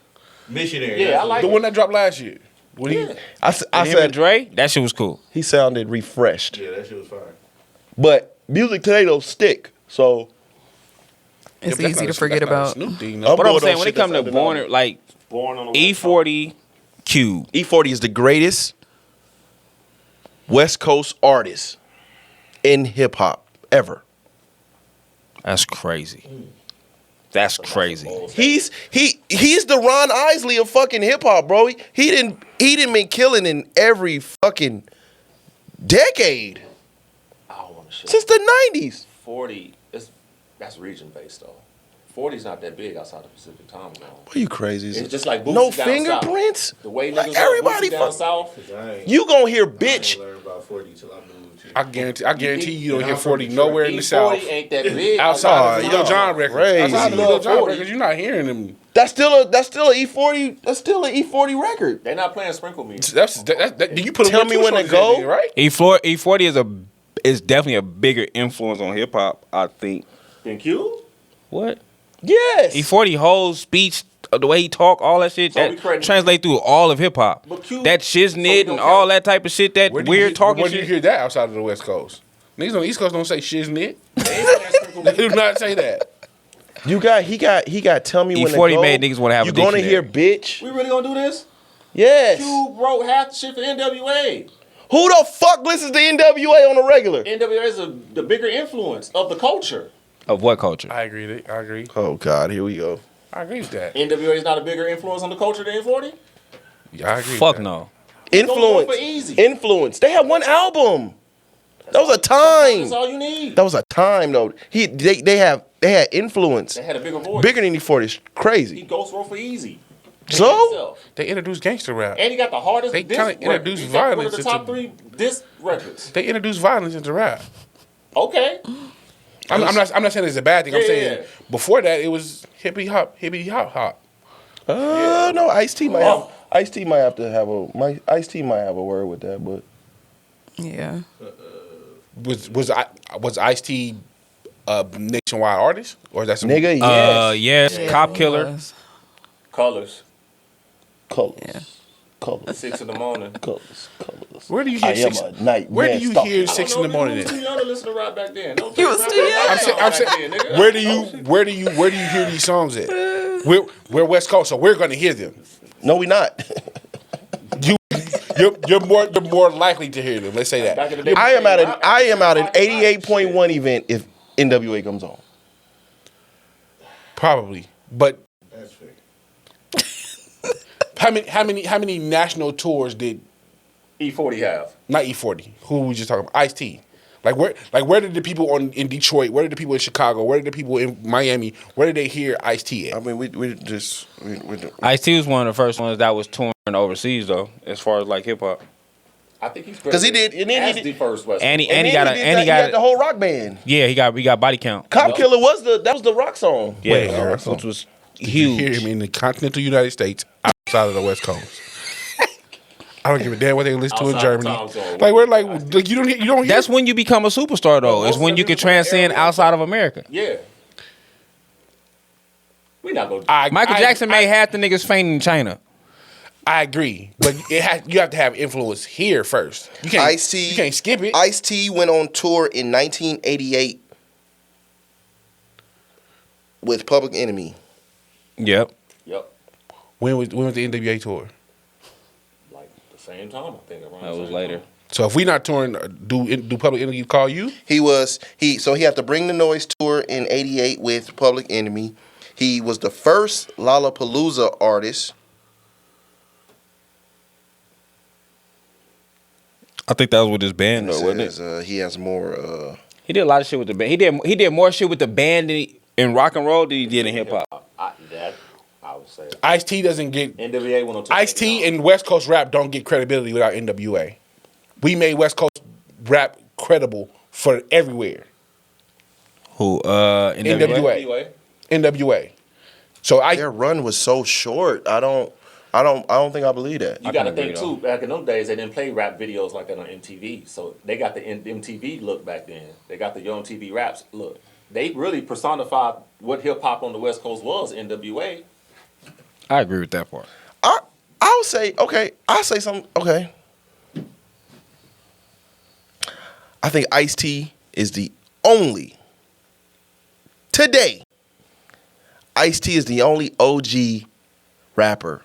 Missionary. Yeah, I like The it. one that dropped last year. When he, I Him and said Dre, that shit was cool. he sounded refreshed, Yeah, that shit was fire. but music today don't stick. So It's Yeah, but that's easy not to a- forget that's not a about. Snoop thing, I'm though. But I'm going saying on when it shit comes to that's born, undeniable. like Born on the West E40, Cube. E40 is the greatest West Coast artist in hip hop ever. That's crazy. That's crazy. He's the Ron Isley of fucking hip hop, bro. He didn't been killing in every fucking decade I don't want to shit. since the 90s. 40, that's region based though. 40's not that big outside the Pacific time zone. Are you crazy? It's just like Boosie no down fingerprints. South. The way Like niggas everybody everybody down fuck- south. You gonna hear I bitch. ain't learned about 40 till I moved here. I guarantee you don't Yeah, hear I'm 40 from nowhere in the South. E40 ain't that big Outside of the Oh, Lil y'all Jon records. crazy. Outside of the Lil Jon 40. records, you're not hearing them. That's still a E40. That's still an E40 record. They not playing Sprinkle Me. That, you put Tell them me with when two to shorties go. in, right? E40 is definitely a bigger influence on hip hop, I think. Then Cube? What? Yes. E40 whole speech, the way he talk, all that shit, So we that creating- translate through all of hip hop. But Q- That so we shiznit don't and all count- that type of shit, that Where do weird talking Where do you shit. hear that outside of the West Coast? Niggas on the East Coast don't say shiznit. They ain't saying sprinkle They me. do not say that. He got tell me when to E40 go. made niggas wanna have a You gonna hear dictionary. bitch? We really gonna do this? Yes. Q wrote half the shit for NWA. Who the fuck listens to NWA on a regular? NWA is the bigger influence of the culture. Of what culture? I agree. I agree. Oh God, here we go. I agree with that. NWA is not a bigger influence on the culture than 40? Yeah, I agree. Fuck with that. no. Influence. Go for easy. Influence. They had one album. That was a That's time. all you need. That was a time though. They had influence. They had a bigger voice. Bigger than E40. It's He crazy. ghost wrote for easy. So Himself. They introduced gangster rap. And he got the hardest They disc kinda record. introduced He got one of violence the top into- 3 disc records. They introduced violence into rap. Okay. I'm not saying it's a bad thing. I'm Yeah, saying yeah. before that it was hippie hop. no, Ice-T might have. Ice-T might have to have Ice-T might have a word with that, but Yeah. Was Ice-T a nationwide artist or is that some nigga, yes. Yes, Yeah, Cop he Killer. was. Colors. Colors. Yeah. Colors. 6 in the morning. Colors. Where do you I hear am six? a night. Where do you hear 6 in the morning? I was too young to listen to rap back then. Don't You take was rap too back young. then. I'm Back saying, then, nigga. where do you hear these songs at? We're West Coast, so we're gonna hear them. No, we not. You're more likely to hear them. Let's say Back that. in the day, I am at an Shit. 88.1 event if NWA comes on. Probably, but That's fair. how many national tours did E40 have. not E40? Who we just talking about? Ice-T. Where did the people in Detroit? Where did the people in Chicago? Where did the people in Miami? Where did they hear Ice-T I at? mean, we Ice-T was one of the first ones that was touring overseas though, as far as like hip hop. I think he's 'Cause he did- and then he as did- the first West. And he and got then he had the whole rock band. yeah, he got Body Count. Cop Killer was the rock song. Yeah, Wait, which was Did you hear huge. him in the continental United States outside of the West Coast? I don't give a damn what they listen to in Outside the Germany. time zone. Like we're like you don't hear. That's when you become a superstar though. Well, It's most when of you them can is from the transcend area. outside of America. Yeah. We not gonna. Michael Jackson made half the niggas faint in China. I agree, but you have to have influence here first. You can't. Ice-T. You can't skip it. Ice-T went on tour in 1988 with Public Enemy. Yep. Yep. When was the NWA tour? Like the same time, I think. Around That the was same later. time. So if we not touring, do Public Enemy call you? He had to bring the Noise tour in '88 with Public Enemy. He was the first Lollapalooza artist. I think that was with his band though, It wasn't it? says, he has more. He did a lot of shit with the band. He did more shit with the band in rock and roll than he did in hip hop. I would say Ice-T doesn't get. NWA went on tour. Ice-T and West Coast rap don't get credibility without NWA. We made West Coast rap credible for everywhere. Who? NWA. NWA. So Their run was so short. I don't think I believe that. You got to think too. Back in those days, they didn't play rap videos like that on MTV. So they got the MTV look back then. They got the Yo MTV Raps look. They really personified what hip hop on the West Coast was. NWA. I agree with that part. I would say okay. I'll say something. Okay. I think Ice-T is the only today. Ice-T is the only OG rapper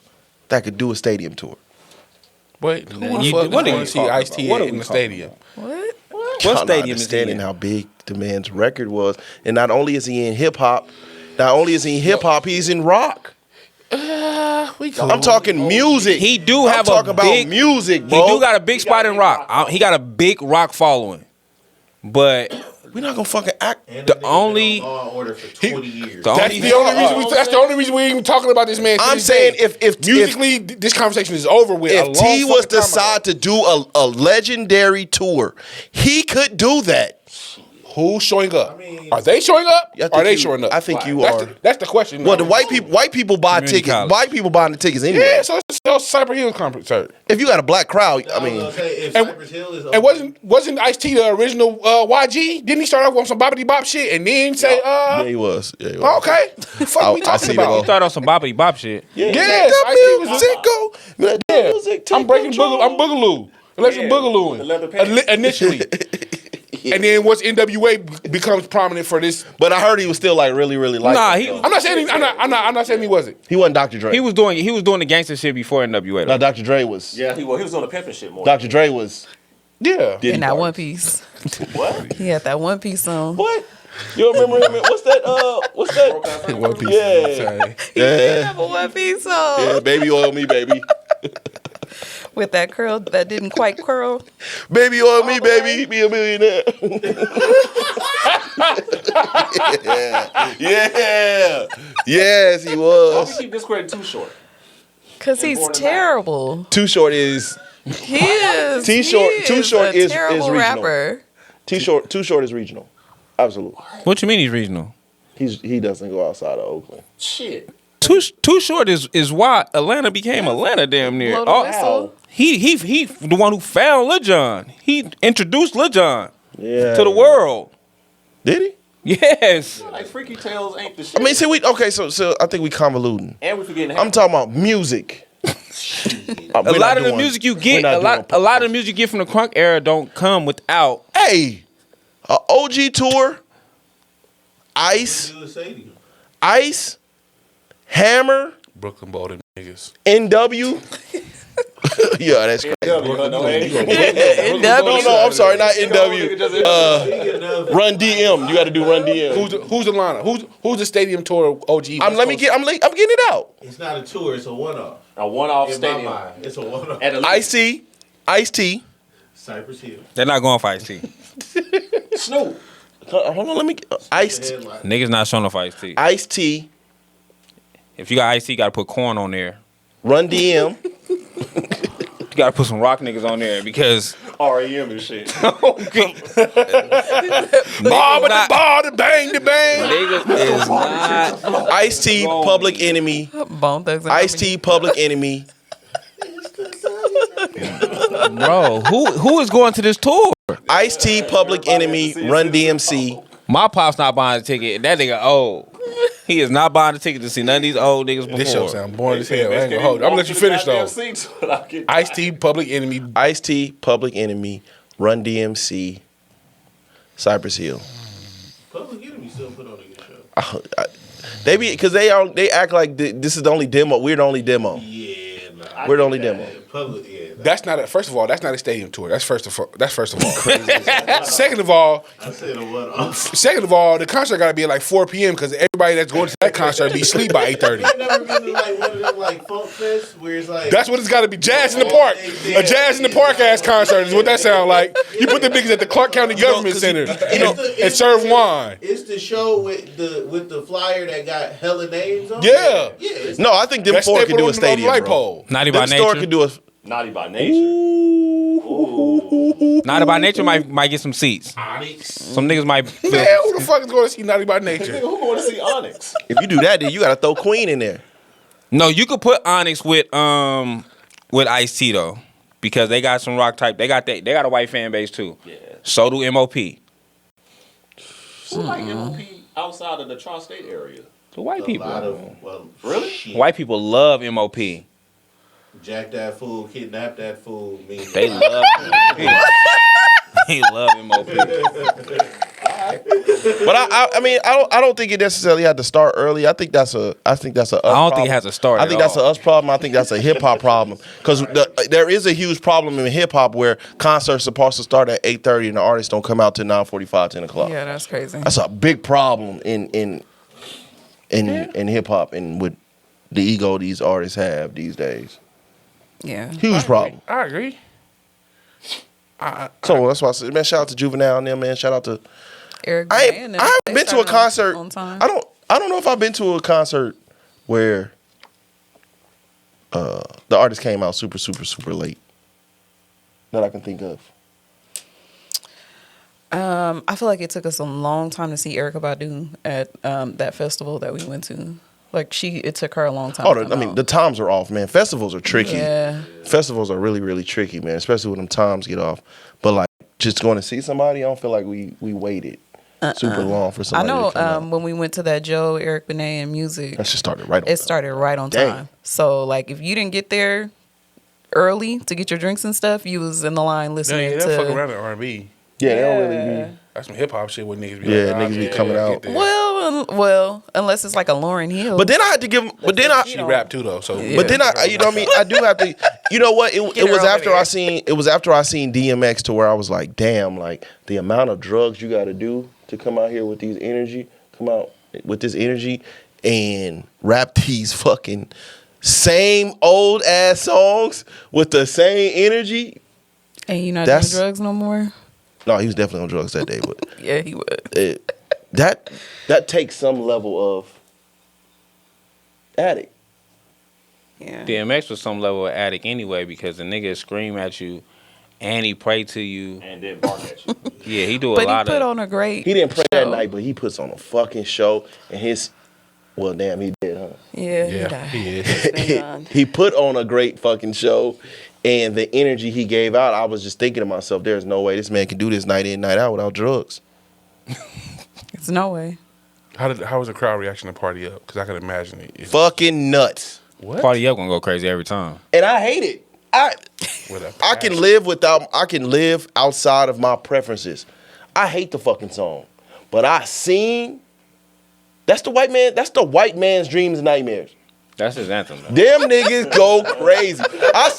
that could do a stadium tour. Wait, who the You- fuck what are want you to see talking Ice-T about? What are in we the talking stadium? What? What Y'all not stadium is he understanding in? how big the man's record was, and not only is he in hip hop, he's in rock. I'm talking music. He do have I'm talking a big about music, He bro. do got a big spot in rock. He got a big rock following, but We're not gonna fucking act. And The nigga been only- on Law and Order for 20 years. the That's only the only reason. That's the only reason we're even talking about this man. to I'm this saying day. if musically, this conversation is over with. a If long T was fucking time decide ago. to do a legendary tour, he could do that. Who's showing up? I mean- Are they showing up? I think Are they you- showing up? I think you that's are. that's the question. Well, the white people buy Community tickets. college. White people buying the tickets anyway. Yeah, so it's a Cypress Hill concert. If you got a black crowd, I I was mean, gonna say, if And- Cypress Hill is And wasn't Ice-T the original YG? Didn't he start off on some boppity bop shit and then say, yeah, he was. Yeah, he was. okay, fuck we I talking see the about? vote. Start on some boppity bop shit. Yes, That Ice-T was music go. That Yeah, music take I'm breaking control. I'm boogaloo. Unless Yeah, you're boogalooing. the leather pants. Initially. And then once NWA becomes prominent for this, But I heard he was still like really like. Nah, that, he- though. I'm not saying I'm not saying he wasn't. He wasn't Dr. Dre. He was doing the gangster shit before NWA. No, Though. Dr. Dre was. Yeah, he was on the pimping shit more. Dr. Dre was. Yeah. Diddy In that Party. one piece. What? He had that one piece on. What? You don't remember him? What's that? What's that? One piece. Yeah. He did Yeah. have a one piece on. Yeah, baby oil me, baby. With that curl that didn't quite curl. Baby oil me, baby. Be a millionaire. yeah. Yes, he Why we was. keep discrediting Too Short? Because he's Important terrible. Too Short is He is. Too Short- he Too Short a is terrible regional. rapper. Too Short is regional. Absolutely. What you mean he's regional? He doesn't go outside of Oakland. Shit. Too Short is why Atlanta became Atlanta damn near. Blow the Oh, whistle. he the one who found Lil Jon. He introduced Lil Jon Yeah. to the world. Did he? Yes. Like Freaky Tales ain't the shit. I mean, see, so I think we convoluting. and we forgetting. I'm talking about music. A lot of the music you get, a lot of the music you get from the crunk era don't come without. Hey, a OG tour, Ice, do the stadium. Ice, Hammer, Brooklyn Bolden niggas. NW. Yeah, that's crazy. No, No, I'm sorry, not NW. Speaking of, Run DM. You got to do Run DM. Who's Atlanta? Who's the stadium tour OG? I'm getting it out. it's not a tour, it's a one-off. a one-off In my stadium. mind, it's a one-off. At a Ice T. Cypress Hill. They're not going for Ice-T. Snoop. Hold on, let me. Ice Headline. Niggas not showing up for Ice-T. Ice T. If you got Ice-T, you gotta put corn on there. Run DM. You gotta put some rock niggas on there because REM and shit. the bang, the bang. niggas is not. Ice T. Public Enemy. Bone Thugs and Ice Harmony. T. Public Enemy. Bro, who is going to this tour? Ice T. Public Enemy. Run DMC. My pop's not buying a ticket. That nigga old. He is not buying a ticket to see none of these old niggas before. This show sound boring as hell. I ain't gonna hold it. I'm gonna let you finish though. Ice-T, Public Enemy. Ice T. Public Enemy. Run DMC. Cypress Hill. Public Enemy still put on a good show. They act like this is the only demo. We're the only demo. Yeah, no, We're the only demo. Public, yeah. That's not first of all, that's not a stadium tour. That's first of all. Second of all, I said a one-off. the concert gotta be at like 4 p.m. because everybody that's going to that concert be asleep by 8:30. You never been to like one of them like funk fests where it's like That's what it's got to be. Jazz in the park. A jazz in the park ass concert is what that sound like. You put the niggas at the Clark County Government Center and serve wine. It's the show with the flyer that got hella names on. Yeah. Yeah. It's No, I think them That's four stapled can do on a the stadium, light bro. pole. Naughty by Them store Nature. can do a. Naughty by nature. Naughty by Nature might get some seats. Onyx. Some niggas might. Man, who the fuck is going to see Naughty by Nature? Nigga, who going to see Onyx? If you do that, then you got to throw Queen in there. No, you could put Onyx with Ice-T though, because they got some rock type. They got a white fan base too. Yeah. So do MOP. Who like MOP outside of the tri-state area? The white A people. lot of, well, Really? shit. White people love MOP. Jack that fool, kidnap that fool. Mean They love MOP. They love MOP. But I don't think it necessarily had to start early. I think that's a. us I don't think it problem. has to start I at think that's all. a us problem. I think that's a hip hop problem because there is a huge problem in hip hop where concerts supposed to start at 8:30 and the artists don't come out till 9:45, 10 o'clock. Yeah, that's crazy. That's a big problem in hip hop and with the ego these artists have these days. Yeah. Huge problem. I agree. So that's why I said, man, shout out to Juvenile and them, man. Shout out to Eric I Gray and them, haven't they been to a started concert. on time. I don't know if I've been to a concert where the artist came out super late. That I can think of. I feel like it took us a long time to see Erykah Badu at that festival that we went to. Like it took her a long time. Oh, I mean, the times are off, man. Festivals are tricky. Yeah. Festivals are really, really tricky, man. Especially when them times get off. But like, just going to see somebody, I don't feel like we waited super long for I somebody. know to come out. when we went to that Joe, Eric Benet and music, That shit started right on. it started right on Dang. time. So like, if you didn't get there early to get your drinks and stuff, you was in the line listening Yeah, they fuck to. around at R&B. Yeah, they don't really be. That's some hip hop shit where niggas be Yeah, like, niggas be coming out. Well, unless it's like a Lauryn Hill. But then I had to give. But then I. She rap too though, so. Yeah. But then I, you know what I mean? I do have to, you know what? It was her over after there. I seen, it was after I seen DMX to where I was like, damn, like the amount of drugs you got to do to come out here with this energy and rap these fucking same old ass songs with the same energy. and you not That's- doing drugs no more. No, he was definitely on drugs that day, but Yeah, he would. that takes some level of addict. Yeah. DMX was some level of addict anyway because the nigga scream at you and he pray to you. And then bark at you. Yeah, he do a But he lot put of. on a great. He didn't pray that show. night, but he puts on a fucking show, and well, damn, he did, huh? Yeah, he Yeah, died. he is. He put on a great fucking show, and the energy he gave out, I was just thinking to myself, there's no way this man can do this night in, night out without drugs. It's no way. How was the crowd reaction to Party Up? Because I can imagine it. Fucking nuts. What? Party Up gonna go crazy every time. And I hate it. With a I can passion. I can live outside of my preferences. I hate the fucking song. But I seen, that's the white man's dreams and nightmares. That's his anthem. Though. Them niggas go crazy. I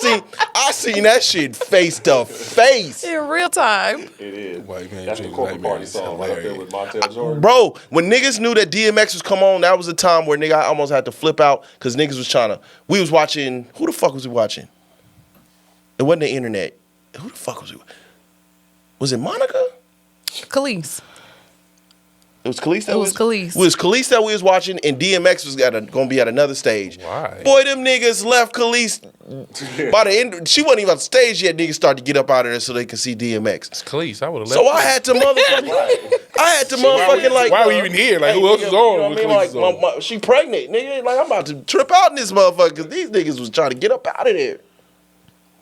seen that shit face to face. In real time. It is. White man That's the dreams corporate nightmares party is song right up there with Montel Jordan. Bro, when niggas knew that DMX was come on, that was a time where nigga I almost had to flip out because niggas was we was watching, who the fuck was we watching? It wasn't the internet. Who the fuck was we? Was it Monica? Khalees. It was Khalees that It was Khalees. It was Khalees that we was watching, and DMX was gonna be at another stage. Why? Boy, them niggas left Khalees. By the end, she wasn't even on stage yet. Niggas started to get up out of there so they could see DMX. It's Khalees. I would have left. So I had to motherfucking, like. Why were you even here? Like, who else is nigga, on You know with what I mean? Khalees Like, on? she pregnant, nigga. Like, I'm about to trip out in this motherfucker because these niggas was trying to get up out of there.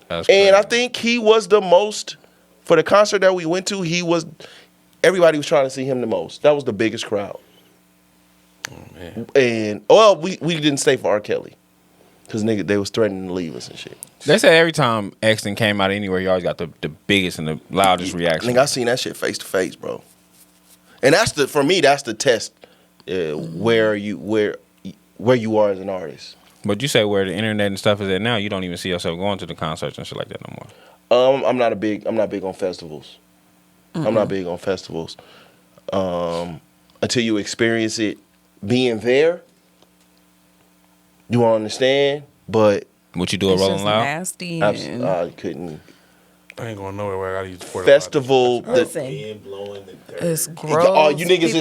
That's And I crazy. think he was the most, for the concert that we went to, everybody was trying to see him the most. That was the biggest crowd. Man. And, well, we didn't stay for R. Kelly because nigga, they was threatening to leave us and shit. They said every time Exton came out anywhere, he always got the biggest and the loudest reaction. Nigga, I seen that shit face to face, bro. And for me, that's the test where you are as an artist. But you say where the internet and stuff is at now, you don't even see yourself going to the concerts and shit like that no more. I'm not big on festivals. I'm not big on festivals. Until you experience it being there, you won't understand. But Would you do a It's Rolling just Loud? nasty. I couldn't. I ain't going nowhere where I gotta use the porta Festival. Listen, Wind blowing the dirt. it's gross. Oh, you niggas People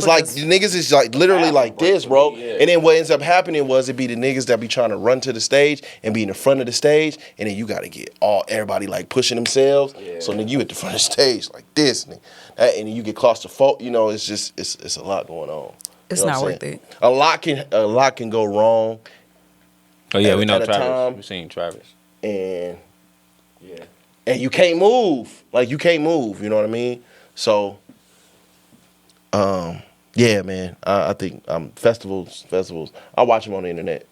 is like literally like this, bro. And then what ends up happening was it be the niggas that be trying to run to the stage and be in the front of the stage, and then you gotta get everybody like pushing themselves. So then you at the front of the stage like this, and then you get claustrophobic. You know, it's just it's a lot going on. It's You know not what I'm worth saying? it. A lot can go wrong, Oh yeah, At- we know at a Travis. time- We've seen Travis. and Yeah. you can't move. Like you can't move. You know what I mean? So, yeah, man. I think festivals. I watch them on the internet.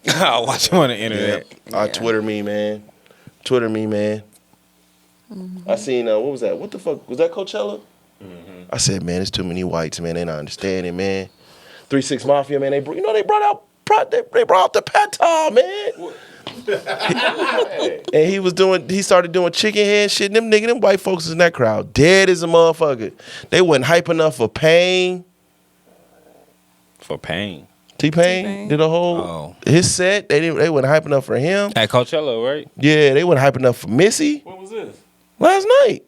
I watch him on the internet. I Twitter me, man. I seen what was that? What the fuck was that? Coachella? I said, man, it's too many whites, man. They not understanding, man. 3-6 Mafia, man. They brought out the pata, man. And he started doing chicken head shit. And them white folks in that crowd dead as a motherfucker. They wasn't hype enough for Pain. For pain. T-Pain T-Pain. did a whole his set. They wasn't hype enough for him. At Coachella, right? Yeah, they wasn't hype enough for Missy When was this? last night.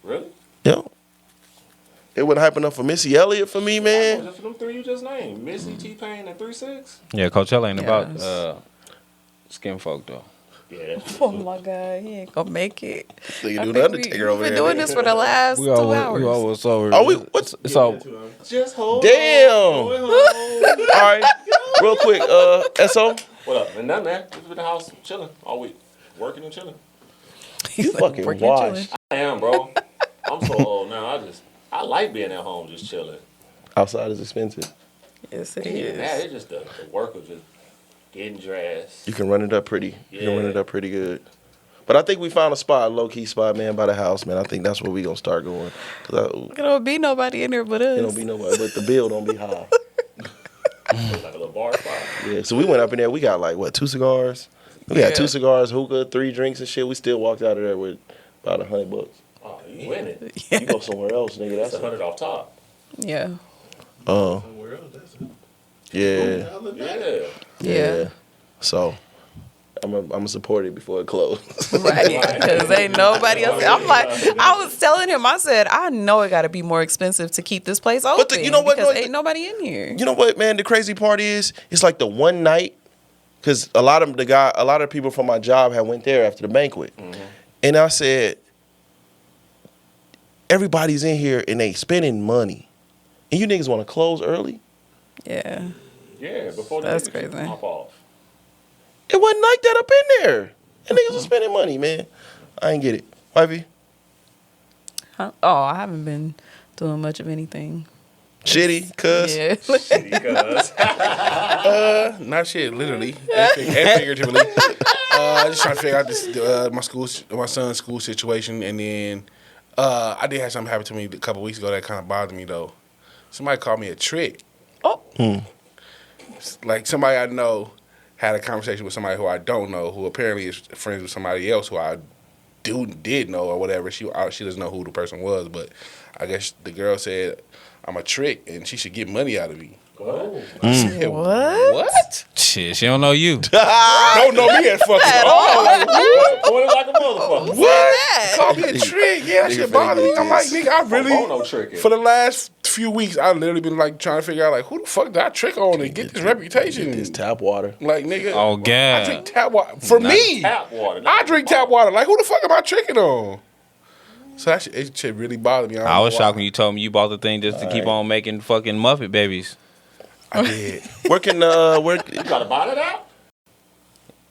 Really? Yo. They wasn't hype enough for Missy Elliott for me, man. Just for them three you just named. Missy, T-Pain, and 3-6? Yeah, Coachella ain't Yes. about skin folk though. Yeah, that's Oh my God, he ain't gonna make it. Nigga I do think the Undertaker over We've there. been doing this for the last 2 hours. We almost over. Oh, what's So just hold damn? on. All right, real quick, So, What up? And nothing, man. Just been in the house chilling all week. Working and chilling. He's fucking working and chilling. washed. I am, bro. I'm so old now. I like being at home just chilling. outside is expensive. Yes, it Even that, is. it's just the work of just getting dressed. You can run it up pretty. You can run Yeah. it up pretty good. But I think we found a spot, a low key spot, man, by the house, man. I think that's where we gonna start going. Cause There don't be nobody in there but us. it don't be nobody, but the bill don't be high. It's like a little bar spot. Yeah, so we went up in there. We got like what, 2 cigars? We got 2 cigars, hookah, 3 drinks and shit. We still walked out of there with about $100. Oh, you winning. You go somewhere else, nigga. That's That's $100 off top. Yeah. Somewhere else, that's it. yeah, Yeah. Yeah. So I'm gonna support it before it closes. Right. Because ain't nobody else. I'm like, I was telling him, I said, I know it got to be more expensive to keep this place open. you know what, Because no, ain't nobody in here. You know what, man? The crazy part is, it's like the one night, because a lot of people from my job had went there after the banquet, and I said, everybody's in here and they spending money, and you niggas want to close early? Yeah. Yeah, before the That's niggas crazy. pop off. It wasn't like that up in there. And niggas was spending money, man. I ain't get it. Wifey? Huh? Oh, I haven't been doing much of anything. Shitty, cuz? Yeah. Because Not shit, literally and figuratively. Just trying to figure out this my son's school situation, and then I did have something happen to me a couple weeks ago that kind of bothered me though. Somebody called me a trick. Oh. Like somebody I know had a conversation with somebody who I don't know, who apparently is friends with somebody else who I did know or whatever. She doesn't know who the person was, but I guess the girl said I'm a trick and she should get money out of me. oh, I said, What? shit, she don't know you. Don't know me at fucking At all. all. Like, pointed like a motherfucker. What? call me a trick? Yeah, that shit bothered me. I'm like, nigga, I really Bono tricking. for the last few weeks I literally been like trying to figure out like who the fuck did I trick on and get this reputation? This tap water. Like nigga, Oh, I God. drink tap water for me. Tap water. I drink tap water. Like who the fuck am I tricking on? So that shit really bothered me. I was don't know shocked why. when you told me you bought the thing just to keep on making fucking Muppet babies. I did. Where can, You gotta buy it out?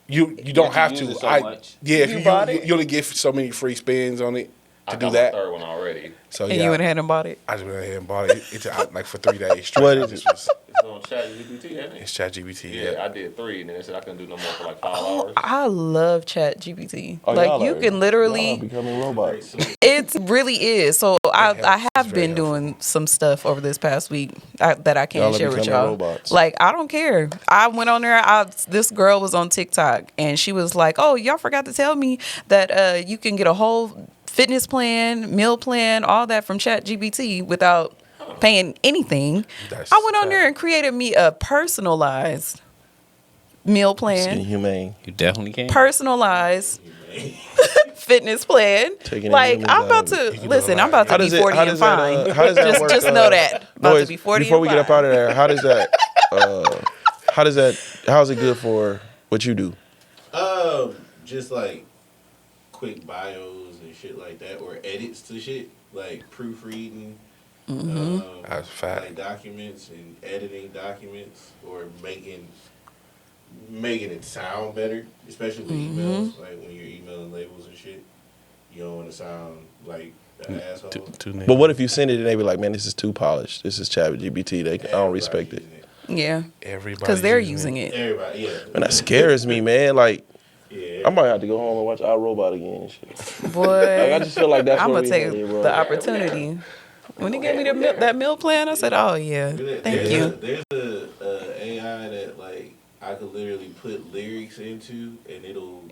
You don't you have use to. it so much. Yeah, if You you bought it? you only get so many free spins on it I to got do that. my third one already. So And yeah, you went ahead and bought it. I just went ahead and bought it. It's out like for 3 days straight. What I is just it? was- It's on ChatGPT, ain't it? It's ChatGPT. Yeah, I did 3, and then they said I couldn't do no more for like 5 hours. I love Chat GPT. Oh, like y'all you are- can y'all literally, are becoming robots. it really is. So I helps. have It's very been helpful. doing some stuff over this past week that I Y'all can't are share with becoming y'all. robots. Like I don't care. I went on there. This girl was on TikTok and she was like, "Oh, y'all forgot to tell me that you can get a whole fitness plan, meal plan, all that from Chat GPT without paying anything." That's I went on sad. there and created me a personalized meal It's plan. inhumane. You definitely can. Personalized fitness plan. Taking Like humans I'm out about of it. to listen. I'm about to How be does it? 40 How and does that? fine. How does that work? Just know that. About boys, to be 40 before and we get up fine. out of there, how does that? How's it good for what you do? Just like quick bios and shit like that, or edits to shit, like proofreading, That's a fact. like documents and editing documents, or making it sound better, especially with emails. Like when you're emailing labels and shit, you don't want to sound like an asshole. Two niggas. But what if you send it and they be like, man, this is too polished. This is Chat GPT. I don't respect it. Yeah, Everybody because they're using it. Everybody, yeah. And that scares me, man. Like, Yeah. I might have to go home and watch iRobot again and shit. Boy, Like, I just feel like that's I'm where gonna we take headed, bro. the opportunity. When he gave me that meal plan, I said, "Oh yeah, thank you." There's a AI that like I could literally put lyrics into, and it'll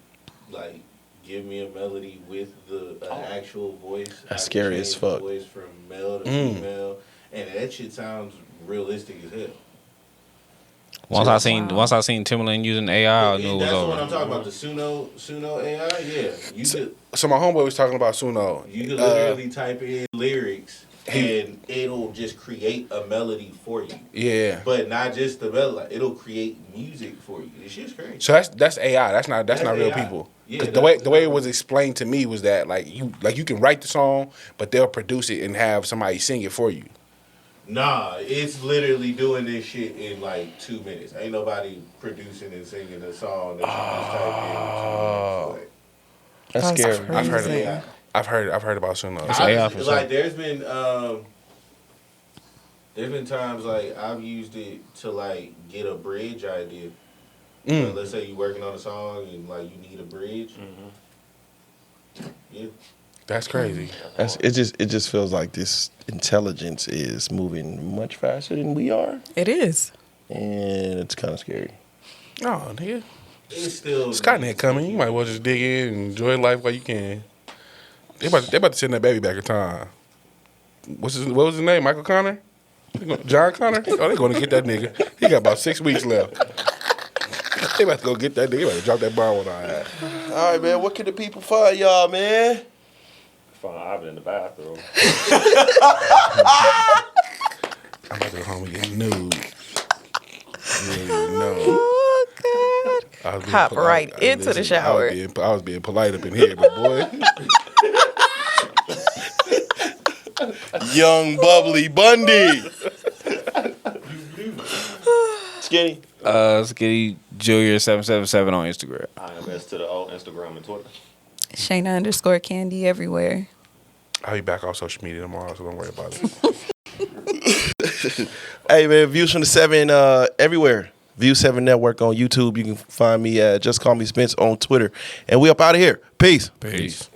like give me a melody with the actual voice. That's I can scary change as the fuck. Voice from male to female, and that shit sounds realistic as hell. Once I seen Timberland using AI, I knew it was That's the one I'm over. talking about. The Suno AI. Yeah, So my homeboy was talking about Suno. you could literally type in lyrics. And it'll just create a melody for you. Yeah. But not just the melody, like, it'll create music for you. This shit's crazy. So that's AI. That's not real AI. people. Yeah, The way it was explained to me was that like you can write the song, but they'll produce it and have somebody sing it for you. Nah, it's literally doing this shit in like 2 minutes. Ain't nobody producing and singing a song that you just type in 2 minutes. That's scary. Crazy. I've heard about some. Like there's been times like I've used it to like get a bridge idea. Like, let's say you're working on a song and like you need a bridge. Yeah. That's crazy. It just feels like this intelligence is moving much faster than we are, It is. and it's kind of scary. Oh, nigga. It's still Skynet coming. You might as well just dig in and enjoy life while you can. They about to send that baby back in time. What was his name? Michael Connor? John Connor? Oh, they going to get that nigga. He got about 6 weeks left. They about to go get that nigga. They about to drop that bomb on our ass. All right, man. What can the people find y'all, man? Find Ivan in the bathroom. I'm about to go home and get nude. You don't even know. Oh God. Hop right into the shower. I was being polite up in here, but boy. Young Bubbly Bundy. Skinny. Skitty Junior 777 on Instagram. IMS to the old Instagram and Twitter. Shayna_Candy everywhere. I'll be back off social media tomorrow, so don't worry about it. Hey, man. Views from the 7 everywhere. View 7 Network on YouTube. You can find me at Just Call Me Spence on Twitter. And we up out of here. Peace. Peace.